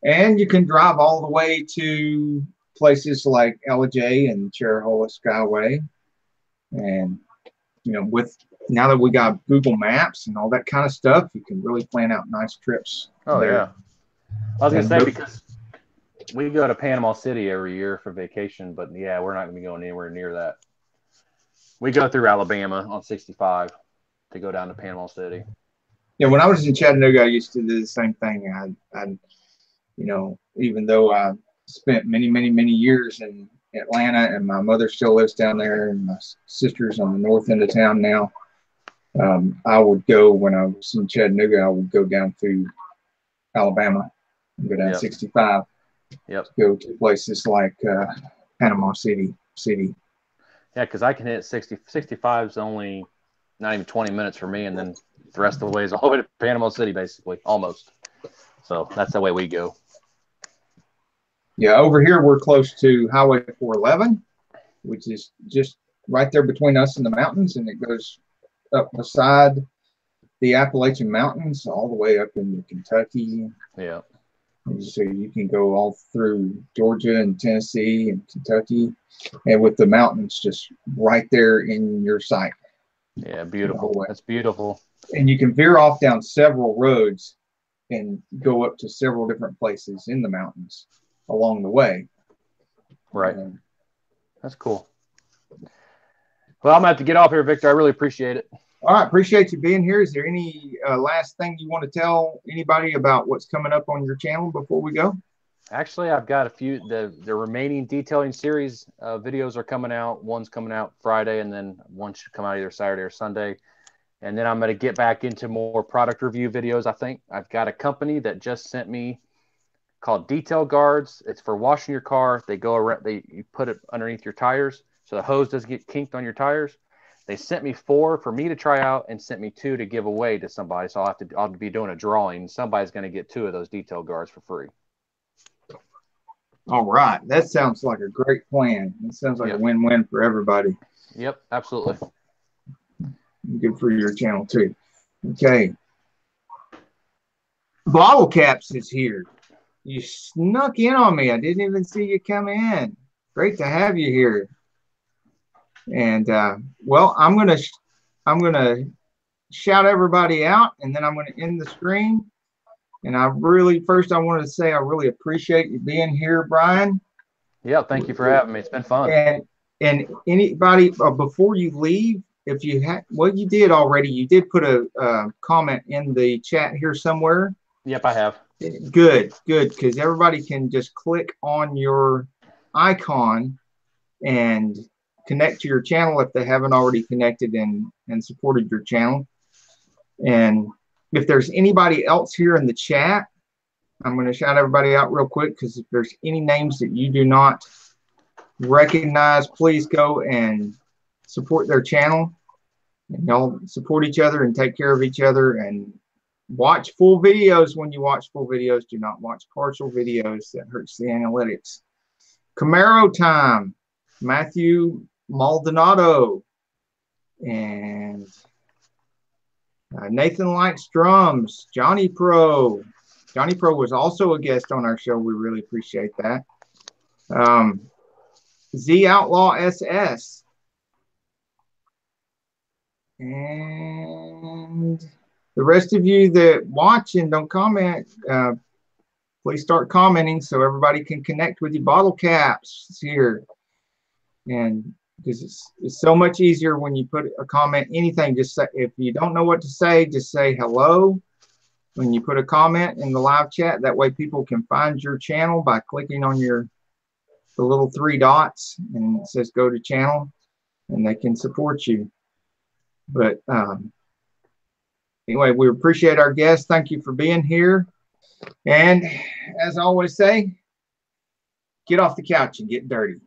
And you can drive all the way to places like LJ and Cherhola Skyway. And, with now that we got Google Maps and all that kind of stuff, you can really plan out nice trips. Oh, there. Yeah. I was going to say, because we go to Panama City every year for vacation, but yeah, we're not going to be going anywhere near that. We go through Alabama on 65 to go down to Panama City. Yeah, when I was in Chattanooga, I used to do the same thing. I even though I spent many, many, many years in Atlanta, and my mother still lives down there, and my sister's on the north end of town now, I would go, when I was in Chattanooga, I would go down through Alabama and go down 65. Yep. Go to places like Panama City. Yeah, because I can hit 65 is only not even 20 minutes for me, and then the rest of the way is all the way to Panama City, basically, almost. So that's the way we go. Yeah, over here we're close to Highway 411, which is just right there between us and the mountains, and it goes up beside the Appalachian Mountains all the way up into Kentucky. Yeah. So you can go all through Georgia and Tennessee and Kentucky, and with the mountains just right there in your sight. Yeah, beautiful. That's beautiful. And you can veer off down several roads and go up to several different places in the mountains along the way. Right. That's cool. Well, I'm going to have to get off here, Victor. I really appreciate it. All right. Appreciate you being here. Is there any last thing you want to tell anybody about what's coming up on your channel before we go? Actually, I've got a few. The remaining detailing series videos are coming out. One's coming out Friday, and then one should come out either Saturday or Sunday. And then I'm going to get back into more product review videos. I think I've got a company that just sent me called Detail Guards. It's for washing your car. They go around. You put it underneath your tires so the hose doesn't get kinked on your tires. They sent me 4 for me to try out and sent me 2 to give away to somebody. So I'll be doing a drawing. Somebody's going to get 2 of those Detail Guards for free. All right. That sounds like a great plan. It sounds like a win-win for everybody. Yep, absolutely. Good for your channel too. Okay. Bottle Caps is here. You snuck in on me. I didn't even see you come in. Great to have you here. And well, I'm gonna shout everybody out, and then I'm gonna end the screen. And I wanted to say I really appreciate you being here, Brian. Yeah, thank you for having me. It's been fun. And anybody before you leave, if you had, well, you did already. You did put a comment in the chat here somewhere. Yep, I have. Good, because everybody can just click on your icon and connect to your channel if they haven't already connected and supported your channel. And if there's anybody else here in the chat, I'm going to shout everybody out real quick, because if there's any names that you do not recognize, please go and support their channel, and y'all support each other and take care of each other, and watch full videos. When you watch full videos, do not watch partial videos. That hurts the analytics. Camaro time, Matthew Maldonado, and Nathan Likes Drums, Johnny Pro. Johnny Pro was also a guest on our show. We really appreciate that. Z Outlaw SS. And the rest of you that watch and don't comment, please start commenting so everybody can connect with you. Bottle Caps here. And because it's so much easier when you put a comment, anything, just say, if you don't know what to say, just say hello when you put a comment in the live chat. That way people can find your channel by clicking on the little 3 dots, and it says go to channel, and they can support you. But anyway, we appreciate our guests. Thank you for being here. And as I always say, get off the couch and get dirty.